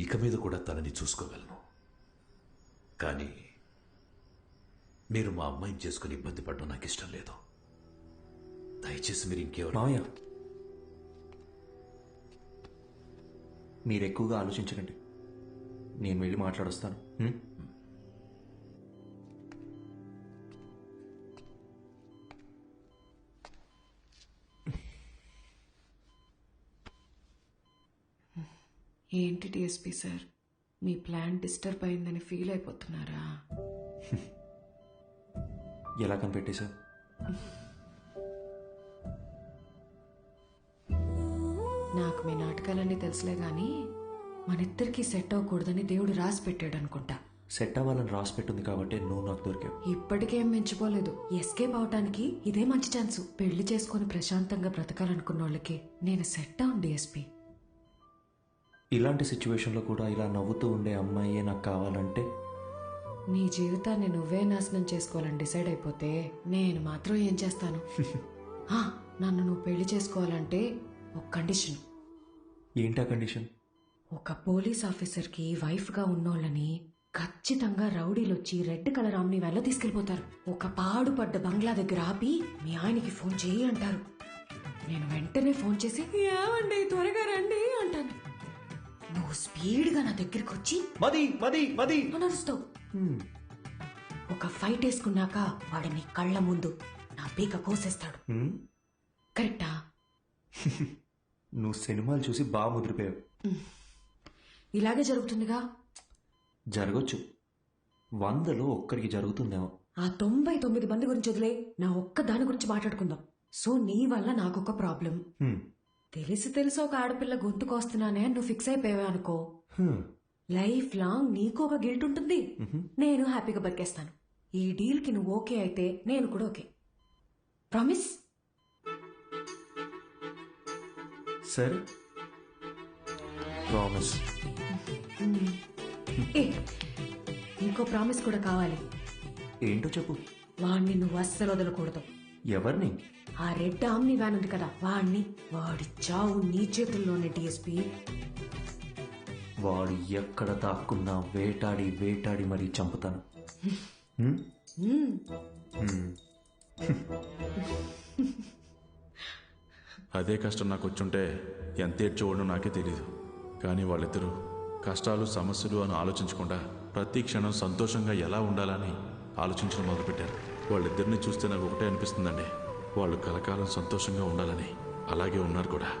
ఇక మీద కూడా తనని చూసుకోగలను. కానీ మీరు మా అమ్మాయిని చేసుకుని ఇబ్బంది పడడం నాకు ఇష్టం లేదు. దయచేసి మీరు ఇంకెవరు మావయ్య, మీరు ఎక్కువగా ఆలోచించకండి. నేను వెళ్ళి మాట్లాడొస్తాను. ఏంటి డిఎస్పీ సార్, మీ ప్లాన్ డిస్టర్బ్ అయిందని ఫీల్ అయిపోతున్నారా? ఎలా కనిపెట్టేశారు? నాకు మీ నాటకాలన్నీ తెలుసులే గాని మనిద్దరికి సెట్ అవ్వకూడదని దేవుడు రాసి పెట్టాడు అనుకుంటా. సెట్ అవ్వాలని రాసి పెట్టింది కాబట్టి నువ్వు నాకు దొరికావు. ఇప్పటికేం మించిపోలేదు. ఎస్కేప్ అవటానికి ఇదే మంచి ఛాన్సు. పెళ్లి చేసుకుని ప్రశాంతంగా బ్రతకాలనుకున్న వాళ్ళకి నేను సెట్ అవును డిఎస్పీ. ఇలాంటి సిచ్యువేషన్లో కూడా ఇలా నవ్వుతూ ఉండే అమ్మాయే నాకు కావాలంటే? నీ జీవితాన్ని నువ్వే నాశనం చేసుకోవాలని డిసైడ్ అయిపోతే నేను మాత్రం ఏం చేస్తాను? నన్ను నువ్వు పెళ్లి చేసుకోవాలంటే ఒక కండిషన్. ఏంటా కండిషన్? ఒక పోలీస్ ఆఫీసర్కి వైఫ్గా ఉన్నోళ్ళని ఖచ్చితంగా రౌడీలొచ్చి రెడ్ కలర్ ఆమ్ని వ్యాన్లో తీసుకెళ్లిపోతారు. ఒక పాడుపడ్డ బంగ్లా దగ్గర ఆపి మీ ఆయనకి ఫోన్ చేయి అంటారు. నేను వెంటనే ఫోన్ చేసి ఏమండి త్వరగా రండి అంటాను. నువ్వు స్పీడ్గా నా దగ్గరికి వచ్చి మది మది మది నడుస్తావు. ఒక ఫైట్ వేసుకున్నాక వాడు నీ కళ్ళ ముందు నా పీక కోసేస్తాడు. కరెక్టా? నువ్వు సినిమాలు చూసి బాగా ముదిరిపోయావు. ఇలాగే జరుగుతుందిగా. జరగచ్చు, 100లో ఒక్కరికి జరుగుతుందేమో. ఆ 99 మంది గురించి వదిలే, నా ఒక్క దాని గురించి మాట్లాడుకుందాం. సో నీ వల్ల నాకొక ప్రాబ్లం. తెలిసి ఒక ఆడపిల్ల గొంతుకొస్తున్నానే నువ్వు ఫిక్స్ అయిపోయావే అనుకో, లైఫ్ లాంగ్ నీకు ఒక గిల్ట్ ఉంటుంది. నేను హ్యాపీగా బతికేస్తాను. ఈ డీల్ కి నువ్వు ఓకే అయితే నేను కూడా ఓకే. ప్రామిస్? సరే, ప్రామిస్. ఇంకో ప్రామిస్ కూడా కావాలి. ఏంటో చెప్పు. వాణ్ణి నువ్వు అస్సలు వదలకూడదు. ఎవరిని? ఆ రెడ్ ఆమ్ని వ్యాన్ ఉంది కదా, వాణ్ణి. వాడి చావు నీ చేతుల్లోనే డిఎస్పీ. వాడు ఎక్కడ దాక్కున్నా వేటాడి వేటాడి మరీ చంపుతాను. అదే కష్టం నాకు వచ్చుంటే ఎంత ఏడ్చేవాడో నాకే తెలియదు. కానీ వాళ్ళిద్దరూ కష్టాలు సమస్యలు అని ఆలోచించకుండా ప్రతి క్షణం సంతోషంగా ఎలా ఉండాలని ఆలోచించడం మొదలుపెట్టారు. వాళ్ళిద్దరిని చూస్తే నాకు ఒకటే అనిపిస్తుందండి, వాళ్ళు కలకాలం సంతోషంగా ఉండాలని. అలాగే ఉన్నారు కూడా.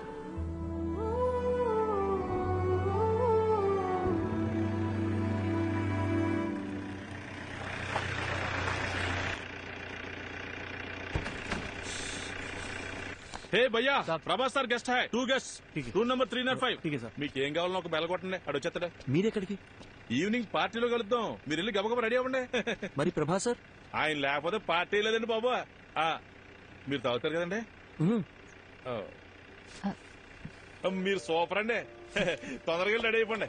హే భయ్యా, Prabhas sir guest high 2 guest room number 305. మీకు ఏం కావాలో ఒక బెల్ కొట్టండి, అడు వచ్చేస్తాడా. మీరెక్కడికి? ఈవినింగ్ పార్టీలో కలుద్దాం, మీరు వెళ్ళి గబగబా రెడీ అవ్వండి. మరి ప్రభాస్ సార్? ఆయన లేకపోతే పార్టీ లేదండి బాబు. మీరు తాగుతారు కదండి. మీరు సూపర్ అండి. తొందరగా రెడీ అయిపోండి.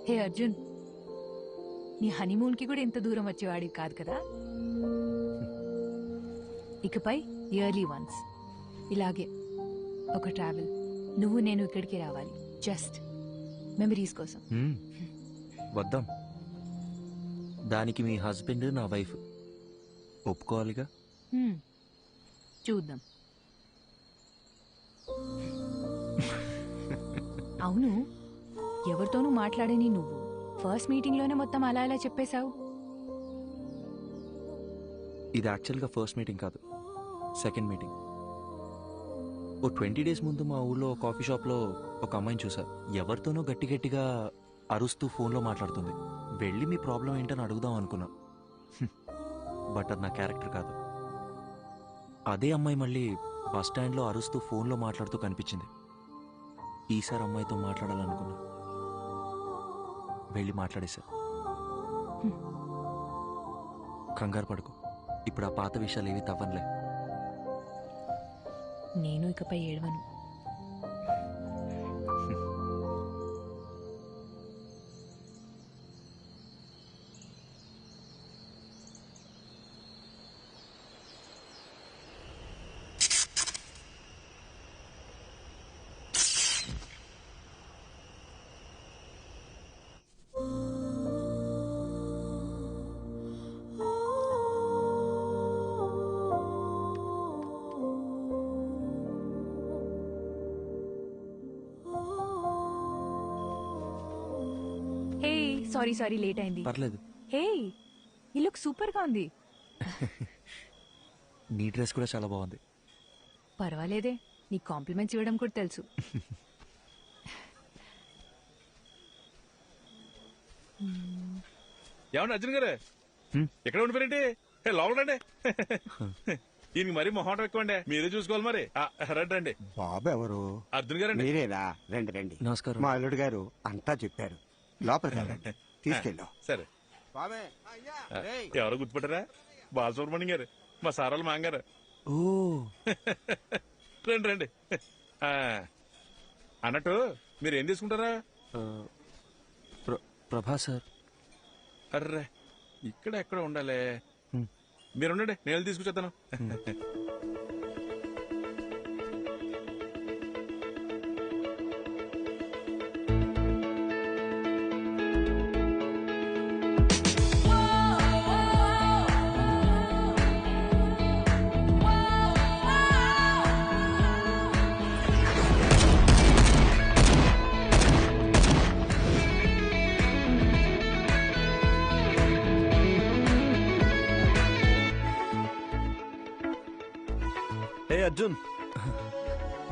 హే అర్జున్, నీ హనీమూన్ కి కూడా ఇంత దూరం వచ్చేవాడివి కాదు కదా. ఇకపై ఇయర్లీ వన్స్ ఇలాగే ఒక ట్రావెల్, నువ్వు నేను ఇక్కడికి రావాలి, జస్ట్ మెమరీస్ కోసం. వద్దాం. దానికి మీ హస్బెండ్ నా వైఫ్ ఒప్పుకోవాలిగా. చూద్దాం. అవును, ఎవరితోనూ మాట్లాడని నువ్వు ఫస్ట్ మీటింగ్ లోనే మొత్తం అలా ఇలా చెప్పేశావు. ఇది యాక్చువల్గా ఫస్ట్ మీటింగ్ కాదు, సెకండ్ మీటింగ్. ఓ 20 days ముందు మా ఊళ్ళో కాఫీ షాప్లో ఒక అమ్మాయిని చూసా. ఎవరితోనో గట్టి గట్టిగా అరుస్తూ ఫోన్లో మాట్లాడుతుంది. వెళ్ళి మీ ప్రాబ్లం ఏంటని అడుగుదాం అనుకున్నా, బట్ అది నా క్యారెక్టర్ కాదు. అదే అమ్మాయి మళ్ళీ బస్ స్టాండ్లో అరుస్తూ ఫోన్లో మాట్లాడుతూ కనిపించింది. ఈసారి అమ్మాయితో మాట్లాడాలనుకున్నా, వెళ్ళి మాట్లాడేశా. కంగారు పడుకో, ఇప్పుడు ఆ పాత విషయాలు ఏవి తవ్వనులే. నేను ఇకపై ఏడవను. సారీ లేట్ అయింది. పర్లేదు. హే, ఈ లుక్ సూపర్ గా ఉంది. నీ డ్రెస్ కూడా చాలా బాగుంది. పర్వాలేదే, నీ కాంప్లిమెంట్స్ ఇవ్వడం కూడా తెలుసు. ఏమన్నా అర్జున్ గారు ఎక్కడ ఉండిపోయారండి? లోపల రండి. ఈయనకి మరీ మొహం ఎక్కువండి, మీరే చూసుకోవాలి. మరి రండి రండి. బాబు ఎవరు? అర్జున్ గారు. మీరేనా? రండి రండి. నమస్కారం. మా అల్లుడు గారు అంతా చెప్పారు. లోపలికి వెళ్ళండి, తీసుకెళ్ళాం. సరే. ఎవరో గుర్తుపట్టారా? బాలసుబ్రహ్మణ్యం గారు, మా సారాలు మాంగారు. ఓ రండి రండి. అన్నట్టు మీరు ఏం తీసుకుంటారా? ప్రభాస్ సార్. అర్రే, ఇక్కడ ఎక్కడ ఉండాలి. మీరు ఉండండి, నేను తీసుకొచ్చేస్తాను. అర్జున్,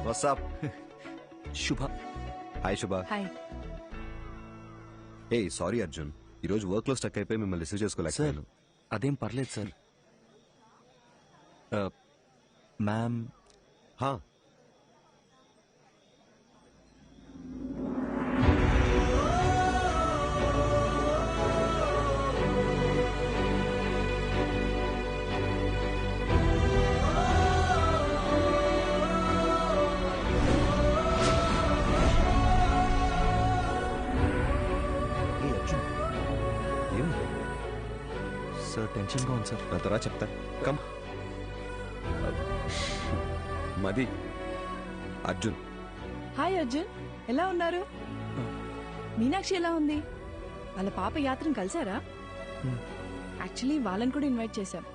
వాట్సాప్? శుభ. హాయ్ శుభ. హాయ్. ఏ సారీ అర్జున్, ఈరోజు వర్క్ లో స్టక్ అయిపోయి మిమ్మల్ని రిసీవ్ చేసుకోలేకపోయాను. అదేం పర్లేదు సార్. మ్యామ్. సార్ టెన్షన్ గా ఉంది సార్. నా త్వరగా చెప్తా. కమ్. మది, అర్జున్. హాయ్ అర్జున్, ఎలా ఉన్నారు? మీనాక్షి ఎలా ఉంది? వాళ్ళ పాప యాత్రను కలిసారా? యాక్చువల్లీ వాళ్ళని కూడా ఇన్వైట్ చేశాం.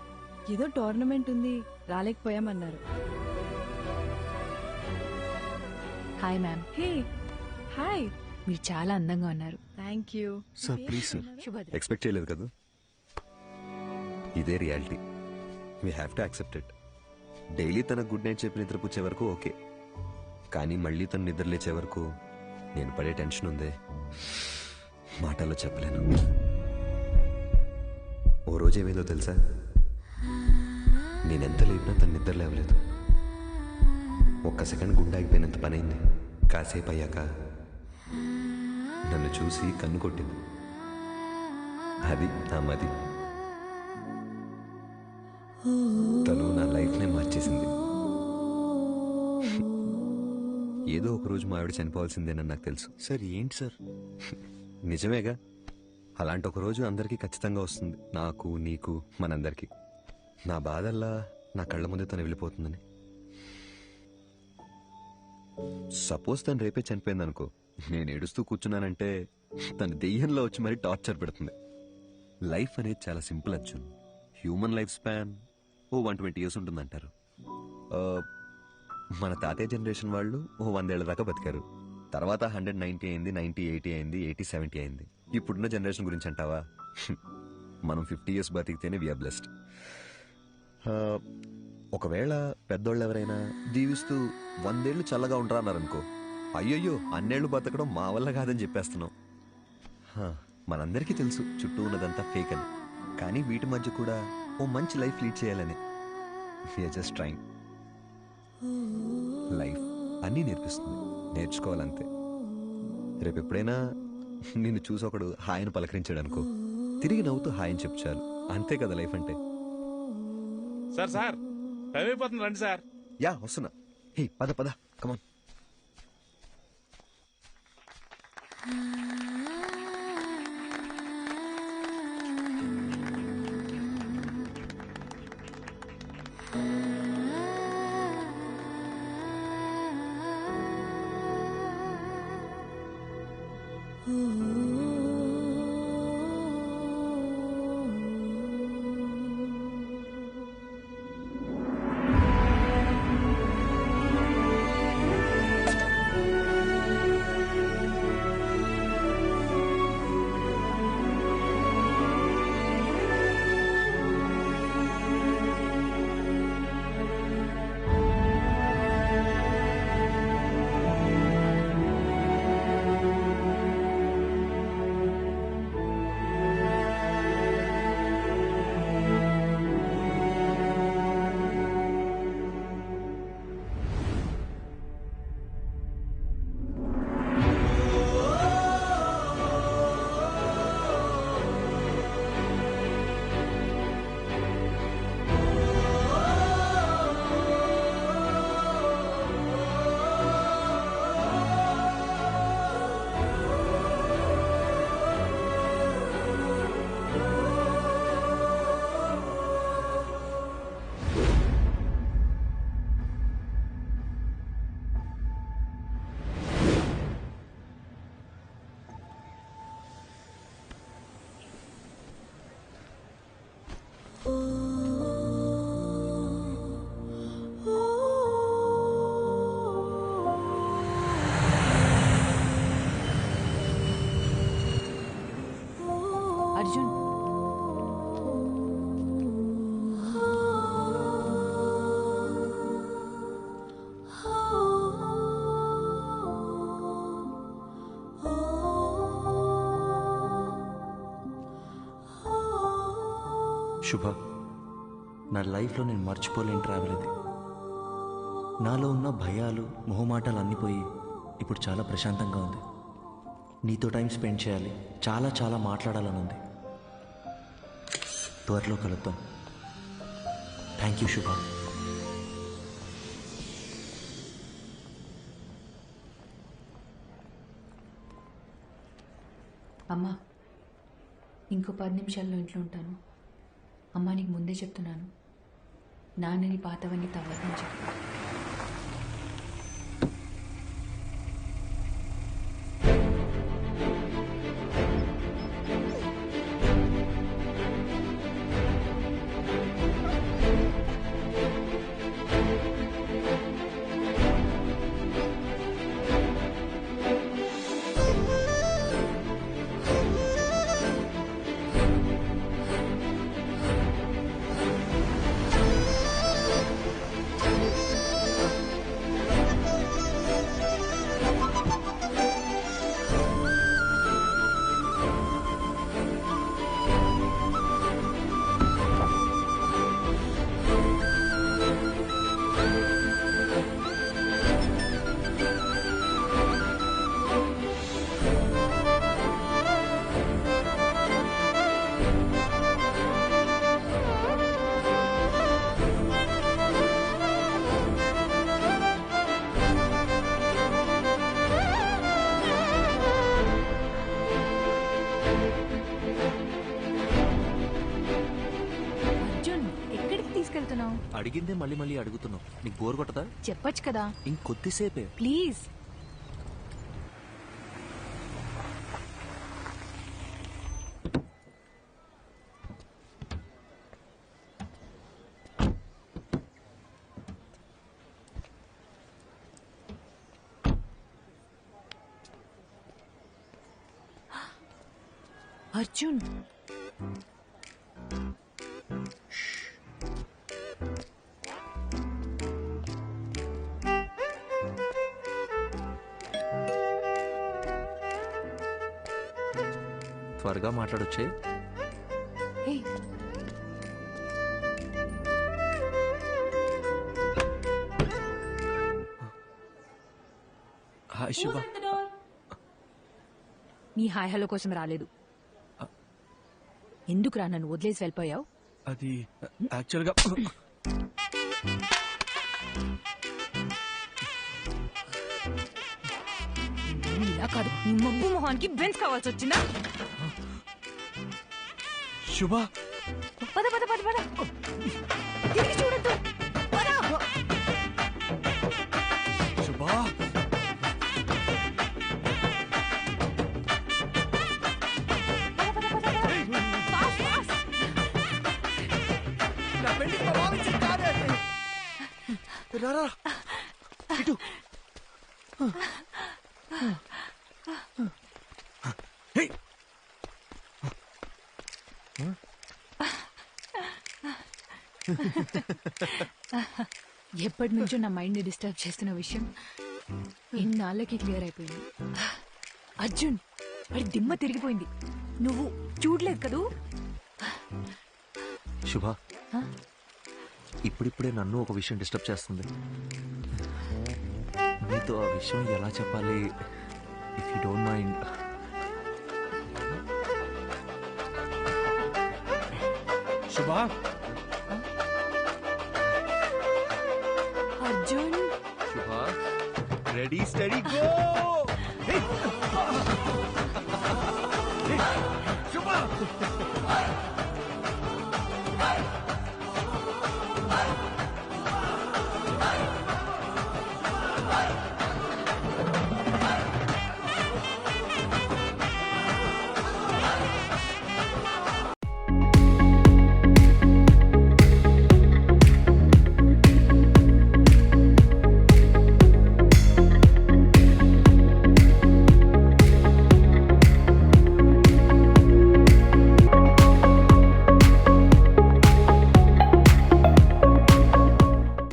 ఏదో టోర్నమెంట్ ఉంది, రాలేకపోయామన్నారు. Hi ma'am. Hey hi. మీరు చాలా అందంగా ఉన్నారు. Thank you. Sir please sir, Subhadra. Expect చేయలేదు కదా. ఇదే reality, we have to accept it. Daily తన గుడ్ నైట్ చెప్పి నిద్రపుచ్చే వరకు ఓకే, కానీ మళ్ళీ తను నిద్ర లేచే వరకు నేను పడే టెన్షన్ ఉందే, మాటల్లో చెప్పలేను. ఓ రోజు ఏమైందో తెలుసా, నేనెంత లేపినా తను నిద్ర లేవలేదు. ఒక్క సెకండ్ గుండె ఆగిపోయినంత పనైంది. కాసేపు అయ్యాక నన్ను చూసి కన్ను కొట్టింది. అది నా మది. తను నా లైఫ్నే మార్చేసింది. ఏదో ఒక రోజు మా ఆవిడ చనిపోవాల్సిందేనని నాకు తెలుసు. సార్ ఏంటి సార్? నిజమేగా, అలాంటి ఒక రోజు అందరికీ ఖచ్చితంగా వస్తుంది, నాకు నీకు మనందరికీ. నా బాధల్లా నా కళ్ళ ముందే తను వెళ్ళిపోతుందని. సపోజ్ తను రేపే చనిపోయింది అనుకో, నేను ఏడుస్తూ కూర్చున్నానంటే తను దెయ్యంలో వచ్చి మరీ టార్చర్ పెడుతుంది. లైఫ్ అనేది చాలా simple Arjun. Human life span 120 years ఉంటుందంటారు. మన తాతయ్య జనరేషన్ వాళ్ళు 100 ఏళ్ల దాకా బతికారు. తర్వాత 190 అయింది, 90, 80 అయింది, 80, 70 అయింది. ఇప్పుడున్న జనరేషన్ గురించి అంటావా, మనం 50 years బతికితేనే వీఆర్ బ్లెస్డ్. ఒకవేళ పెద్దోళ్ళు ఎవరైనా దీవిస్తూ 100 ఏళ్ళు చల్లగా ఉంటారా అన్నారనుకో, అయ్యయ్యో అన్నేళ్లు బతకడం మా వల్ల కాదని చెప్పేస్తున్నాం. మనందరికీ తెలుసు చుట్టూ ఉన్నదంతా ఫేక్ అని, కానీ వీటి మధ్య కూడా ఓ మంచి లైఫ్ లీడ్ చేయాలని వీఆర్ జస్ట్ ట్రైంగ్. లైఫ్ అన్నీ నేర్పిస్తుంది, నేర్చుకోవాలంతే. రేపు ఎప్పుడైనా నిన్ను చూసి ఒకడు హాయిని పలకరించాడు అనుకో, తిరిగి నవ్వుతూ హాయిని చెప్పు చాలు. అంతే కదా లైఫ్ అంటే. సార్ సార్ టైం అయిపోతుంది, రండి సార్. యా వస్తున్నా. హే పద పద, కమాన్. అర్జున్, శుభ, నా లైఫ్లో నేను మర్చిపోలేని ట్రావెల్ ఇది. నాలో ఉన్న భయాలు, మొహమాటాలు అన్నీ పోయి ఇప్పుడు చాలా ప్రశాంతంగా ఉంది. నీతో టైం స్పెండ్ చేయాలి, చాలా చాలా మాట్లాడాలని ఉంది. త్వరలో కలుద్దాం. థ్యాంక్ యూ శుభ. అమ్మా ఇంకో 10 నిమిషాల్లో ఇంట్లో ఉంటాను. అమ్మా నీకు ముందే చెప్తున్నాను, నాన్నని పాతవన్నీ తవ్వద్దని చెప్పు. అడిగిందే మళ్ళీ మళ్ళీ అడుగుతున్నావు. నీకు బోర్ కొట్టదా? చెప్పొచ్చు కదా. ఇంకొద్దిసేపే ప్లీజ్. అర్జున్, త్వరగా మాట్లాడొచ్చే. హాయ్ శుభ. నీ హాయ్ హలో కోసం రాలేదు. ఎందుకురా నన్ను వదిలేసి వెళ్ళిపోయావు? అది యాక్చువల్గా ఇలా కాదు, నీ మబ్బు మొహానికి బెన్స్ కావాల్సి వచ్చిందా? శుభ, పద పద పద పద, తిరిగి చూడద్దు. శుభ, రారా ఇటు. ఎప్పటి నుంచో నా మైండ్ ని డిస్టర్బ్ చేస్తున్న విషయం ఇన్నాళ్ళకి క్లియర్ అయిపోయింది. అర్జున్, వాడి దిమ్మ తిరిగిపోయింది. నువ్వు చూడలేదు కదూ? శుభ, ఇప్పుడిప్పుడే నన్ను ఒక విషయం డిస్టర్బ్ చేస్తుంది. నీతో ఆ విషయం ఎలా చెప్పాలి? If you don't mind. శుభ, అర్జున్. శుభ, రెడీ స్టడీ గో.